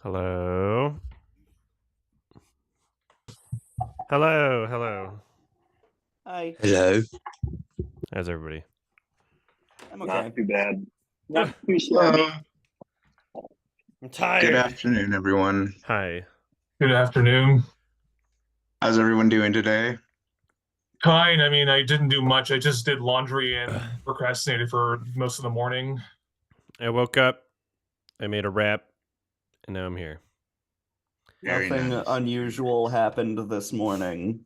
Hello. Hello. Hi. Hello. How's everybody? I'm okay. Not too bad. Not Not too shabby. I'm tired. Good afternoon, everyone. Hi. Good afternoon. How's everyone doing today? Fine. I mean, I didn't do much. I just did laundry and procrastinated for most of the morning. I woke up, I made a wrap, and now I'm here. Very Nothing nice. unusual happened this morning.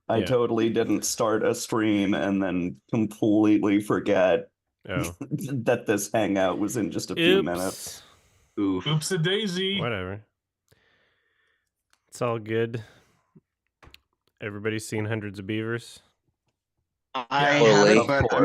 I Yeah. totally didn't start a stream and then completely forget Oh. that this hangout was in just a few minutes. Oof. Oops a daisy. Whatever. It's all good. Everybody's seen Hundreds of Beavers? I Yeah, haven't, of but course.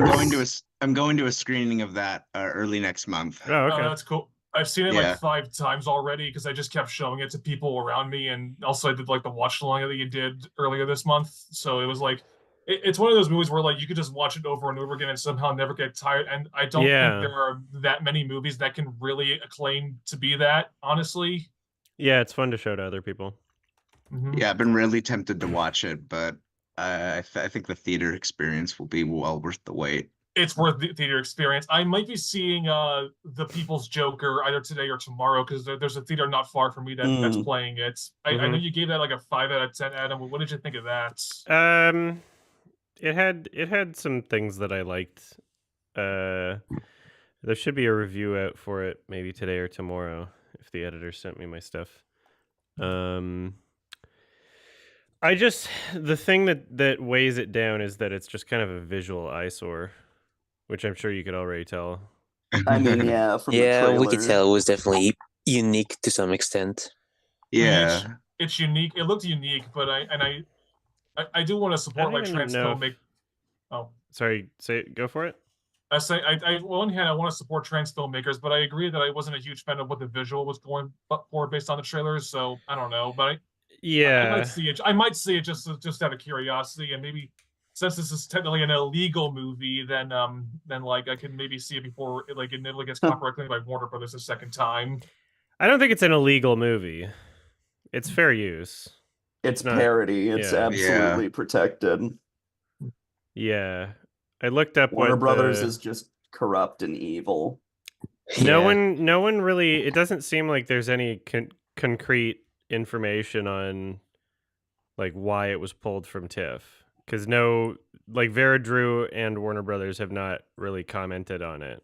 I'm going to a screening of that early next month. Oh, okay. That's cool. I've seen it Yeah. like 5 times already because I just kept showing it to people around me, and also I did like the watch along that you did earlier this month. So it was like it's one of those movies where like you could just watch it over and over again and somehow never get tired. And I don't Yeah. think there are that many movies that can really acclaim to be that, honestly. Yeah, it's fun to show to other people. Yeah, I've been really tempted to watch it, but I think the theater experience will be well worth the wait. It's worth the theater experience. I might be seeing The People's Joker either today or tomorrow because there's a theater not far from me that's playing it. I know you gave that like a 5 out of 10, Adam. What did you think of that? It had some things that I liked. There should be a review out for it maybe today or tomorrow if the editor sent me my stuff. The thing that weighs it down is that it's just kind of a visual eyesore, which I'm sure you could already tell. I mean, yeah, from the Yeah, trailer. we could tell it was definitely unique to some extent. Yeah. It's unique. It looked unique, but I do want to support like trans filmmakers. Oh, sorry. Go for it. On one hand, I want to support trans filmmakers, but I agree that I wasn't a huge fan of what the visual was going for based on the trailers. So I don't know, but I might see it just out of curiosity, and maybe since this is technically an illegal movie, then like I can maybe see it before it nearly gets copyright claimed by Warner Brothers a second time. I don't think it's an illegal movie. It's fair use. It's parody. It's absolutely protected. Yeah. I looked up Warner Brothers is just corrupt and evil. No one really. It doesn't seem like there's any concrete information on like why it was pulled from TIFF, because Vera Drew and Warner Brothers have not really commented on it.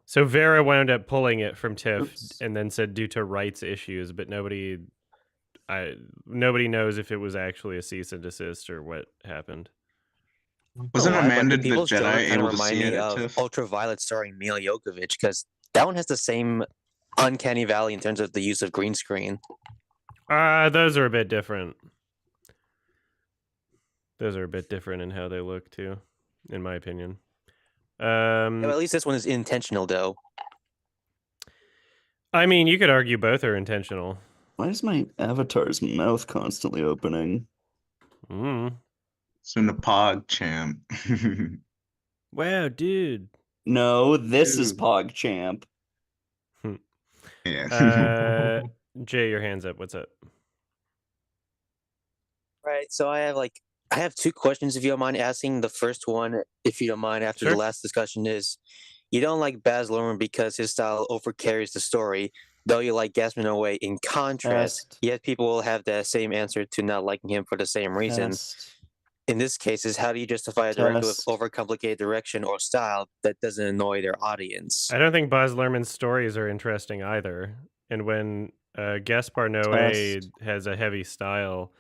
So Vera wound up pulling it from TIFF and then said due to rights issues, but nobody knows if it was actually a cease and desist or what happened. Wasn't Amanda the Jedi able to see it at TIFF? Ultraviolet starring Mila Jovovich, because that one has the same uncanny valley in terms of the use of green screen. Those are a bit different. Those are a bit different in how they look too, in my opinion. Yeah, at least this one is intentional, though. I mean, you could argue both are intentional. Why is my avatar's mouth constantly opening? Soon a PogChamp. Wow, dude. No, this is PogChamp. Yeah. Jay, your hand's up. What's up? Right. So I have 2 questions if you don't mind asking. The first one, if you don't mind, after the last discussion is, you don't like Baz Luhrmann because his style overcarries the story, though you like Gaspar Noé in contrast, yet people will have the same answer to not liking him for the same reason. In this case, is how do you justify a director with overcomplicated direction or style that doesn't annoy their audience? I don't think Baz Luhrmann's stories are interesting either. And when Gaspar Noé has a heavy style,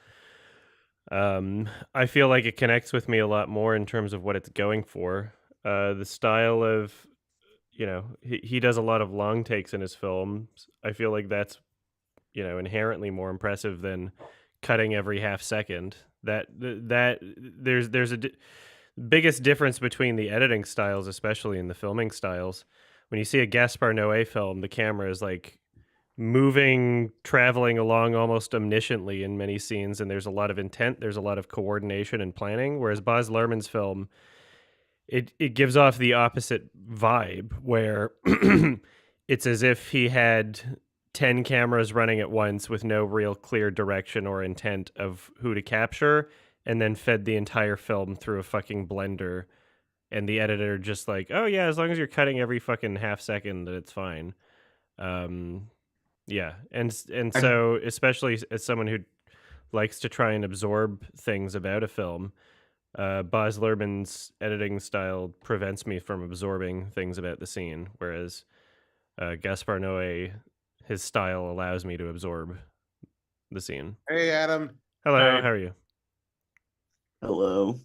I feel like it connects with me a lot more in terms of what it's going for. The style of, he does a lot of long takes in his films. I feel like that's, inherently more impressive than cutting every half second. There's a biggest difference between the editing styles, especially in the filming styles. When you see a Gaspar Noé film, the camera is like moving, traveling along almost omnisciently in many scenes, and there's a lot of intent, there's a lot of coordination and planning, whereas Baz Luhrmann's film, it gives off the opposite vibe, where it's as if he had 10 cameras running at once with no real clear direction or intent of who to capture, and then fed the entire film through a fucking blender, and the editor just like, oh yeah, as long as you're cutting every fucking half second, it's fine. Yeah, and I, so especially as someone who likes to try and absorb things about a film, Baz Luhrmann's editing style prevents me from absorbing things about the scene, whereas Gaspar Noé, his style allows me to absorb the scene. Hey, Adam. Hello, Hey. how are you? Hello.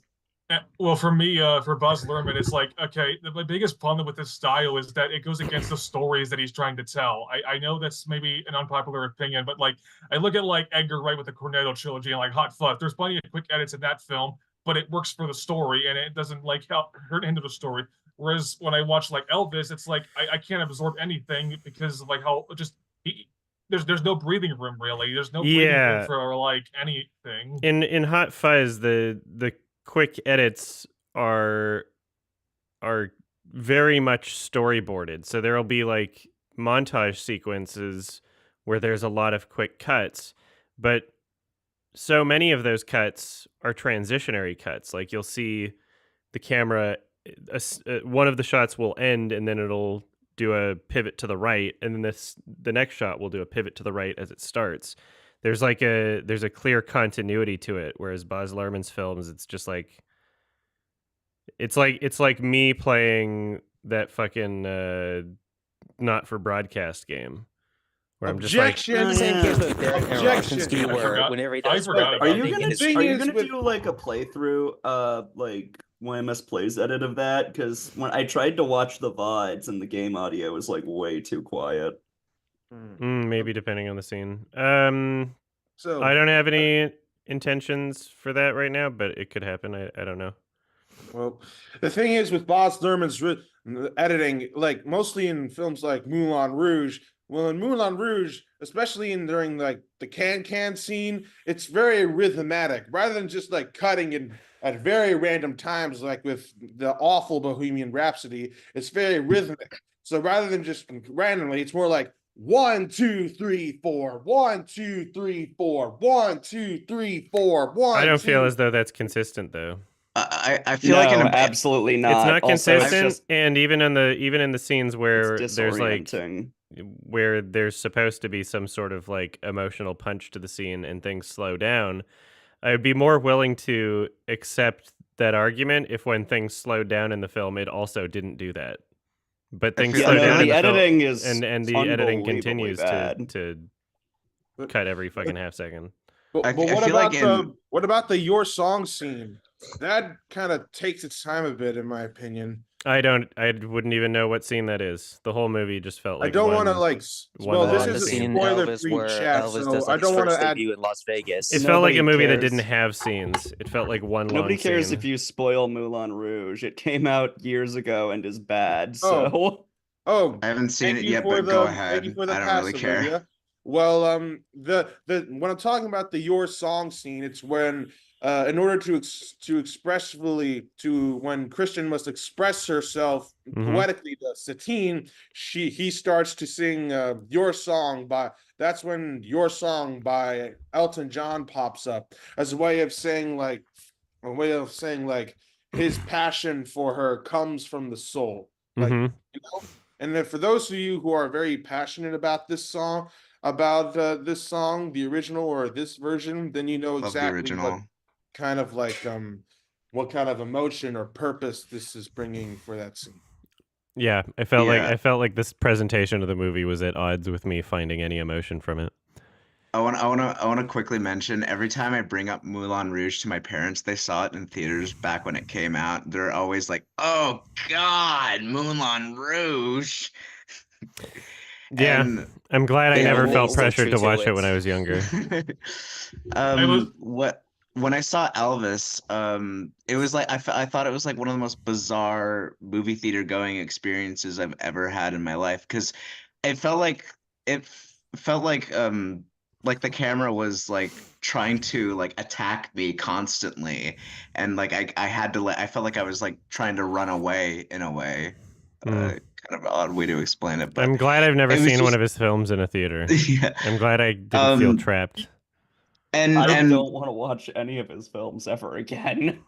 Well, for me, for Baz Luhrmann, it's like, okay, my biggest problem with this style is that it goes against the stories that he's trying to tell. I know that's maybe an unpopular opinion, but like, I look at like Edgar Wright with the Cornetto trilogy and like Hot Fuzz. There's plenty of quick edits in that film, but it works for the story and it doesn't like hurt into the story. Whereas when I watch like Elvis, it's like I can't absorb anything because of like how just there's no breathing room really. There's no breathing room for like anything. In Hot Fuzz, the quick edits are very much storyboarded. So there'll be like montage sequences where there's a lot of quick cuts, but so many of those cuts are transitionary cuts. Like you'll see the camera, one of the shots will end and then it'll do a pivot to the right, and then the next shot will do a pivot to the right as it starts. There's a clear continuity to it, whereas Baz Luhrmann's films, it's just like it's like me playing that fucking not for broadcast game. Where Objection! I'm just like, Same case with Derek Aronofsky, where whenever he does Are you ending in his gonna do like a playthrough, like YMS Plays edit of that? Because when I tried to watch the VODs and the game audio was like way too quiet. Maybe depending on the scene. So I don't have any intentions for that right now, but it could happen. I don't know. Well, the thing is with Baz Luhrmann's editing, like mostly in films like Moulin Rouge. Well, in Moulin Rouge, especially during like the can scene, it's very rhythmatic rather than just like cutting in at very random times, like with the awful Bohemian Rhapsody. It's very rhythmic. So rather than just randomly, it's more like 1, 2, 3, 4, 1, 2, 3, 4, 1, 2, 3, 4, 1. I don't feel as though that's consistent though. I feel like absolutely not. It's not Also, consistent, and even in the scenes where it's there's like disorienting. where there's supposed to be some sort of like emotional punch to the scene and things slow down, I would be more willing to accept that argument if when things slowed down in the film, it also didn't do that. But things slow down in the editing film, is and the editing unbelievably continues bad. to cut every fucking half second. But what about the Your Song scene? That kind of takes its time a bit, in my opinion. I wouldn't even know what scene that is. The whole movie just felt like I don't want to like. Well, this the is a scene spoiler-free chat, Elvis so does I like don't his want first to add. debut in Las Vegas. It felt like a movie that cares. didn't have scenes. It felt like one Nobody long cares scene. if you spoil Moulin Rouge. It came out years ago and is bad. So Oh, I haven't seen thank it you yet, for but the- go thank ahead. you for the I don't pass, really care. Olivia. Well, the when I'm talking about the Your Song scene, it's when in order to expressively when Christian must express herself poetically to Satine, he starts to sing Your Song that's when Your Song by Elton John pops up as a way of saying like his passion for her comes from the soul. Like you know? And then for those of you who are very passionate about this song, the original or this version, then you know Love the exactly original. what kind of emotion or purpose this is bringing for that scene. Yeah, I felt like this presentation of the movie was at odds with me finding any emotion from it. I want to quickly mention every time I bring up Moulin Rouge to my parents, they saw it in theaters back when it came out. They're always like, "Oh God, Moulin Rouge." Yeah, And I'm glad I never felt stay pressured true to to watch it it. when I was younger. When I saw Elvis, it was like I thought it was like one of the most bizarre movie theater going experiences I've ever had in my life, because it felt like the camera was like trying to like attack me constantly, and like I had to I felt like I was like trying to run away in a way, kind of an odd way to explain it, but I'm glad I've never it was seen one just of his films in a theater. yeah. I'm glad I didn't feel Um, trapped. and I and don't want to watch any of his films ever again.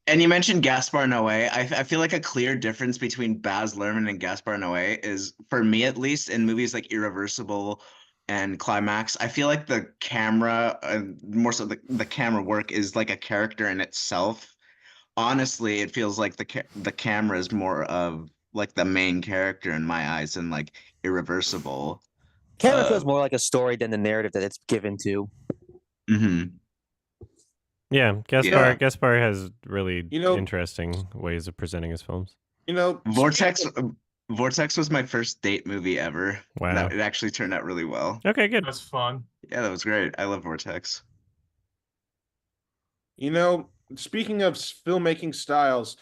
and you mentioned Gaspar Noé. I feel like a clear difference between Baz Luhrmann and Gaspar Noé is, for me at least, in movies like Irreversible and Climax, I feel like the camera, more so the camera work, is like a character in itself. Honestly, it feels like the camera is more of like the main character in my eyes than like Irreversible. Camera feels more like a story than the narrative that it's given to. Mhm. Yeah, Yeah. Gaspar has really You know, interesting ways of presenting his films. Vortex Vortex was my first date movie ever. Wow. It actually turned out really well. Okay, good. That's fun. Yeah, that was great. I love Vortex. Speaking of filmmaking styles,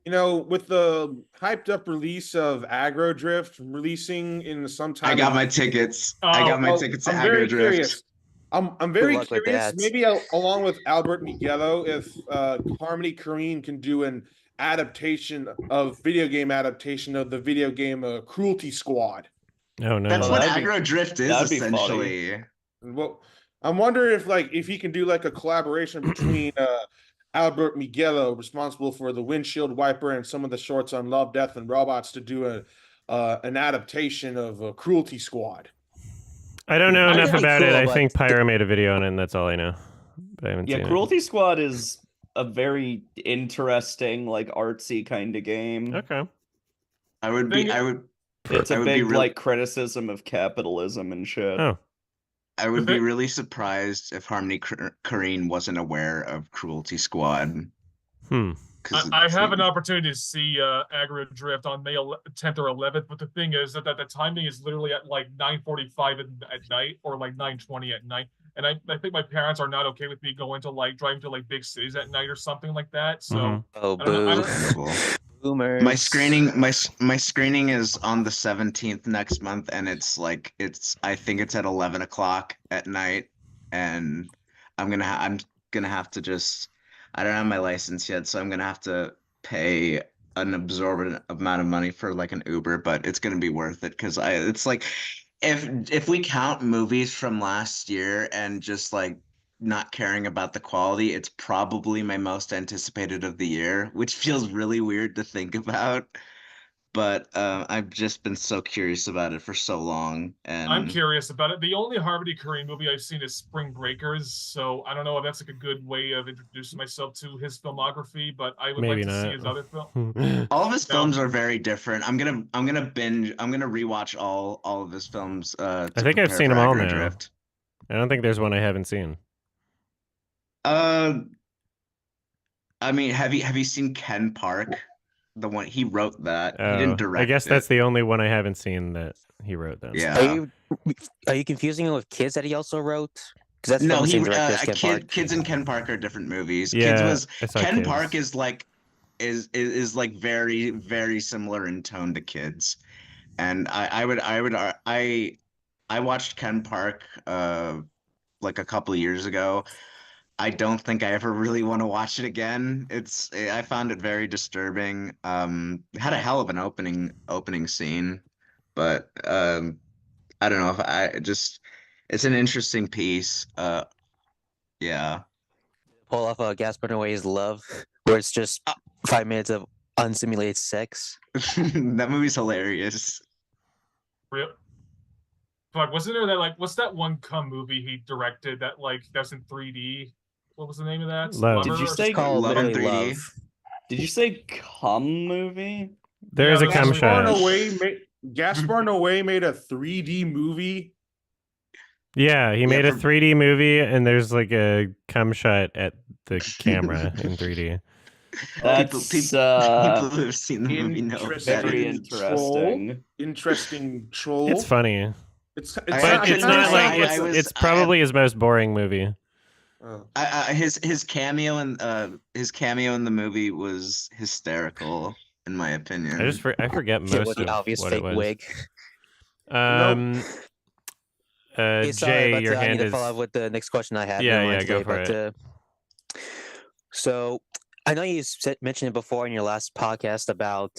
with the hyped up release of Aggro Drift releasing in sometime I got my tickets. I got my tickets to I'm very Aggro Drift. curious. I'm Good very luck with curious. that. Maybe along with Albert Miguelo, if Harmony Korine can do an video game adaptation of the video game Cruelty Squad. Oh no. That's Oh, what that'd be- Aggro Drift is that'd be funny. essentially. Well, I'm wondering if he can do like a collaboration between Albert Miguelo, responsible for the windshield wiper and some of the shorts on Love, Death, and Robots, to do an adaptation of Cruelty Squad. I don't know enough That'd be about it. cool, I but think Pyro made a video on it, and that's all I know. But I haven't Yeah, seen Cruelty Squad is a very interesting, like artsy kind of game. it. Okay. I would be It's I a would be big real- like criticism of capitalism and shit. Oh. I would be thing- really surprised if Harmony Korine wasn't aware of Cruelty Squad. I have an opportunity to see Aggro Drift on May 10th or 11th, but the thing is that the timing is literally at like 9:45 at night or like 9:20 at night, and I think my parents are not okay with me going to like driving to like big cities at night or something like that. So Oh, I don't know- boo. Cool. Boomers. My screening is on the 17th next month, and I think it's at 11 o'clock at night, and I'm gonna have to just, I don't have my license yet, so I'm gonna have to pay an absorbent amount of money for like an Uber, but it's gonna be worth it because it's like, if we count movies from last year and just like not caring about the quality, it's probably my most anticipated of the year, which feels really weird to think about. But I've just been so curious about it for so long, and I'm curious about it. The only Harmony Korine movie I've seen is Spring Breakers, so I don't know if that's like a good way of introducing myself to his filmography, but I would Maybe like to see not. his other film. all of his No. films are very different. I'm gonna rewatch all of his films. I think I've seen them all now. Drift. I don't think there's one I haven't seen. I mean, have you seen Ken Park? The one he wrote that. He didn't direct I guess it. that's the only one I haven't seen that he wrote then. Yeah. Are you confusing him with Kids that he also wrote? Because that's No, from the he same director as Ken Park. Kids and Ken Park are different movies. Yeah, Kids I saw Ken Kids. Park is like like very, very similar in tone to Kids. And I watched Ken Park like a couple of years ago. I don't think I ever really want to watch it again. I found it very disturbing. It had a hell of an opening scene, but I don't know if it's an interesting piece. Yeah. Pull off Gaspar Noé's Love, where it's just 5 minutes of unsimulated sex. That movie's hilarious. Real. Fuck, wasn't there that like what's that one cum movie he directed that's in 3D? What was the name of that? Love. Did you Lover or say It's called Love in literally 3D? Love. Did you say cum movie? There is a Yeah, cum that's shot. Gaspar Noé made a 3D movie. Yeah, he made a for- 3D movie, and there's like a cum shot at the camera in 3D. That's People who have seen the movie know very that. Interesting troll. It's funny, It's I but actually- it's not like I was- it's probably his most boring movie. His cameo in the movie was hysterical, in my opinion. I forget Yeah, most with the of obvious what fake it was. wig. Jay, Hey, sorry, but your I need hand to is. follow up with the next question I had. Yeah, Never mind yeah, go today, for but, so I know you mentioned it before in your last podcast about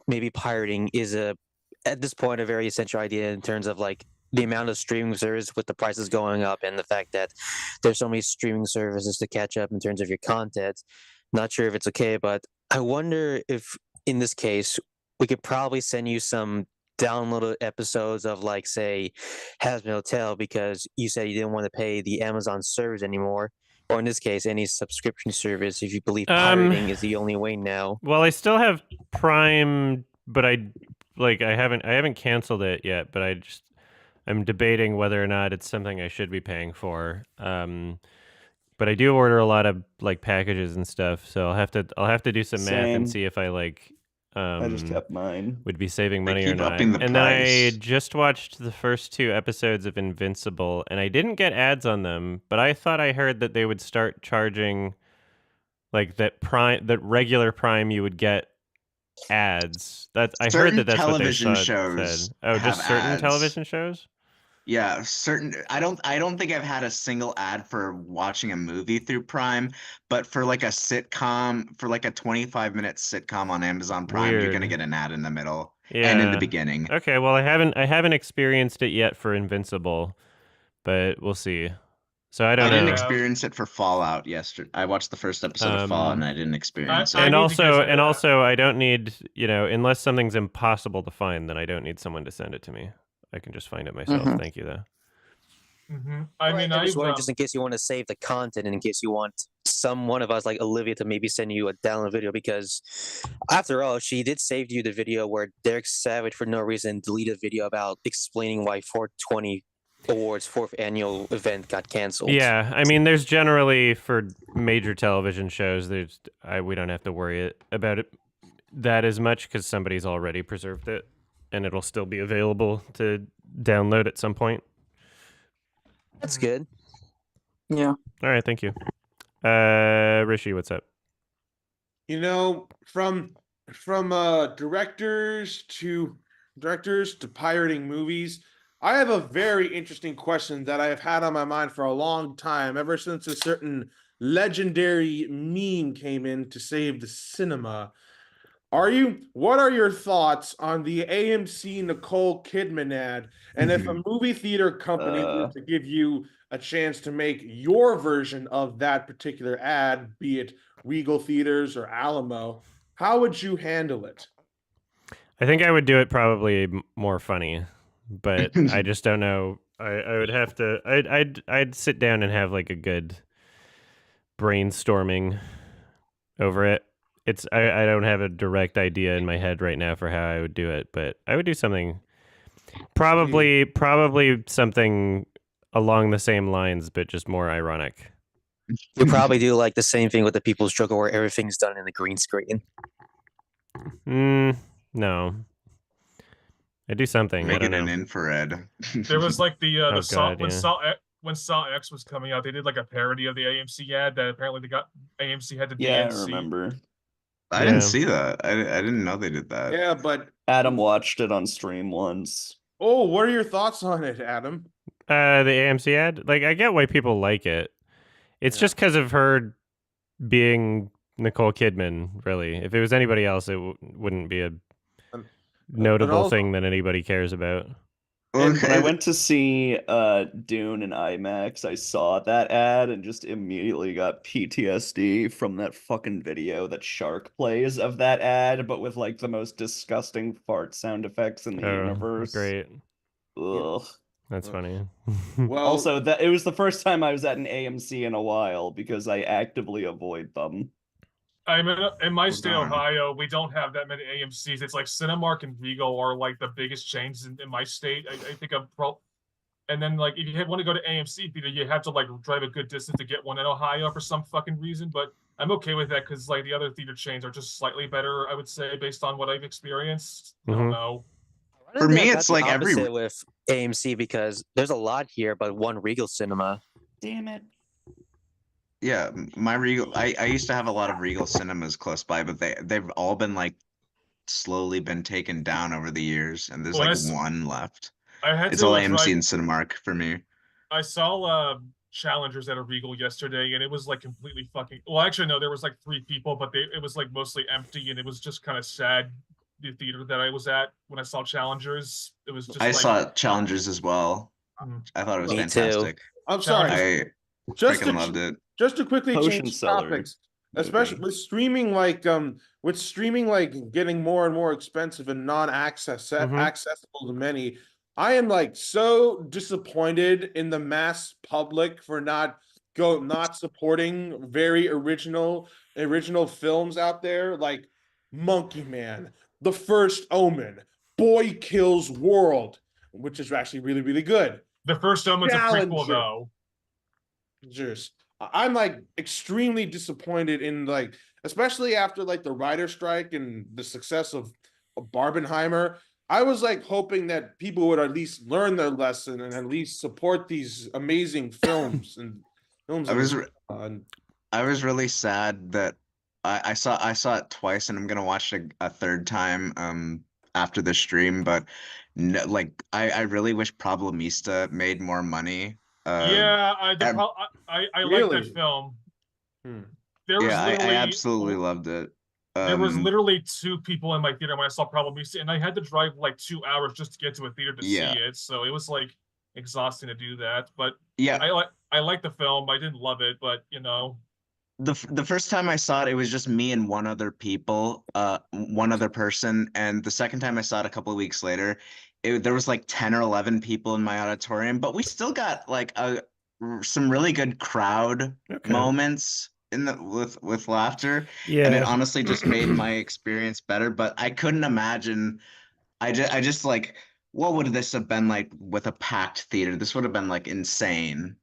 maybe pirating is at this point a very essential idea in terms of like the amount of streaming service with the prices going up and the fact that there's so many streaming services to catch up in terms of your content. Not sure if it's okay, but I wonder if in this case we could probably send you some downloaded episodes of like say Hazbin Hotel because you said you didn't want to pay the Amazon service anymore. Or in this case, any subscription service if you believe pirating is the only way now. Well, I still have Prime, but I haven't canceled it yet, but I'm debating whether or not it's something I should be paying for. But I do order a lot of like packages and stuff, so I'll have to do some math and Same. see if I like I just kept mine. would be saving They money or keep not. upping the And then I price. just watched the first 2 episodes of Invincible, and I didn't get ads on them, but I thought I heard that they would start charging like that regular Prime you would get ads. I heard that that's what they television said. shows Oh, have just certain ads. television shows? Yeah, certain. I don't think I've had a single ad for watching a movie through Prime, but for like a sitcom, for like a 25-minute sitcom on Amazon Prime, you're gonna Weird. get an ad in the middle and in the Yeah. beginning. Okay, well I haven't experienced it yet for Invincible, but we'll see. So I I don't didn't know. experience it for Fallout yesterday. I watched the first episode of Fallout and I didn't experience I it. And need to get also, that. I don't need, unless something's impossible to find, then I don't need someone to send it to me. I can just find it myself. Mhm. Thank you, though. I Right, mean, I was I've wondering just in case you want to save the content and in case you want one of us like Olivia to maybe send you a download video because after all she did save you the video where Derek Savage for no reason deleted a video about explaining why 420 Awards 4th annual event got canceled. Yeah, I mean, there's generally for major television shows, we don't have to worry about it that as much because somebody's already preserved it, and it'll still be available to download at some point. That's good. Yeah. All right, thank you. Rishi, what's up? From directors to pirating movies, I have a very interesting question that I have had on my mind for a long time, ever since a certain legendary meme came in to save the cinema. What are your thoughts on the AMC Nicole Kidman ad? And if a movie theater company were to give you a chance to make your version of that particular ad, be it Regal Theaters or Alamo, how would you handle it? I think I would do it probably more funny, but I just don't know. I would have to. I'd sit down and have like a good brainstorming over it. I don't have a direct idea in my head right now for how I would do it, but I would do something probably something along the same lines, but just more ironic. You probably do like the same thing with the People's Struggle where everything's done in the green screen. No. I do something. Make I don't it know. an infrared. there was like the Oh, Saw God, when Saw X was coming out, they did like a parody of the AMC ad that apparently AMC had to Yeah, DNC. I remember. I Yeah. didn't see that. I didn't know they did that. Yeah, but Adam watched it on stream once. what are your thoughts on it, Adam? The AMC ad? Like, I get why people like it. It's just because of her being Nicole Kidman, really. If it was anybody else, it wouldn't be a notable thing that anybody cares about. And when I went to see Dune in IMAX, I saw that ad and just immediately got PTSD from that fucking video that Shark plays of that ad, but with like the most disgusting fart sound effects in the universe. Great. Ugh. That's funny. Well, Also, it was the first time I was at an AMC in a while because I actively avoid them. I'm in my state, darn. Ohio. We don't have that many AMCs. It's like Cinemark and Regal are like the biggest chains in my state. I think and then like if you want to go to AMC theater, you have to like drive a good distance to get one in Ohio for some fucking reason. But I'm okay with that because like the other theater chains are just slightly better, I would say, based on what I've experienced. I don't know. For me, it's like every with AMC because there's a lot here, but one Regal Cinema. Damn it. Yeah, my Regal. I used to have a lot of Regal cinemas close by, but they've all been like slowly been taken down over the years, and there's like one left. It's all AMC and Cinemark for me. I saw Challengers at a Regal yesterday, and it was like completely fucking. Well, actually, no, there was like 3 people, but it was like mostly empty, and it was just kind of sad the theater that I was at when I saw Challengers. It was just I like, saw Challengers as well. I thought it was Me too. fantastic. I'm sorry. I Just freaking loved it. Just to quickly Potion change Seller topics, movie. especially with streaming like getting more and more expensive and accessible to many. I am like so disappointed in the mass public for not supporting very original films out there like Monkey Man, The First Omen, Boy Kills World, which is actually really, really good. The First Omen's a prequel, Challenger. though. I'm like extremely disappointed in like, especially after like the writer strike and the success of Barbenheimer. I was like hoping that people would at least learn their lesson and at least support these amazing films and films. I was really sad that I saw it twice, and I'm gonna watch it a third time after the stream. But no, like I really wish Problemista made more money. Yeah, I like that Really? film. Hmm. I absolutely loved it. There was literally 2 people in my theater when I saw Problemista, and I had to drive like 2 hours just to get to a theater to see it. So it was like exhausting to do that. But yeah, I like the film. I didn't love it, but you know. The first time I saw it, it was just me and one other person, and the second time I saw it a couple of weeks later, there was like 10 or 11 people in my auditorium, but we still got like some really good crowd moments in with laughter. Yeah. And it honestly just made my experience better. But I couldn't imagine. I just like, what would this have been like with a packed theater? This would have been like insane.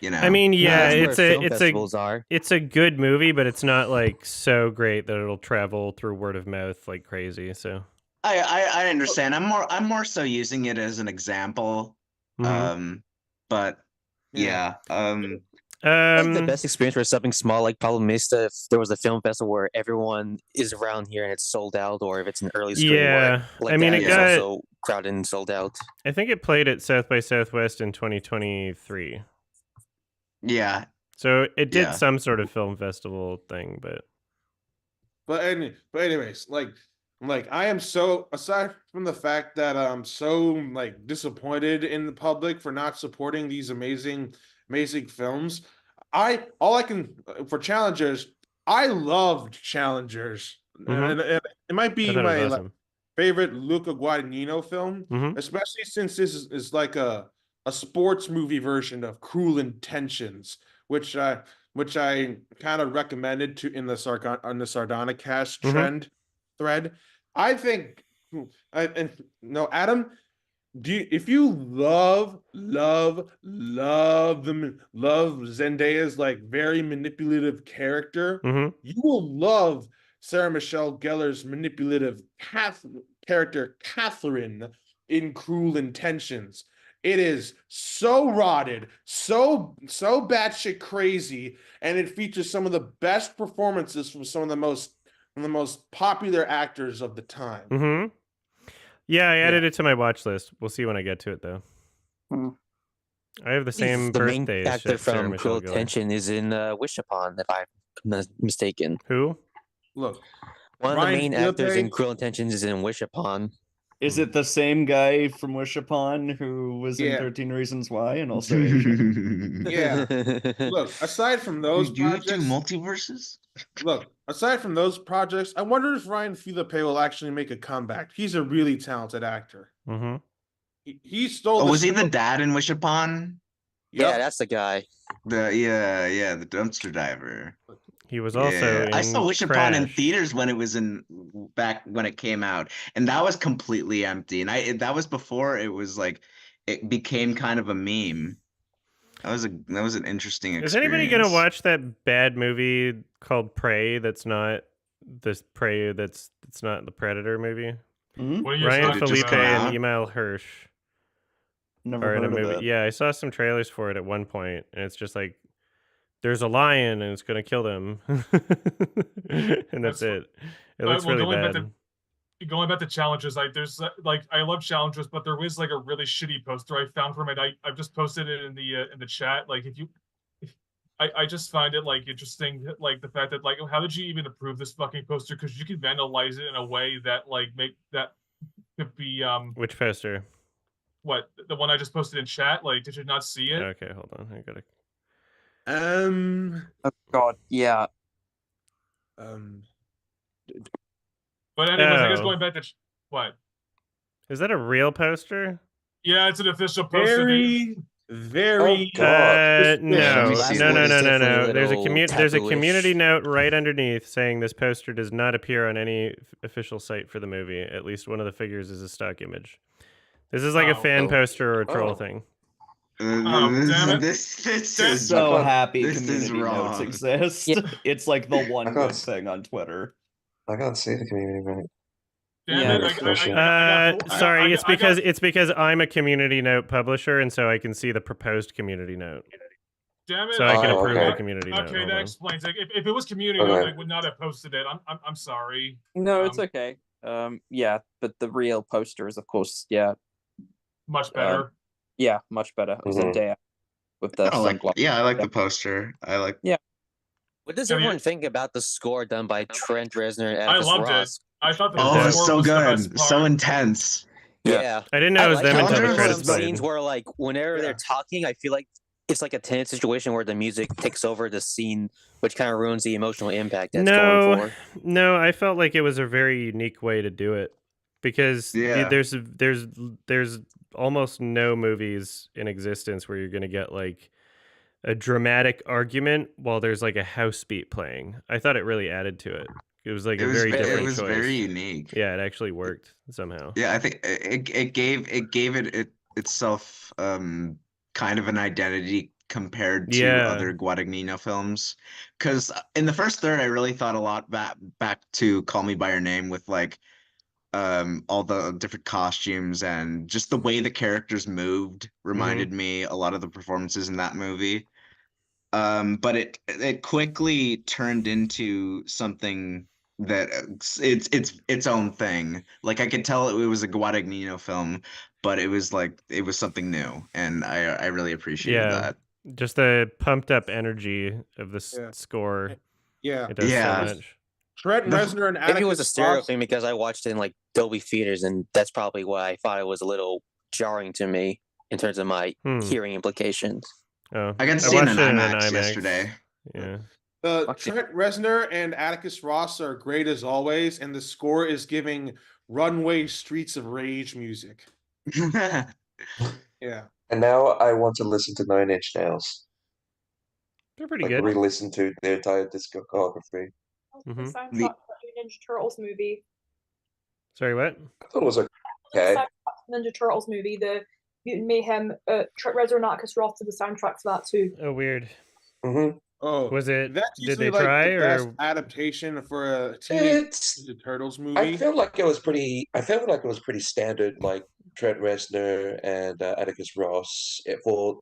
You know, I mean, yeah, it's a good movie, but it's not like so great that it'll travel through word of mouth like crazy. So I understand. I'm more so using it as an example. But yeah. Like the best experience for something small like Problemista, if there was a film festival where everyone is around here and it's sold out, or if it's an early screen where I mean, it got also crowded and sold out. I think it played at South by Southwest in 2023. Yeah. So it did some sort of film festival thing, but anyways, like I am so, aside from the fact that I'm so like disappointed in the public for not supporting these amazing films, for Challengers, I loved Challengers. And it might be my awesome. favorite Luca Guadagnino film, especially since this is like a sports movie version of Cruel Intentions, which I kind of recommended in the Sardana cast thread. I think, Adam, if you love Zendaya's like very manipulative character, you will love Sarah Michelle Gellar's manipulative character Catherine in Cruel Intentions. It is so rotted, so batshit crazy, and it features some of the best performances from some of the most popular actors of the time. Yeah, I added it to my watch list. We'll see when I get to it, though. I have the same birthday. The main actor from Cruel Intention is in Wish Upon, if I'm not mistaken. Who? Look, one of the main actors in Cruel Intentions is in Wish Upon. Is it the same guy from Wish Upon who was in 13 Reasons Why and also Asian? Look, aside from those projects, do multiverses? Look, aside from those projects, I wonder if Ryan Philippe will actually make a comeback. He's a really talented actor. He stole. Was he the dad in Wish Upon? Yep. Yeah, that's the guy. The dumpster diver. He was also. I saw Wish Upon in theaters when it was back when it came out, and that was completely empty. And that was before it was like it became kind of a meme. That was an interesting experience. Is anybody gonna watch that bad movie called Prey? That's not this Prey. That's not the Predator movie. Ryan Philippe and Emil Hirsch. Never heard of it. Yeah, I saw some trailers for it at one point, and it's just like there's a lion and it's gonna kill them, and that's it. It looks really bad. Going back to Challenges, there's I love Challenges, but there was like a really shitty poster I found from it. I've just posted it in the chat. Like if I just find it like interesting, like the fact that like how did you even approve this fucking poster? Because you can vandalize it in a way that like make that could be Which poster? what the one I just posted in chat. Like, did you not see it? Okay, hold on. I gotta. Oh God, yeah. But anyways, I guess Oh. going back to what? Is that a real poster? Yeah, it's an official poster. Very. No. Last No. word is definitely a There's a little there's a taboo-ish. community note right underneath saying this poster does not appear on any official site for the movie. At least one of the figures is a stock image. This is like a fan poster or a troll thing. Damn it. This is So happy this is community notes wrong. exist. Yeah. It's like the one good thing on Twitter. I can't see the community note. Damn it! Sorry, it's because I'm a community note publisher, and so I can see the proposed community note. Damn it! So I can Oh, approve okay. the community note. Okay, Hold that on. explains it. If it was community note, I would not have posted it. I'm sorry. No, it's okay. Yeah, but the real poster is, of course, yeah, Much better. yeah, much better. It was a day out with the I like, sunglasses. I like the poster. I like. Yeah. What does everyone think about the score done by Trent Reznor and I Atticus loved Ross? it. I thought the Oh, score so was the good, best part. so intense. Yeah. I didn't know it was them how until the there's credits some played. scenes where, like, whenever they're talking, I feel like it's like a tense situation where the music takes over the scene, which kind of ruins the emotional impact that's going for. No, I felt like it was a very unique way to do it because there's almost no movies in existence where you're gonna get like a dramatic argument while there's like a house beat playing. I thought it really added to it. It was like a very different It was choice. very unique. Yeah, it actually worked somehow. Yeah, I think it gave it itself kind of an identity compared to other Guadagnino films. Because in the first third, I really thought a lot back to Call Me by Your Name with like all the different costumes and just the way the characters moved reminded me a lot of the performances in that movie. But it quickly turned into something that it's its own thing. Like I could tell it was a Guadagnino film, but it was something new, and I really appreciated that. Just the pumped up energy of the score. Yeah, it does so much. Trent Reznor and Atticus Maybe it was a stereo Ross. thing because I watched it in like Dolby theaters, and that's probably why I thought it was a little jarring to me in terms of my hearing implications. Oh, I got to see it in IMAX yesterday. Yeah. Trent Reznor and Atticus Ross are great as always, and the score is giving Runway Streets of Rage music. Yeah. And now I want to listen to Nine Inch Nails. They're pretty like, good. Re-listen to their entire discography. The soundtrack for the Ninja Turtles movie. Sorry, what? I thought it was okay. The soundtrack for the Ninja Turtles movie, the Mutant Mayhem, Trent Reznor and Atticus Ross did the soundtrack for that too. Oh, weird. Oh, was it? That's did they like try the or best adaptation for a Teenage Ninja Turtles movie? I felt like it was pretty. I felt like it was pretty standard, like Trent Reznor and Atticus Ross for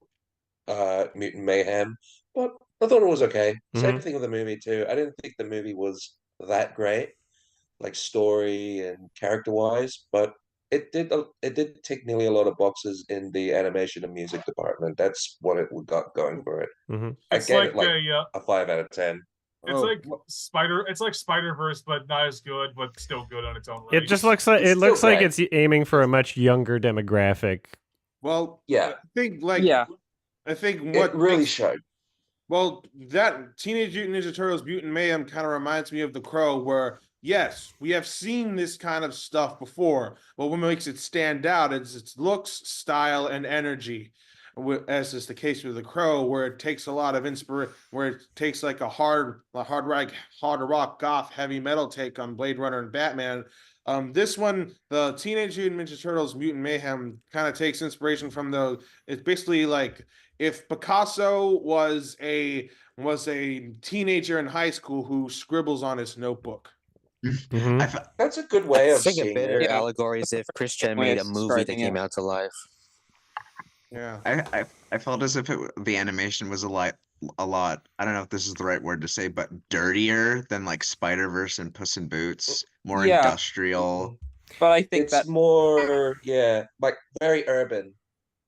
Mutant Mayhem. But I thought it was okay. Same thing with the movie too. I didn't think the movie was that great, like story and character wise, but it did tick nearly a lot of boxes in the animation and music department. That's what it got going for it. I It's gave like it like a 5 out of 10. It's like Spider-Verse, but not as good, but still good on its own right. It just looks like it's aiming for a much younger demographic. Well, yeah, I think what it really showed. Well, that Teenage Mutant Ninja Turtles Mutant Mayhem kind of reminds me of The Crow, where yes, we have seen this kind of stuff before, but what makes it stand out is its looks, style, and energy. As is the case with The Crow, where it takes a lot of where it takes like a hard rock, goth, heavy metal take on Blade Runner and Batman. This one, the Teenage Mutant Ninja Turtles Mutant Mayhem, kind of takes inspiration from it's basically like if Picasso was a teenager in high school who scribbles on his notebook. That's a good way of seeing it. I think a better it. allegory is if Christian made a movie that came out to life. Yeah, I felt as if the animation was a lot. I don't know if this is the right word to say, but dirtier than like Spider-Verse and Puss in Boots, more industrial. But I think it's more, like very urban.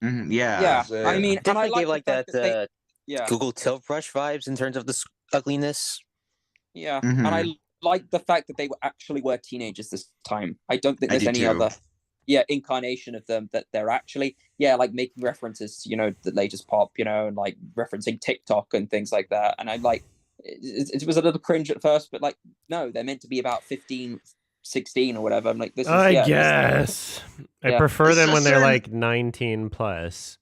Yeah. I mean, definitely gave like that Yeah. Google tilt brush vibes in terms of the ugliness. Yeah, Mhm. and I like the fact that they actually were teenagers this time. I don't think I there's do any too. other, incarnation of them that they're actually, like making references to, the latest pop, and like referencing TikTok and things like that. And I like, it was a little cringe at first, but like, no, they're meant to be about 15, 16 or whatever. I'm like, this is, I guess. I Yeah. prefer them when they're certain- like 19 plus.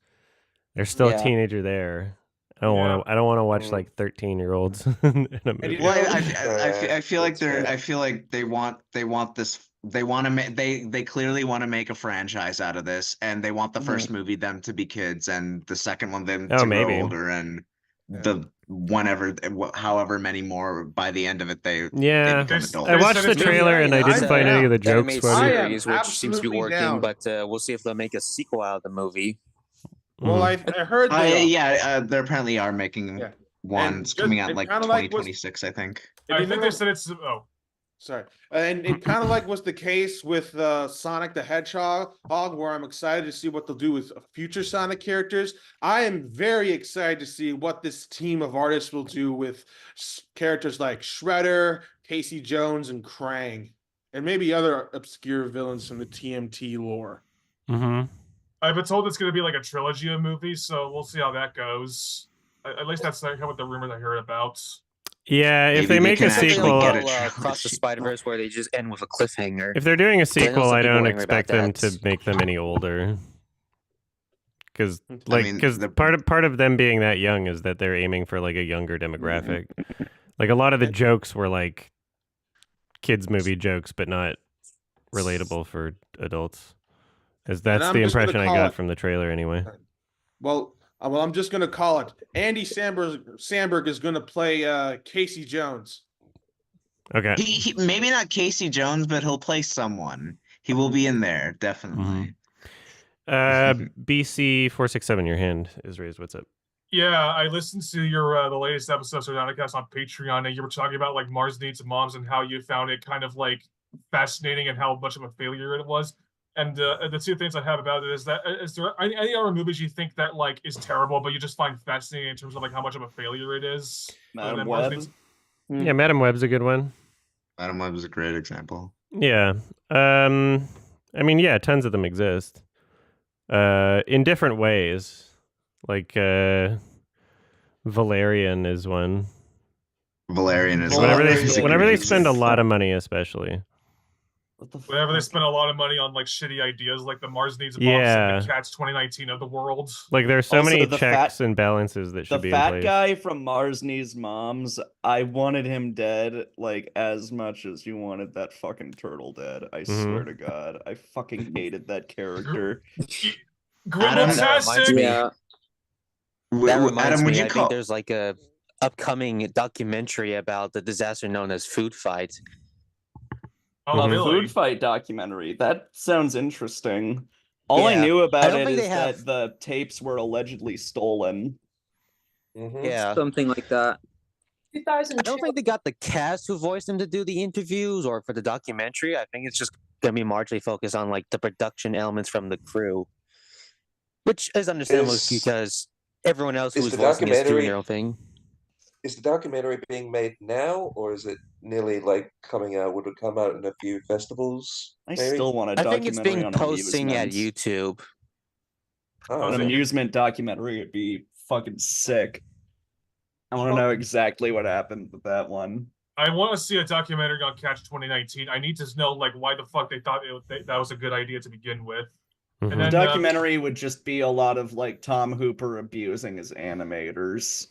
They're still a Yeah. teenager there. I don't want to watch like 13-year-olds in a movie. Well, Yeah, I feel like that's they're. fair. I feel like they want this. They want to they clearly want to make a franchise out of this, and they want the first movie them to be kids, and the second one them Oh, to maybe. grow older, and the however many more by the end of it they Yeah. become They- adults. I watched the It's gonna be- trailer and I didn't I'm find any of the down. jokes Animated funny. I am series, which seems to be absolutely working, down. but we'll see if they'll make a sequel out of the movie. Well, Mhm. I heard they They apparently are making Yeah. one. And It's coming out it like kinda like was- 2026, I think. I think never- they said it's. Oh, Sorry. And it kind of like was the case with Sonic the Hedgehog, where I'm excited to see what they'll do with future Sonic characters. I am very excited to see what this team of artists will do with characters like Shredder, Casey Jones, and Krang, and maybe other obscure villains from the TMT lore. Mhm. I've been told it's going to be like a trilogy of movies, so we'll see how that goes. At least that's like what the rumors I heard about. Yeah, if Maybe they they make can a actually sequel, get a Across the trilogy. Spider-Verse where they just end with a cliffhanger. if they're doing a sequel, some I people don't angry about expect them that. to make them any older. Because mean, part of them being that young is that they're aiming for like a younger demographic. Like a lot of the jokes were like kids movie jokes, but not relatable for adults. As that's I'm the just gonna impression I call got it- from the trailer anay. Well, I'm just gonna call it. Andy Samberg is gonna play Casey Jones. Okay. He maybe not Casey Jones, but he'll play someone. He will be in there definitely. BC467, your hand is raised. What's up? Yeah, I listened to your the latest episode of Sardonicast on Patreon, and you were talking about like Mars Needs Moms and how you found it kind of like fascinating and how much of a failure it was. And the two things I have about it is that is there any other movies you think that like is terrible, but you just find fascinating in terms of like how much of a failure it is? other than Madam Mars Web. Needs- Yeah, Madam Web's a good one. Madam Web is a great example. Yeah. I mean, yeah, tons of them exist. In different ways. Like Valerian is one. Valerian is Whenever is a they great spend a example. lot of money, especially. What the Whenever they fuck? spend a lot of money on like shitty ideas, like the Mars Needs Moms Yeah. and the Cats 2019 of the world. Like there's so Also, many the checks fat- and balances that The should be in fat place. guy from Mars Needs Moms, I wanted him dead like as much as you wanted that fucking turtle dead. I swear to God. I fucking hated that character. Adam, That reminds Grimble-tastic! me. Yeah. That reminds Adam, would me. you I call? think there's like a upcoming documentary about the disaster known as Food Fight. Oh, A really? food fight documentary. That sounds interesting. All I Yeah. knew I about don't it think is they that have- the tapes were allegedly stolen. Yeah. Something like that. 2002. I don't think they got the cast who voiced them to do the interviews or for the documentary. I think it's just gonna be largely focused on like the production elements from the crew, which is understandable Is- because everyone else who is was the voicing is doing documentary- their own thing. Is the documentary being made now, or is it nearly like coming out? Would it come out in a few festivals? I maybe? still want a I think it's documentary being on posting at amusements. YouTube. Oh, An okay. amusement documentary would be fucking sick. I want to Well- know exactly what happened with that one. I want to see a documentary on Catch 2019. I need to know like why the fuck they thought that was a good idea to begin with. Mhm. And The then documentary would just be a lot of like Tom Hooper abusing his animators.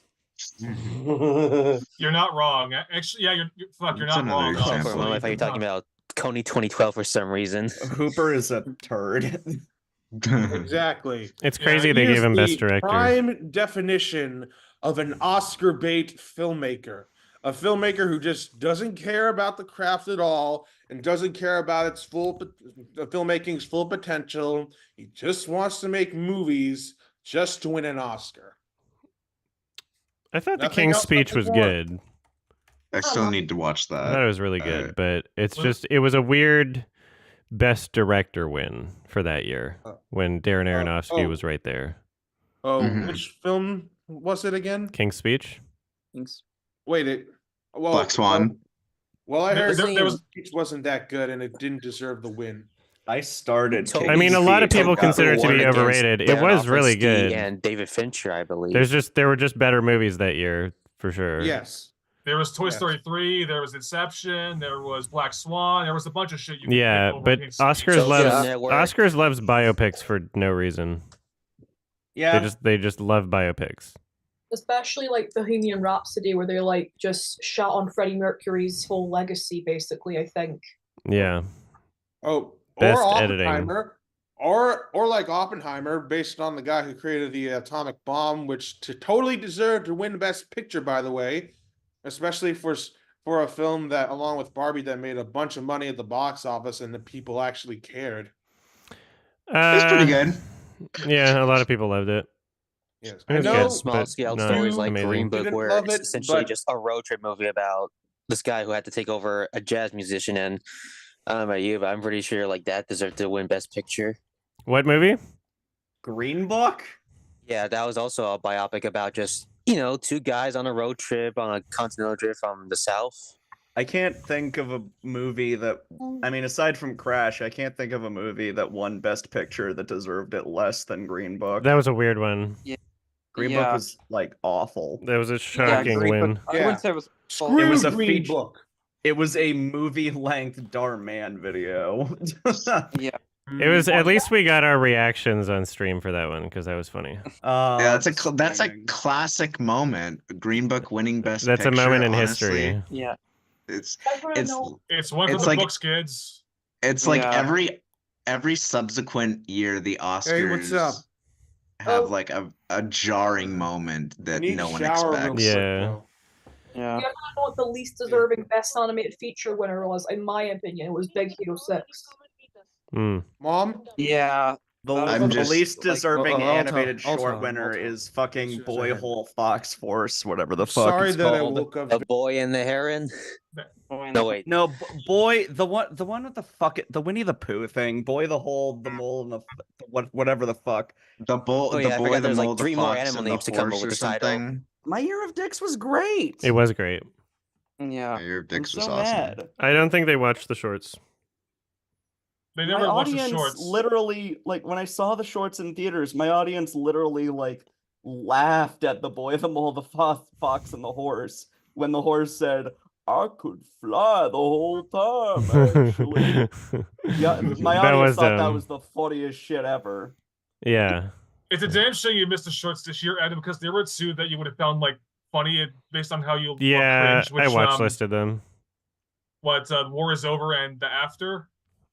you're not wrong. Actually, yeah, you're fuck. You're That's not another wrong. example. For a honestly. moment, I thought you were talking about Coney 2012 for some reason. Hooper is a turd. Exactly. It's Yeah, crazy they He is gave him Best the Director. Prime definition of an Oscar bait filmmaker. A filmmaker who just doesn't care about the craft at all and doesn't care about its filmmaking's full potential. He just wants to make movies just to win an Oscar. I thought the Nothing King's else speech but was more. good. I still need to watch I that. thought it was really good, but it's well- just it was a weird Best Director win for that year Oh. when Darren Aronofsky oh. was right there. Oh, Mhm. which film was it again? King's Speech. Wait, Black Swan. Well, I heard there was Speech wasn't that good and it didn't deserve the win. I started. I mean, a lot of people consider it to be overrated. It was really good. And David Fincher, I believe. There were just better movies that year for sure. Yes. There was Toy Story 3, there was Inception, there was Black Swan, there was a bunch of shit you could Yeah, pick over but King's Speech. Oscars loves biopics for no reason. Yeah. They just love biopics. Especially like Bohemian Rhapsody, where they like just shot on Freddie Mercury's whole legacy, basically, I think. Yeah. Oh, Best or editing. Oppenheimer, or like Oppenheimer, based on the guy who created the atomic bomb, which totally deserved to win Best Picture, by the way, especially for a film that, along with Barbie, that made a bunch of money at the box office and the people actually cared. It's pretty good. Yeah, a lot of people loved it. Yes, It was know good, small but scale not stories like amazing. Green Book, Didn't where love it's it, essentially but- just a road trip movie about this guy who had to take over a jazz musician. And I don't know about you, but I'm pretty sure like that deserved to win Best Picture. What movie? Green Book? Yeah, that was also a biopic about just, two guys on a road trip on a continental trip from the South. I can't think of a movie that, I mean, aside from Crash, I can't think of a movie that won Best Picture that deserved it less than Green Book. That was a weird one. Green Book was like awful. That was a shocking Green win. Book, I wouldn't say it was. Screw It was a Green feature- Book. It was a movie-length Darman video. Yeah. It was at least we got our reactions on stream for that one because that was funny. Yeah, that's a classic moment. Green Book winning Best That's Picture. a moment in honestly. history. Yeah. It's That's what I it's know. It's one for It's the like- books, kids. it's like Yeah. every subsequent year the Oscars Hey, what's up? have Oh. like a jarring moment I that need no one shower real expects. Yeah. quick, though. Yeah. You know what the least deserving Best Animated Feature winner was, in my opinion? It was Big Hero 6. Mm. Mom? Yeah. The, I'm the just- least like- deserving I'll animated tell short him, winner I'll tell him. is fucking As soon as I Boy heard. Hole Fox Force, whatever the fuck Sorry it's that I called. woke up. The Boy and the Heron. No, wait. No, Boy, the one with the Winnie the Pooh thing. Boy, the mole, and the whatever the fuck. The bull, Oh, the yeah, I boy, forgot the there's, like, mole, the 3 more fox, animal and the names to come up horse with or the title. something. My Year of Dicks was great. It was great. Yeah. Your I'm Dix so was awesome. mad. I don't think they watched the shorts. They My never watched the audience shorts. literally, like, when I saw the shorts in theaters, my audience literally, like, laughed at the Boy, the Mole, the Fox, and the Horse when the horse said, "I could fly the whole time, actually." Yeah, my That audience was, thought that was the funniest shit ever. Yeah. It's a damn shame you missed the shorts this year, Adam, because there were 2 that you would have found like funny based on how you Yeah, cringe, which, I watch listed them. War is Over and The After.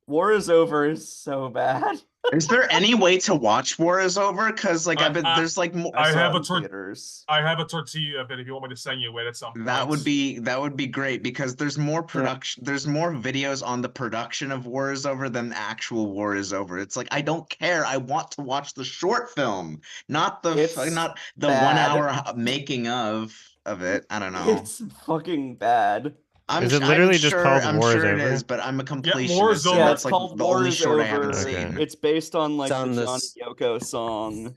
War is Over is so bad. Is there any way to watch War is Over? Because like there's like more. I saw have it a in tor- theaters. I have a tortilla bit if you want me to send you it at some point. That would be great because there's more production. There's more videos on the production of War is Over than the actual War is Over. It's like I don't care. I want to watch the short film, not the It's not the bad. 1 hour making of it. I don't know. It's fucking bad. Is it literally just called I'm War is sure it Over? is, but I'm a War completionist. is so Over. Yeah, that's it's like called the War only is short I Over. haven't Okay. seen. It's based on like It's on the Johnny this- Yoko song,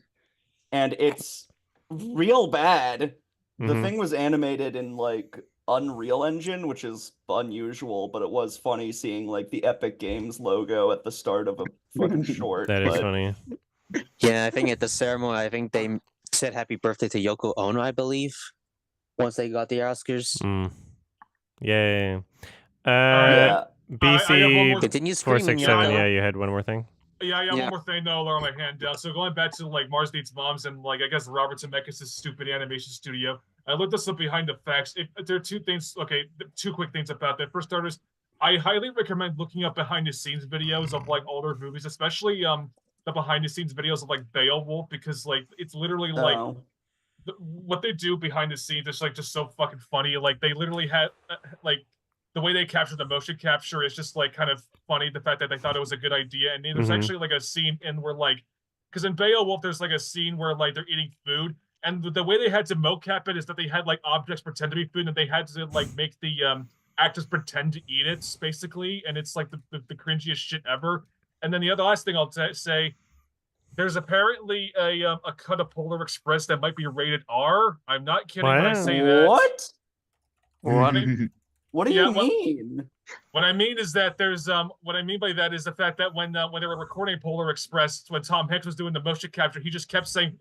and it's real bad. The Mhm. thing was animated in like Unreal Engine, which is unusual, but it was funny seeing like the Epic Games logo at the start of a fucking short. That is but funny. Yeah, I think at the ceremony, I think they said happy birthday to Yoko Ono, I believe, once they got the Oscars. Mm. Yay. yeah, I have one BC more- Continue screaming, 467. Yoko. Yeah, you had one more thing. Yeah, I got Yeah. one more thing though, lower my hand down. So going back to like Mars Needs Moms and like I guess Robert Zemeckis' stupid animation studio. I looked this up behind the facts. There are 2 things. Okay, 2 quick things about that. For starters, I highly recommend looking up behind the scenes videos of like older movies, especially the behind the scenes videos of like Beowulf, because like it's literally like no. what they do behind the scenes is like just so fucking funny. Like they literally had like the way they capture the motion capture is just like kind of funny. The fact that they thought it was a good idea, and there's Mhm. actually like a scene in where like, because in Beowulf there's like a scene where like they're eating food, and the way they had to mocap it is that they had like objects pretend to be food, and they had to like make the actors pretend to eat it basically, and it's like the cringiest shit ever. And then the last thing I'll say There's apparently a cut of Polar Express that might be rated R. I'm not kidding when I say that. What? What? What do you mean? What I mean is that there's what I mean by that is the fact that when they were recording Polar Express, when Tom Hanks was doing the motion capture, he just kept saying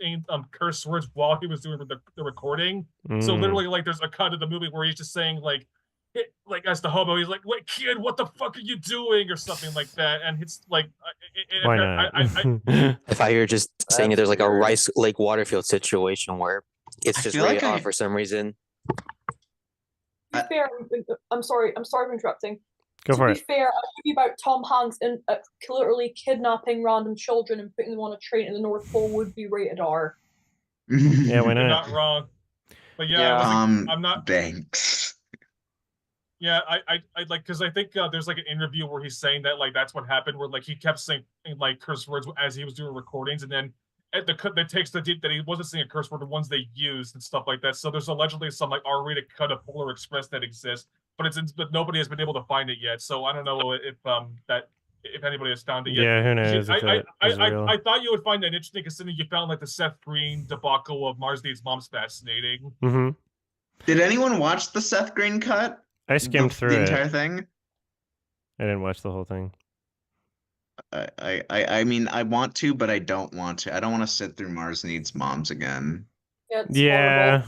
curse words while he was doing the recording. So literally, like, there's a cut of the movie where he's just saying like as the hobo, he's like, "Wait, kid, what the fuck are you doing?" or something like that, and it's like, why not? If I hear just saying that there's like a Rice Lake Waterfield situation where it's just really off for some reason. To be fair, I'm sorry for interrupting. Go for it. To be fair, a movie about Tom Hanks literally kidnapping random children and putting them on a train to the North Pole would be rated R. Yeah, why You're not? not wrong. But yeah, I'm not. Thanks. Yeah, I like, because I think there's like an interview where he's saying that like that's what happened, where like he kept saying like curse words as he was doing recordings, and then at the takes that he wasn't saying a curse word, the ones they used and stuff like that. So there's allegedly some like R-rated cut of Polar Express that exists, but but nobody has been able to find it yet. So I don't know if anybody has found it yet. Yeah, who knows? I thought you would find that interesting, considering you found like the Seth Green debacle of Mars Needs Moms fascinating. Mm-hmm. Did anyone watch the Seth Green cut? I skimmed through the entire thing. I didn't watch the whole thing. I mean, I want to, but I don't want to. I don't want to sit through Mars Needs Moms again. Yeah.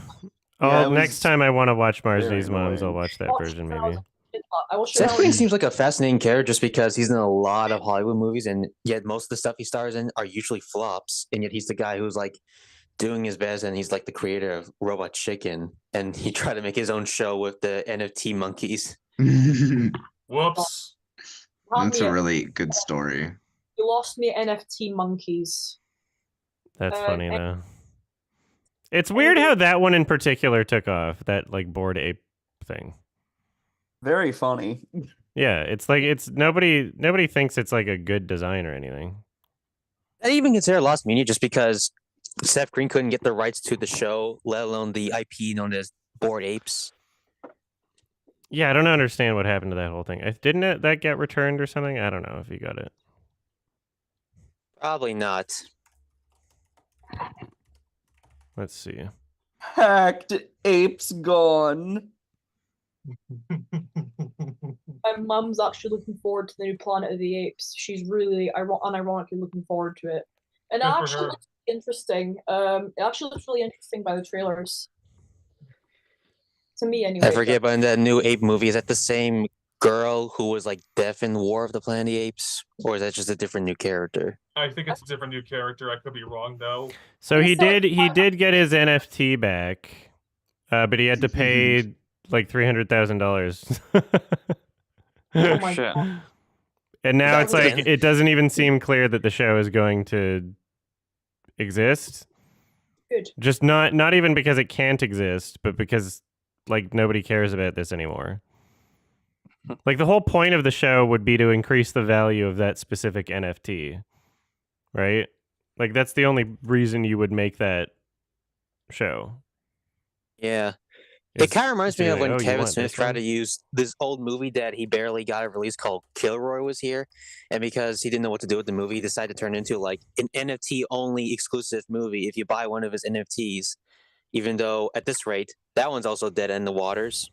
Horrible. Next time I want to watch Mars Needs Moms, I'll watch that version maybe. Seth Green seems like a fascinating character just because he's in a lot of Hollywood movies, and yet most of the stuff he stars in are usually flops, and yet he's the guy who's like doing his best, and he's like the creator of Robot Chicken, and he tried to make his own show with the NFT monkeys. Whoops. That's a really good story. You lost me at NFT monkeys. That's funny though. It's weird how that one in particular took off, that like Bored Ape thing. Very funny. Yeah, it's like nobody thinks it's like a good design or anything. I even consider Lost Media just because Seth Green couldn't get the rights to the show, let alone the IP known as Bored Apes. Yeah, I don't understand what happened to that whole thing. Didn't that get returned or something? I don't know if you got it. Probably not. Let's see. Hacked apes gone. My mum's actually looking forward to the new Planet of the Apes. She's really unironically looking forward to it. And it actually looks interesting. It actually looks really interesting by the trailers. To me, anyway. I forget, but in that new ape movie, is that the same girl who was like deaf in War of the Planet of the Apes? Or is that just a different new character? I think it's a different new character. I could be wrong though. So he did get his NFT back, but he had to pay like $300,000. Oh my God. And now it's like it doesn't even seem clear that the show is going to exist. Good. Just not even because it can't exist, but because like nobody cares about this anymore. Like the whole point of the show would be to increase the value of that specific NFT, right? Like that's the only reason you would make that show. Yeah. It kind of reminds me of when you Kevin want Smith this tried one? to use this old movie that he barely got a release called Kilroy was here. And because he didn't know what to do with the movie, he decided to turn it into like an NFT only exclusive movie if you buy one of his NFTs. Even though at this rate, that one's also dead in the waters.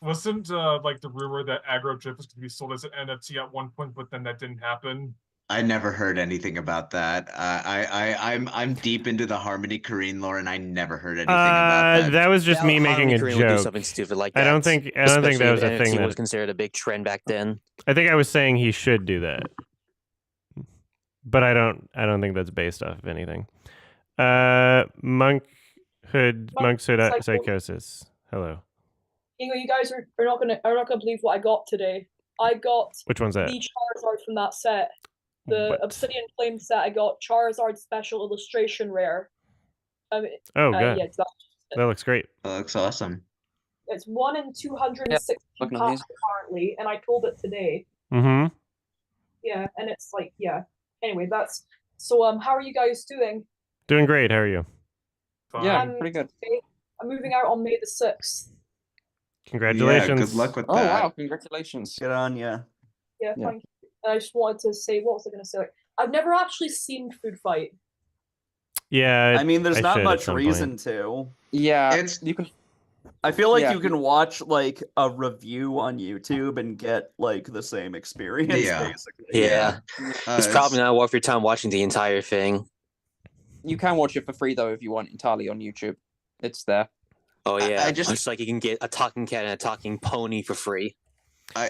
Wasn't like the rumor that Aggro Drift was going to be sold as an NFT at one point, but then that didn't happen? I never heard anything about that. I'm deep into the Harmony Korine lore, and I never heard anything about that. That was just me making a Harmony Korine would do joke. something stupid like that. I don't think that was a thing NFT that was considered a big trend back then. I think I was saying he should do that, but I don't think that's based off of anything. Monkhood Psychosis. Hello. You guys are not gonna believe what I got today. I got Which one's that? the Charizard from that set. The Obsidian Flame set. I got Charizard Special Illustration Rare. Oh, good. Yeah, That looks great. That looks awesome. It's 1 in 260 packs currently, and I told it today. Mm-hmm. Yeah, and it's like, yeah. Anyway, that's so. How are you guys doing? Doing great. How are you? Fine. Yeah, pretty good. I'm moving out on May the 6th. Congratulations. Yeah, good luck with that. Oh, wow, congratulations. Good on ya. Yeah, thank you. And I just wanted to say, what was I going to say? I've never actually seen Food Fight. Yeah, I mean, there's not much reason point. to. Yeah, you can. I feel like you can watch like a review on YouTube and get like the same experience, basically. Yeah. It's probably not worth your time watching the entire thing. You can watch it for free though if you want, entirely on YouTube. It's there. Oh yeah, it's like you can get a talking cat and a talking pony for free. I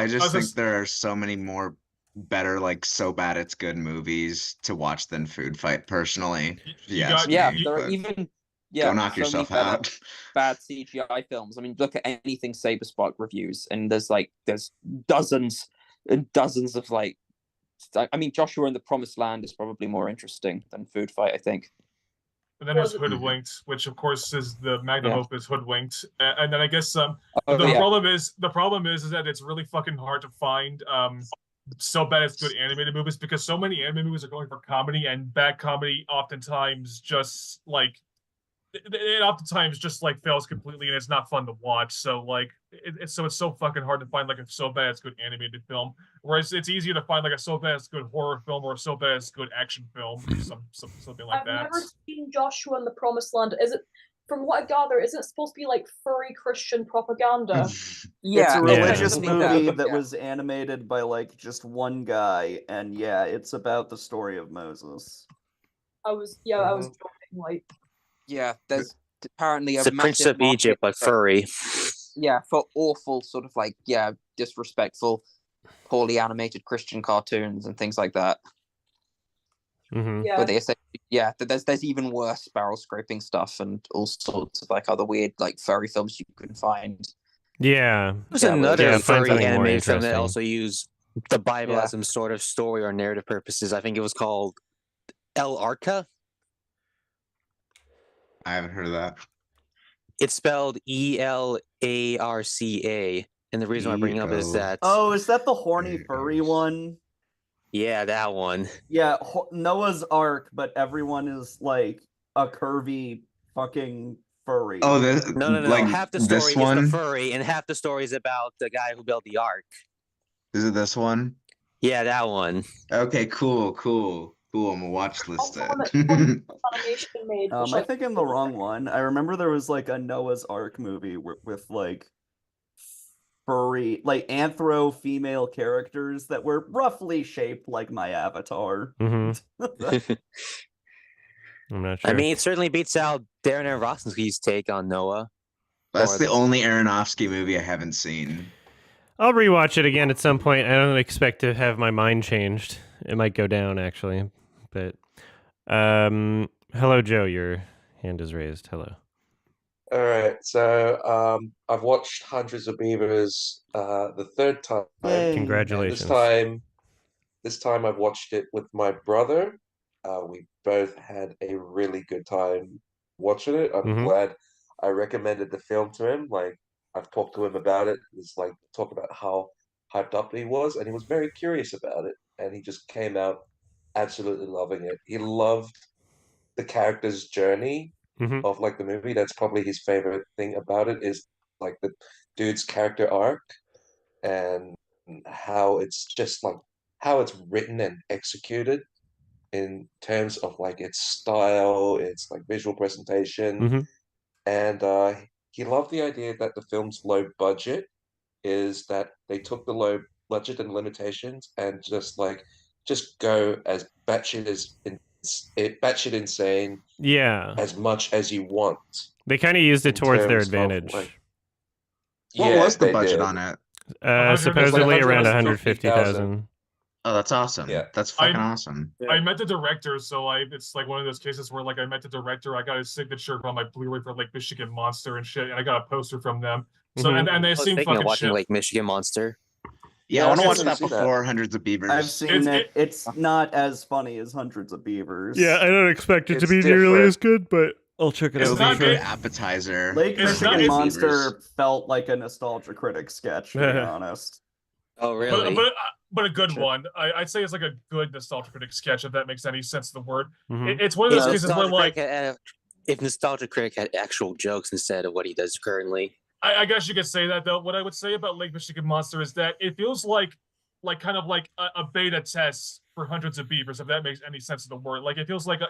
just think there are so many more better, like so bad it's good movies to watch than Food Fight. Personally, there are even go knock so yourself many out. Bad CGI films. I mean, look at anything Saberspot reviews, and there's dozens and dozens of like. I mean, Joshua and the Promised Land is probably more interesting than Food Fight, I think. And then there's Hoodwinked, which of course is the magnum opus Hoodwinked. And then I guess the problem is that it's really fucking hard to find so bad it's good animated movies, because so many anime movies are going for comedy, and bad comedy oftentimes just like it oftentimes just like fails completely, and it's not fun to watch. So like it's so fucking hard to find like a so bad it's good animated film, whereas it's easier to find like a so bad it's good horror film or a so bad it's good action film, something like that. I've never seen Joshua and the Promised Land. Is it, from what I gather, isn't it supposed to be like furry Christian propaganda? It's a religious movie that was animated by like just one guy, and it's about the story of Moses. I was joking, like. Yeah, there's apparently it's a Prince of Egypt, but furry. Yeah, for awful sort of like disrespectful, poorly animated Christian cartoons and things like that. But they say, there's even worse barrel scraping stuff and all sorts of like other weird like furry films you can find. Yeah, there's another furry animated film that also used the Bible as some sort of story or narrative purposes. I think it was called El Arca. I haven't heard of that. It's spelled ELARCA, and the reason I bring it up is that. Oh, is that the horny furry one? Yeah, that one. Yeah, Noah's Ark, but everyone is like a curvy fucking furry. Oh, no. Like half the story is the furry, and half the story is about the guy who built the ark. Is it this one? Yeah, that one. Okay, cool. I'm gonna watch list it. Am I thinking the wrong one? I remember there was like a Noah's Ark movie with like furry, like anthro female characters that were roughly shaped like my avatar. I'm not sure. I mean, it certainly beats out Darren Aronofsky's take on Noah. That's the only Aronofsky movie I haven't seen. I'll rewatch it again at some point. I don't expect to have my mind changed. It might go down, actually. But hello, Joe. Your hand is raised. Hello. All right. So I've watched Hundreds of Beavers the third time. Congratulations. This time I've watched it with my brother. We both had a really good time watching it. I'm glad I recommended the film to him. Like, I've talked to him about it. It's like talk about how hyped up he was, and he was very curious about it. And he just came out absolutely loving it. He loved the character's journey of like the movie. That's probably his favorite thing about it, is like the dude's character arc and how it's just like how it's written and executed in terms of like its style, its like visual presentation. And he loved the idea that the film's low budget is that they took the low budget and limitations and just go as batshit insane as much as you want. They kind of used it towards their advantage. What was the budget on it? Supposedly around 150,000. Oh, that's awesome. Yeah. That's fucking awesome. I met the director, so it's like one of those cases where like I met the director, I got his signature on my Blu-ray for Lake Michigan Monster and shit, and I got a poster from them. So and they seem fucking watching shit. Lake Michigan Monster. Yeah, I want to watch that before Hundreds of Beavers. I've seen it. It's not as funny as Hundreds of Beavers. Yeah, I don't expect it to be nearly as good, but I'll check it out. It'll be a good appetizer. Lake Michigan Monster felt like a Nostalgia Critic sketch, to be honest. Oh, really? But a good one. I'd say it's like a good Nostalgia Critic sketch, if that makes any sense of the word. It's one of those cases where like if Nostalgia Critic had actual jokes instead of what he does currently. I guess you could say that, though. What I would say about Lake Michigan Monster is that it feels like like kind of like a beta test for Hundreds of Beavers, if that makes any sense of the word. Like it feels like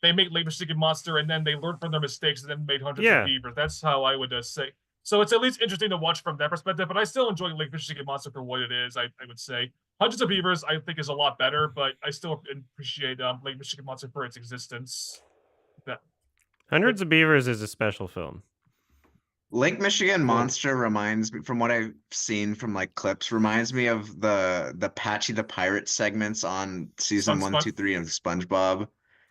they made Lake Michigan Monster and then they learned from their mistakes and then made Hundreds of Beavers. That's how I would say. So it's at least interesting to watch from that perspective, but I still enjoy Lake Michigan Monster for what it is, I would say. Hundreds of Beavers, I think, is a lot better, but I still appreciate Lake Michigan Monster for its existence. Hundreds of Beavers is a special film. Lake Michigan Monster reminds me, from what I've seen from like clips, reminds me of the Patchy the Pirate segments on season 1, 2, 3 of SpongeBob.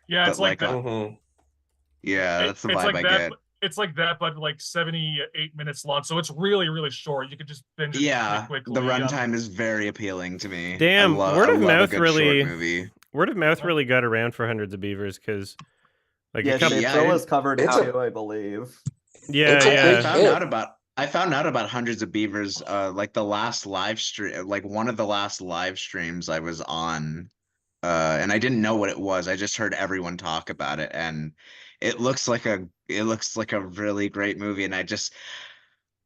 Yeah, it's like that. Yeah, that's the vibe I get. It's like that, but like 78 minutes long, so it's really, really short. You could just binge it pretty quickly. The runtime is very appealing to me. Damn, word of mouth really got around for Hundreds of Beavers because, like, Phil has covered it too, I believe. I found out about Hundreds of Beavers, like the last live stream, like one of the last live streams I was on, and I didn't know what it was. I just heard everyone talk about it, and it looks like a really great movie, and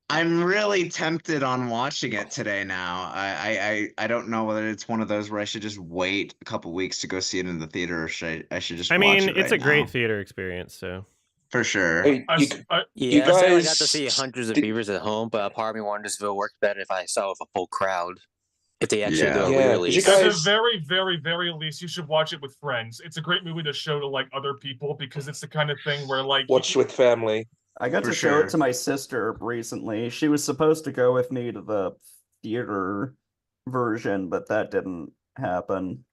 I'm really tempted on watching it today now. I don't know whether it's one of those where I should just wait a couple weeks to go see it in the theater, or I should just watch it it's right a great theater experience, so. For sure. I still got to see Hundreds of Beavers at home, but part of me wanted to work better if I saw it with a full crowd. If they actually do a re-release. At the very, very, very least, you should watch it with friends. It's a great movie to show to like other people because it's the kind of thing where like watch with family. I got to show it to my sister recently. She was supposed to go with me to the theater version, but that didn't happen.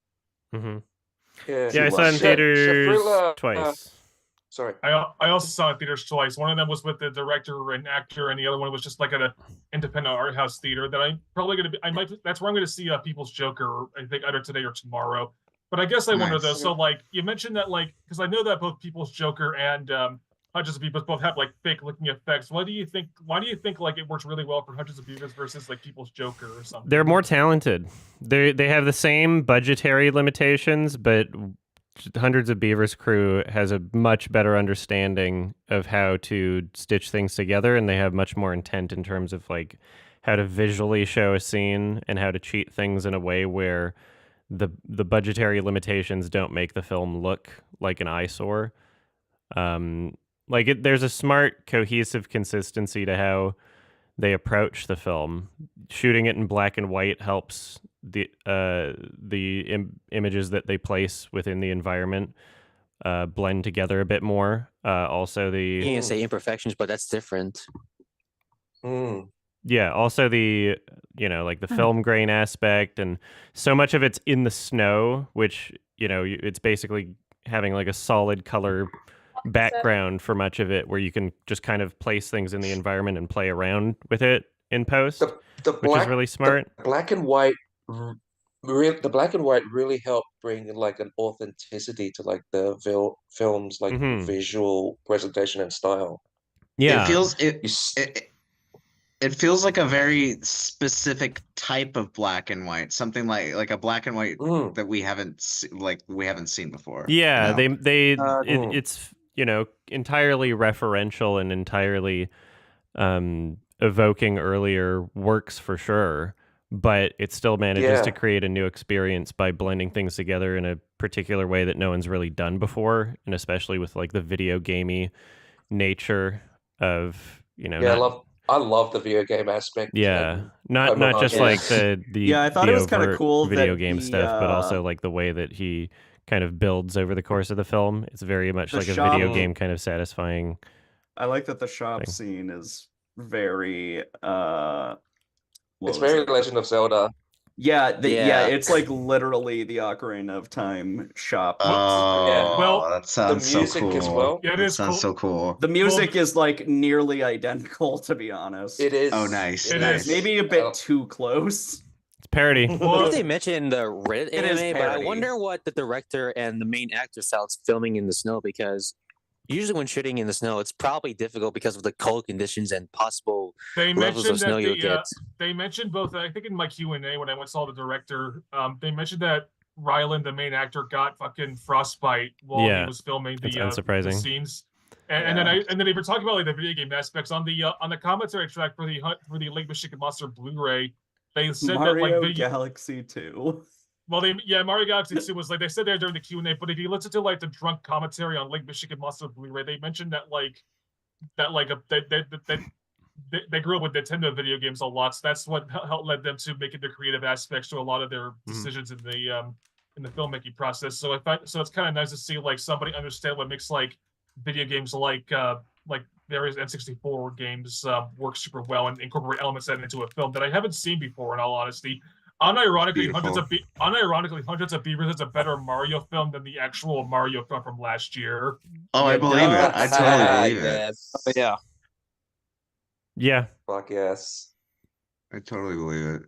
Mm-hmm. Yeah, I saw it in theaters twice. Sorry. I also saw it in theaters twice. One of them was with the director and actor, and the other one was just like at an independent art house theater that I'm probably going to that's where I'm going to see People's Joker, I think either today or tomorrow. But I guess I wonder though, so like you mentioned that like, because I know that both People's Joker and Hundreds of Beavers both have like fake looking effects. Why do you think like it works really well for Hundreds of Beavers versus like People's Joker or something? They're more talented. They have the same budgetary limitations, but Hundreds of Beavers crew has a much better understanding of how to stitch things together, and they have much more intent in terms of like how to visually show a scene and how to cheat things in a way where the budgetary limitations don't make the film look like an eyesore. There's a smart, cohesive consistency to how they approach the film. Shooting it in black and white helps the images that they place within the environment blend together a bit more. Also, you can't say imperfections, but that's different. Yeah. Also, the film grain aspect, and so much of it's in the snow, which it's basically having like a solid color background for much of it, where you can just kind of place things in the environment and play around with it in post, which is really smart. The black and white really helped bring like an authenticity to like the film's like visual presentation and style. Yeah, it feels like a very specific type of black and white, something like a black and white that we haven't seen before. Yeah, it's entirely referential and entirely evoking earlier works for sure, but it still manages to create a new experience by blending things together in a particular way that no one's really done before, and especially with like the video gamey nature of I love the video game aspect. Yeah, not just like the I thought it was kind of cool video game stuff, but also like the way that he kind of builds over the course of the film. It's very much like a video game kind of satisfying. I like that the shop scene is very it's very Legend of Zelda. Yeah, it's like literally the Ocarina of Time shop. That sounds the music so cool. As well. Yeah, it sounds so cool. The music is like nearly identical, to be honest. It is. Oh, nice. It is. Maybe a bit too close. It's parody. Well, they mentioned the Reddit anime, but I wonder what the director and the main actor felt filming in the snow, because usually when shooting in the snow, it's probably difficult because of the cold conditions and possible levels of snow you'll get. They mentioned both, I think in my Q&A when I went saw the director, they mentioned that Ryland, the main actor, got fucking frostbite while he was filming the scenes. And then they were talking about like the video game aspects on the commentary track for the Lake Michigan Monster Blu-ray. they said Mario that like Galaxy 2. Well, Mario Galaxy 2 was like they said there during the Q&A, but if you listen to like the drunk commentary on Lake Michigan Monster Blu-ray, they mentioned that they grew up with Nintendo video games a lot, so that's what helped led them to making the creative aspects to a lot of their decisions in the filmmaking process. So so it's kind of nice to see like somebody understand what makes like video games like various N64 games work super well and incorporate elements that into a film that I haven't seen before. In all honesty, unironically, Hundreds of Beavers is a better Mario film than the actual Mario film from last year. Oh, I believe it. I totally believe it. Oh, yeah. Yeah. Fuck yes. I totally believe it.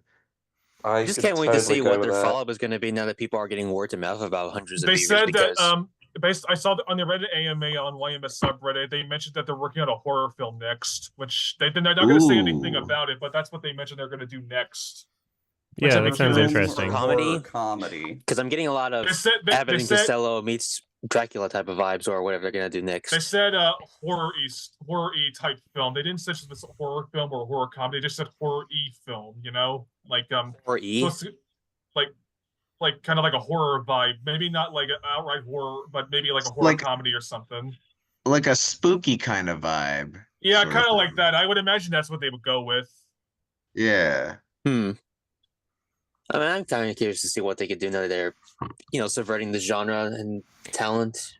I just could can't wait to totally see go what with their that. follow-up is going to be now that people are getting word of mouth about Hundreds of They Beavers. said Because that I saw on the Reddit AMA on YMS subreddit, they mentioned that they're working on a horror film next, which they're not going to say anything about it, but that's what they mentioned they're going to do next. Yeah, that sounds interesting. Comedy. Because I'm getting a lot of Abbott and Costello meets Dracula type of vibes, or whatever they're gonna do next. They said horror-y type film. They didn't say if it's a horror film or a horror comedy. They just said horror-y film. You know, like horror-y, like kind of like a horror vibe. Maybe not like an outright horror, but maybe like a horror comedy or something. Like a spooky kind of vibe. Yeah, kind of like that. I would imagine that's what they would go with. Yeah. I mean, I'm kind of curious to see what they could do now that they're, subverting the genre and talent.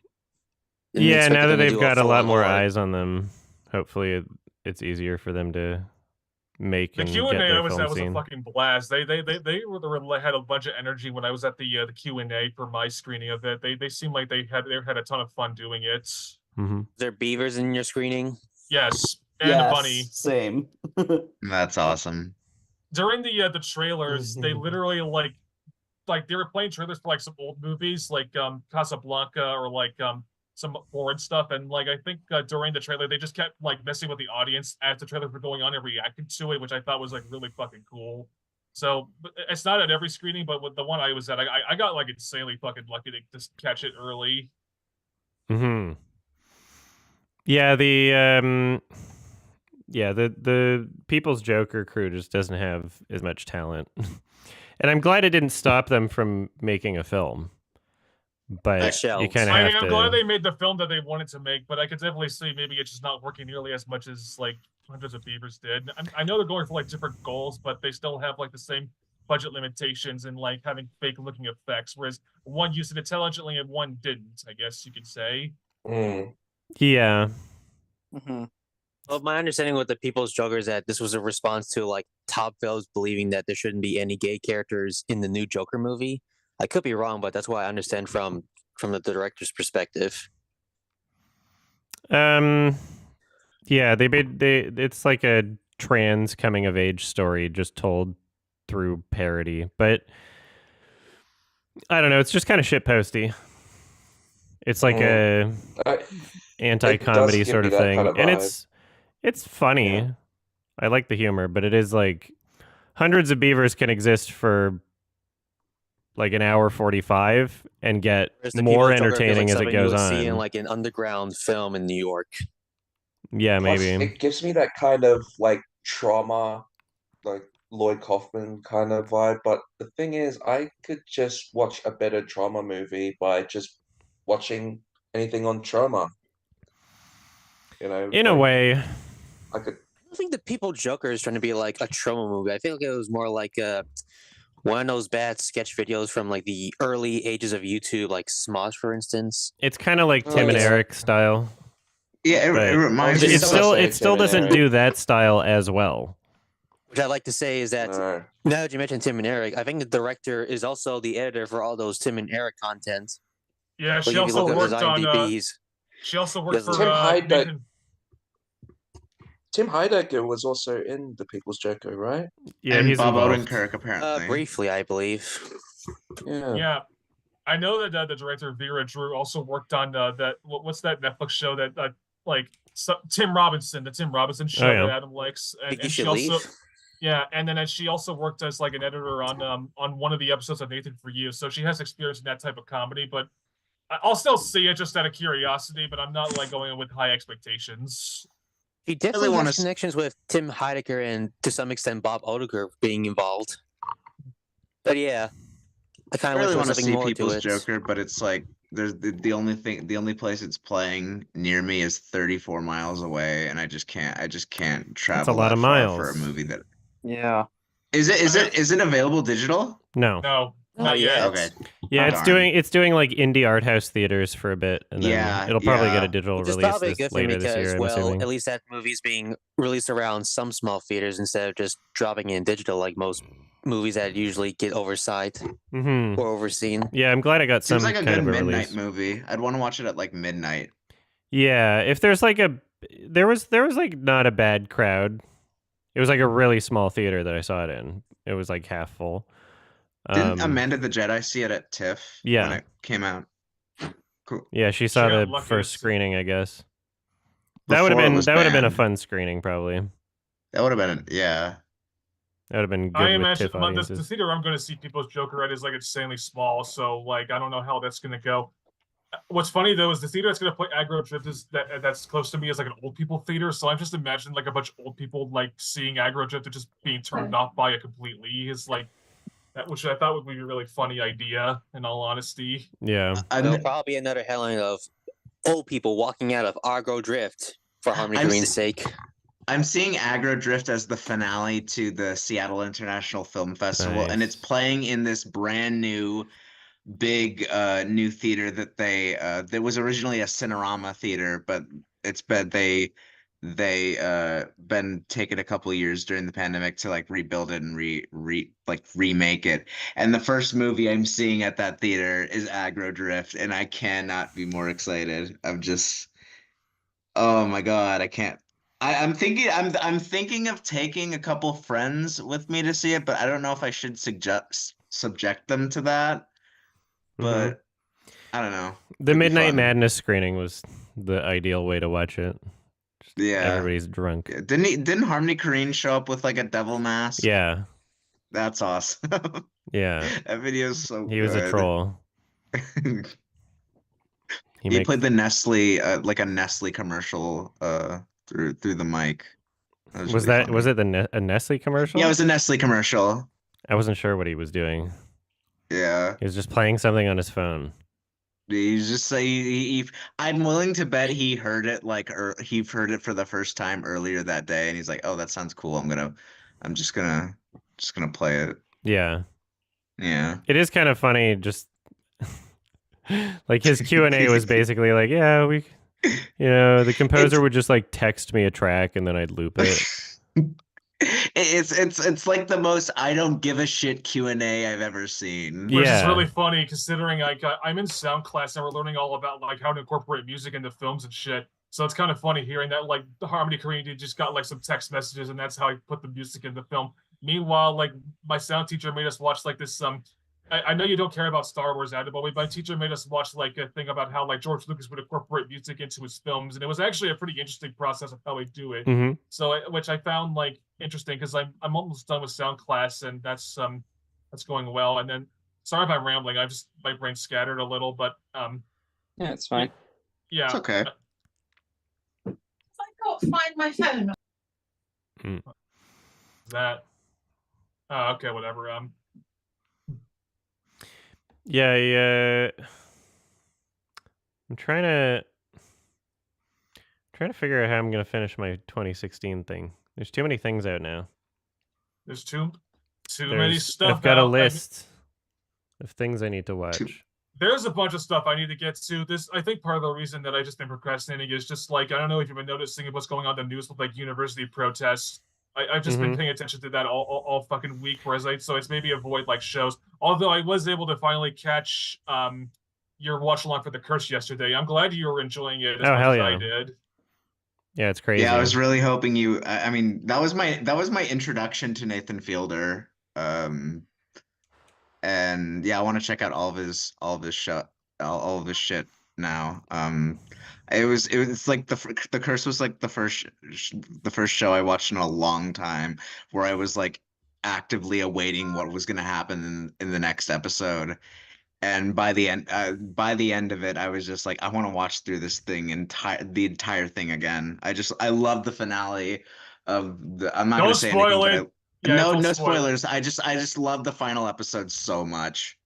Yeah, now that they've got a lot more eyes on them, hopefully it's easier for them to make the and Q&A get their was film a scene. fucking blast. They had a bunch of energy when I was at the Q&A for my screening of it. They seemed like they had a ton of fun doing it. Mm-hmm. Is there beavers in your screening? Yes, and a bunny. Same. That's awesome. During the trailers, they literally like they were playing trailers for like some old movies like Casablanca or like some foreign stuff, and like I think during the trailer they just kept like messing with the audience as the trailers were going on and reacting to it, which I thought was like really fucking cool. So it's not at every screening, but with the one I was at, I got like insanely fucking lucky to just catch it early. Mm-hmm. Yeah, the People's Joker crew just doesn't have as much talent. And I'm glad it didn't stop them from making a film. But you kind of have to... I'm glad they made the film that they wanted to make, but I could definitely see maybe it's just not working nearly as much as like Hundreds of Beavers did. I know they're going for like different goals, but they still have like the same budget limitations and like having fake looking effects, whereas one used it intelligently and one didn't, I guess you could say. Yeah. Mm-hmm. Well, my understanding with the People's Joker is that this was a response to like top films believing that there shouldn't be any gay characters in the new Joker movie. I could be wrong, but that's what I understand from the director's perspective. Yeah, it's like a trans coming of age story just told through parody, but I don't know, it's just kind of shitposty. It's like a anti-comedy sort of thing, and it's funny. Yeah. I like the humor, but it is like Hundreds of Beavers can exist for like an hour 45 and get more entertaining as it goes on. See in like an underground film in New York. Yeah, Plus, maybe it gives me that kind of like trauma, like Lloyd Kaufman kind of vibe. But the thing is, I could just watch a better trauma movie by just watching anything on trauma. In a way, I don't think the People Joker is trying to be like a trauma movie. I feel like it was more like one of those bad sketch videos from like the early ages of YouTube, like Smosh, for instance. It's kind of like Tim and Eric style. Yeah, it reminds me. It still doesn't do that style as well. Which I'd like to say is that now that you mentioned Tim and Eric, I think the director is also the editor for all those Tim and Eric content. Yeah, she also worked on. She also worked for Tim Heidecker was also in The People's Joker, right? Yeah, and he's Bob involved. Odenkirk apparently. Briefly, I believe. Yeah. I know that the director Vera Drew also worked on what's that Netflix show that the Tim Robinson show that Adam likes, and she also and then she also worked as like an editor on one of the episodes of Nathan For You, so she has experience in that type of comedy. But I'll still see it just out of curiosity, but I'm not like going in with high expectations. He definitely has connections with Tim Heidecker and to some extent Bob Odenkirk being involved. But yeah, I kind of really want to see more People's to it. Joker, but it's like there's the only place it's playing near me is 34 miles away, and I just can't travel That's a lot that of far miles for a movie that. Yeah. Is it available digital? No. No, not yet. Okay. Yeah, Darn. it's doing like indie art house theaters for a bit, and then it'll probably get a digital Which is release probably a good thing later this year. because, I'm well, assuming. at least that movie's being released around some small theaters instead of just dropping in digital like most movies that usually get oversight or overseen. Yeah, I'm glad I got some Seems like a kind good of a midnight release. movie. I'd want to watch it at like midnight. Yeah, if there's like there was like not a bad crowd. It was like a really small theater that I saw it in. It was like half full. Didn't Amanda the Jedi see it at TIFF when it came out? Cool. Yeah, she saw the first screening, I guess. That Before would it was have been a banned. fun screening, probably. That would have been That would have been good I with imagine TIFF audiences. the theater I'm going to see People's Joker at is like insanely small, so like I don't know how that's going to go. What's funny though is the theater that's going to play Aggro Drift that's close to me is like an old people theater, so I'm just imagining like a bunch of old people like seeing Aggro Drift and just being turned off by it completely. Is like that, which I thought would be a really funny idea. In all honesty, yeah, there'll probably be another hailing of old people walking out of Aggro Drift for Harmony Korine's sake. I'm seeing Aggro Drift as the finale to the Seattle International Film Festival, and it's playing in this brand new big new theater that there was originally a Cinerama theater, but it's been been taken a couple of years during the pandemic to like rebuild it and remake it. And the first movie I'm seeing at that theater is Aggro Drift, and I cannot be more excited. Oh my god, I can't. I'm thinking of taking a couple friends with me to see it, but I don't know if I should subject them to that. But I don't know. The Midnight Madness screening was the ideal way to watch it. Everybody's drunk. Yeah. Didn't Harmony Korine show up with like a devil mask? Yeah. That's awesome. Yeah. That video is so He was a troll. He played the Nestle like a Nestle commercial through the mic. Was it a Nestle commercial? Yeah, it was a Nestle commercial. I wasn't sure what he was doing. Yeah. He was just playing something on his phone. He's just I'm willing to bet he heard it he heard it for the first time earlier that day, and he's like, "Oh, that sounds cool. I'm just gonna play it." Yeah. Yeah. It is kind of funny. Just like his Q&A was basically like, "Yeah, the composer would just like text me a track and then I'd loop it." It's like the most I don't give a shit Q&A I've ever seen. Which is really funny considering I'm in sound class and we're learning all about like how to incorporate music into films and shit. So it's kind of funny hearing that like the Harmony Korine dude just got like some text messages and that's how he put the music in the film. Meanwhile, like my sound teacher made us watch like this I know you don't care about Star Wars, Adam, but my teacher made us watch like a thing about how like George Lucas would incorporate music into his films, and it was actually a pretty interesting process of how they do it. So, which I found like interesting because I'm almost done with sound class, and that's going well. And then, sorry if I'm rambling, my brain's scattered a little, but yeah, it's fine. Yeah, it's okay. I can't find my phone. Okay, whatever. Yeah, I'm trying to figure out how I'm gonna finish my 2016 thing. There's too many things out now. There's too many stuff. I've got a list of things I need to watch. There's a bunch of stuff I need to get to. This, I think, part of the reason that I just been procrastinating is just like I don't know if you've been noticing what's going on in the news with like university protests. I've just been paying attention to that all fucking week, so it's maybe avoid like shows. Although I was able to finally catch your watch along for The Curse yesterday. I'm glad you were enjoying it as much as I did. Yeah, it's crazy. Yeah, I was really hoping you. I mean, that was my introduction to Nathan Fielder. And yeah, I want to check out all of his shit now. It's like the Curse was like the first show I watched in a long time where I was like actively awaiting what was going to happen in the next episode, And by the end of it, I was just like, I want to watch through this thing the entire thing again. I love the finale of the. I'm not Don't gonna say anything, spoil but it. Yeah, no, don't no spoil spoilers. I just love the final episode so much.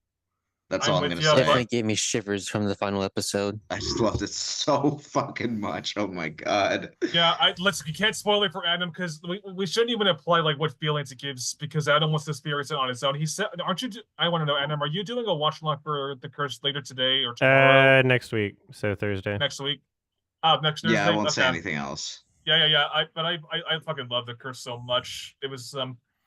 That's I'm all I'm with gonna you, say. Definitely gave me shivers from the final episode. I just loved it so fucking much. Oh my god. Yeah, you can't spoil it for Adam because we shouldn't even apply like what feelings it gives because Adam wants to experience it on his own. He said, "Aren't you? I want to know, Adam, are you doing a watch along for The Curse later today or tomorrow? Next week, so Thursday. Next week? Next Thursday. Yeah, I won't say Okay. anything else. Yeah. I fucking love The Curse so much. It was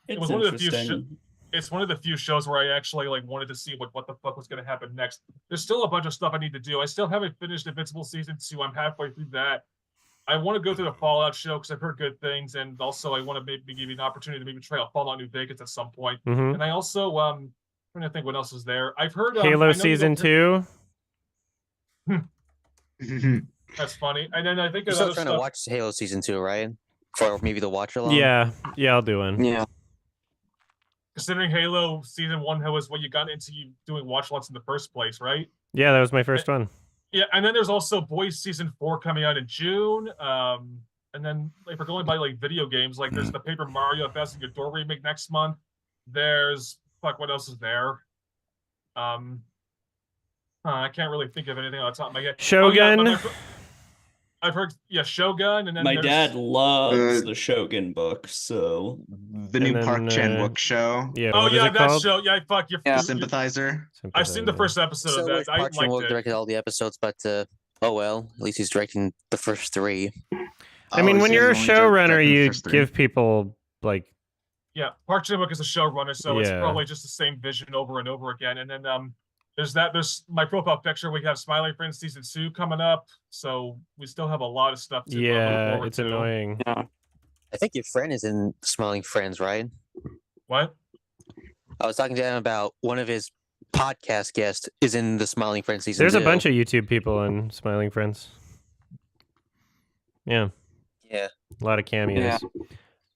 It's one of the few. interesting. It's one of the few shows where I actually like wanted to see what the fuck was going to happen next. There's still a bunch of stuff I need to do. I still haven't finished Invincible season 2. I'm halfway through that. I want to go through the Fallout show because I've heard good things, and also I want to maybe give you an opportunity to maybe try out Fallout New Vegas at some point. Mm-hmm. And I also trying to think what else is there. I've heard Halo season 2. That's funny. And then I think You're still trying to watch Halo season 2, right? For maybe the watch along. Yeah, I'll do one. Yeah. Considering Halo season 1 was what you got into you doing watch alongs in the first place, right? Yeah, that was my first one. Yeah, and then there's also Boys season 4 coming out in June. And then if we're going by like video games, like there's the Paper Mario Thousand Year Door remake next month. There's what else is there? I can't really think of anything on the top of my head. Shogun. Oh, yeah, I've heard Shogun, and then My dad loves the Shogun book, so the new Park Chan-wook show. Yeah. Oh what is yeah, it that called? show. Yeah, fuck you. The Sympathizer. I've seen the first episode of that. I liked it. Directed all the episodes, but oh well, at least he's directing the first 3. I mean, when you're a showrunner, you give people like. Yeah, Park Chan-wook is a showrunner, so it's Yeah. probably just the same vision over and over again. And then there's my profile picture. We have Smiling Friends season 2 coming up, so we still have a lot of stuff to look forward It's to. annoying. Yeah. I think your friend is in Smiling Friends, right? What? I was talking to him about one of his podcast guests is in the Smiling Friends season. There's 2. a bunch of YouTube people in Smiling Friends. Yeah. Yeah. A lot of cameos.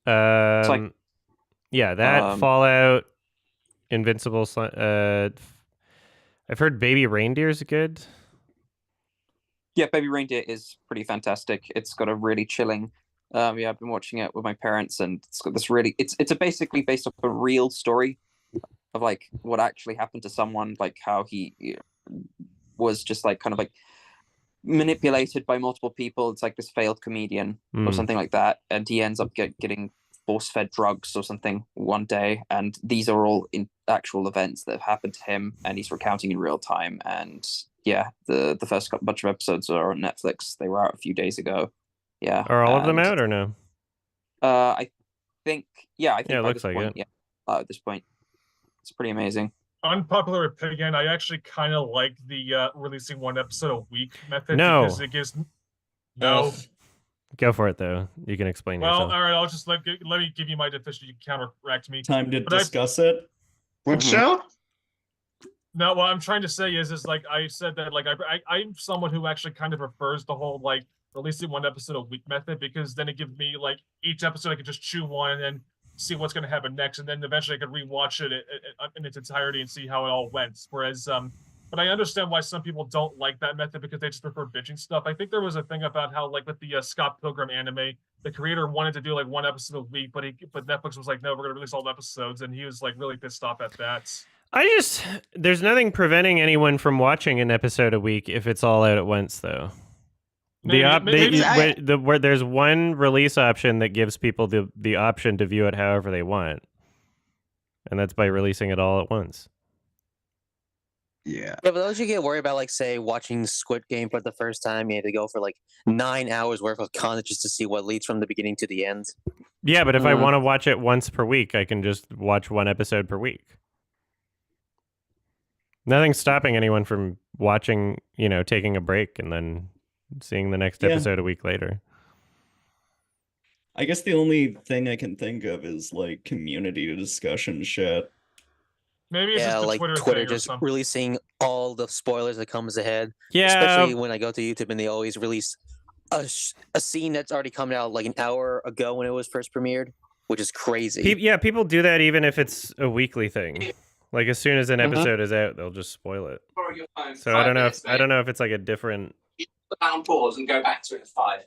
It's like, yeah, that Fallout, Invincible. I've heard Baby Reindeer's good. Yeah, Baby Reindeer is pretty fantastic. It's got a really chilling. Yeah, I've been watching it with my parents, and it's got this really. It's basically based off a real story of like what actually happened to someone, like how he was just like kind of like manipulated by multiple people. It's like this failed comedian or something like that, and he ends up getting force-fed drugs or something one day, and these are all in actual events that have happened to him, and he's recounting in real time. And yeah, the first bunch of episodes are on Netflix. They were out a few days ago. Yeah, Are all of them out or no? I think it by looks this like point, it. yeah, at this point, it's pretty amazing. Unpopular opinion. I actually kind of like the releasing one episode a week method No. because it gives no. Go for it though. You can explain Well, yourself. all right. I'll just let me give you my definition. You can counteract me. time to But I- discuss it. What show? No, what I'm trying to say is like I said that like I'm someone who actually kind of prefers the whole like releasing one episode a week method because then it gives me like each episode I could just chew on and then see what's going to happen next, and then eventually I could rewatch it in its entirety and see how it all went. Whereas but I understand why some people don't like that method because they just prefer binging stuff. I think there was a thing about how like with the Scott Pilgrim anime, the creator wanted to do like one episode a week, but Netflix was like, no, we're going to release all the episodes, and he was like really pissed off at that. There's nothing preventing anyone from watching an episode a week if it's all out at once, though. Where there's one release option that gives people the option to view it however they want, and that's by releasing it all at once. Yeah. Yeah, but those you get worried about, like, say, watching Squid Game for the first time, you had to go for, like, 9 hours worth of content just to see what leads from the beginning to the end. Yeah, but if I want to watch it once per week, I can just watch one episode per week. Nothing's stopping anyone from watching, taking a break and then seeing the next episode a week later. I guess the only thing I can think of is like community discussion shit. Maybe it's just the like Twitter Twitter thing or just something. releasing all the spoilers that comes ahead. Yeah. Especially when I go to YouTube and they always release a scene that's already come out like an hour ago when it was first premiered, which is crazy. People do that even if it's a weekly thing. Like as soon as an Mhm. episode is out, they'll just spoil it. Borrow your phone for So I 5 don't know minutes, if I don't know if it's like a different. Put that on pause and go back to it at 5.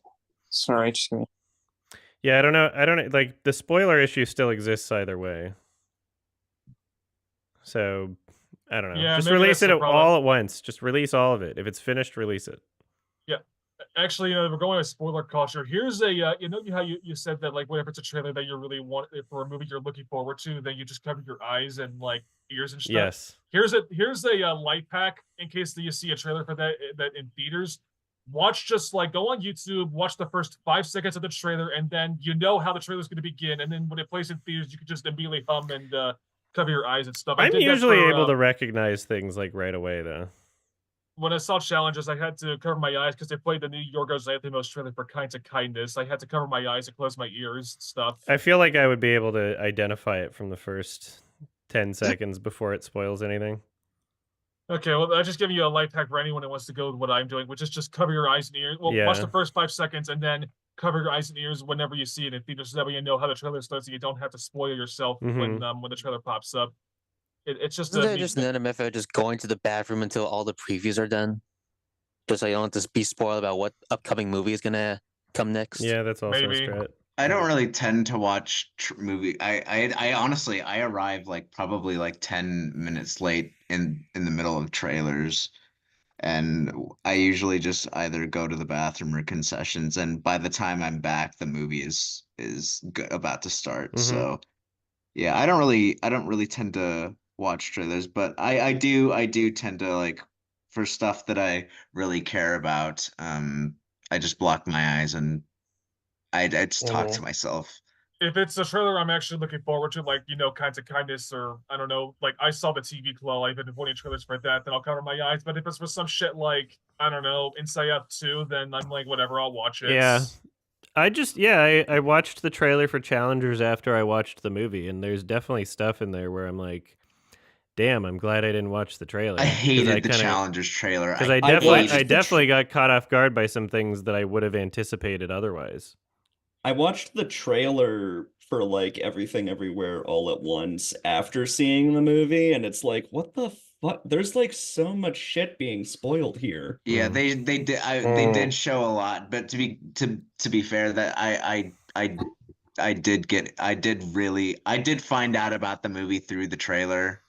Sorry, just give me. Yeah, I don't know. I don't like the spoiler issue still exists either way. So I don't know. Yeah, just maybe release that's it the problem. all at once. Just release all of it. If it's finished, release it. Yeah. Actually, we're going with spoiler culture. Here's a, you know how you said that, like, whenever it's a trailer that you really want for a movie you're looking forward to, then you just cover your eyes and like ears and stuff. Yes. Here's a light pack in case that you see a trailer for that in theaters. Watch just like go on YouTube, watch the first 5 seconds of the trailer, and then you know how the trailer's going to begin. And then when it plays in theaters, you can just immediately hum and cover your eyes and stuff. I'm usually able to recognize things like right away, though. When I saw challenges, I had to cover my eyes because they played the New Yorkers Anthemos trailer for Kinds of Kindness. I had to cover my eyes and close my ears and stuff. I feel like I would be able to identify it from the first 10 seconds before it spoils anything. Okay, well, I'm just giving you a life hack for anyone who wants to go with what I'm doing, which is just cover your eyes and ears. Well, watch the first 5 seconds and then cover your eyes and ears whenever you see it in theaters, so that way you know how the trailer starts and you don't have to spoil yourself when the trailer pops up. It's just Isn't there just another method of just going to the bathroom until all the previews are done? Just so you don't just be spoiled about what upcoming movie is gonna come next. Yeah, that's also Maybe. a strat. I don't really tend to watch movie. I honestly I arrive like probably like 10 minutes late in the middle of trailers, and I usually just either go to the bathroom or concessions, and by the time I'm back, the movie is about to start. So yeah, I don't really tend to watch trailers, but I do tend to like for stuff that I really care about. I just block my eyes and I just talk to myself. If it's a trailer I'm actually looking forward to, like, Kinds of Kindness, or I don't know, like I saw the TV Claw, I've been avoiding trailers for that, then I'll cover my eyes. But if it's for some shit like, I don't know, Inside Out 2, then I'm like, whatever, I'll watch it. Yeah. I watched the trailer for Challengers after I watched the movie, and there's definitely stuff in there where I'm like, damn, I'm glad I didn't watch the trailer. I hated the Challengers trailer. Because I definitely got caught off guard by some things that I would have anticipated otherwise. I watched the trailer for like Everything Everywhere All at Once after seeing the movie, and it's like, what the fuck? There's like so much shit being spoiled here. Yeah, they did show a lot, but to be fair, that I did find out about the movie through the trailer,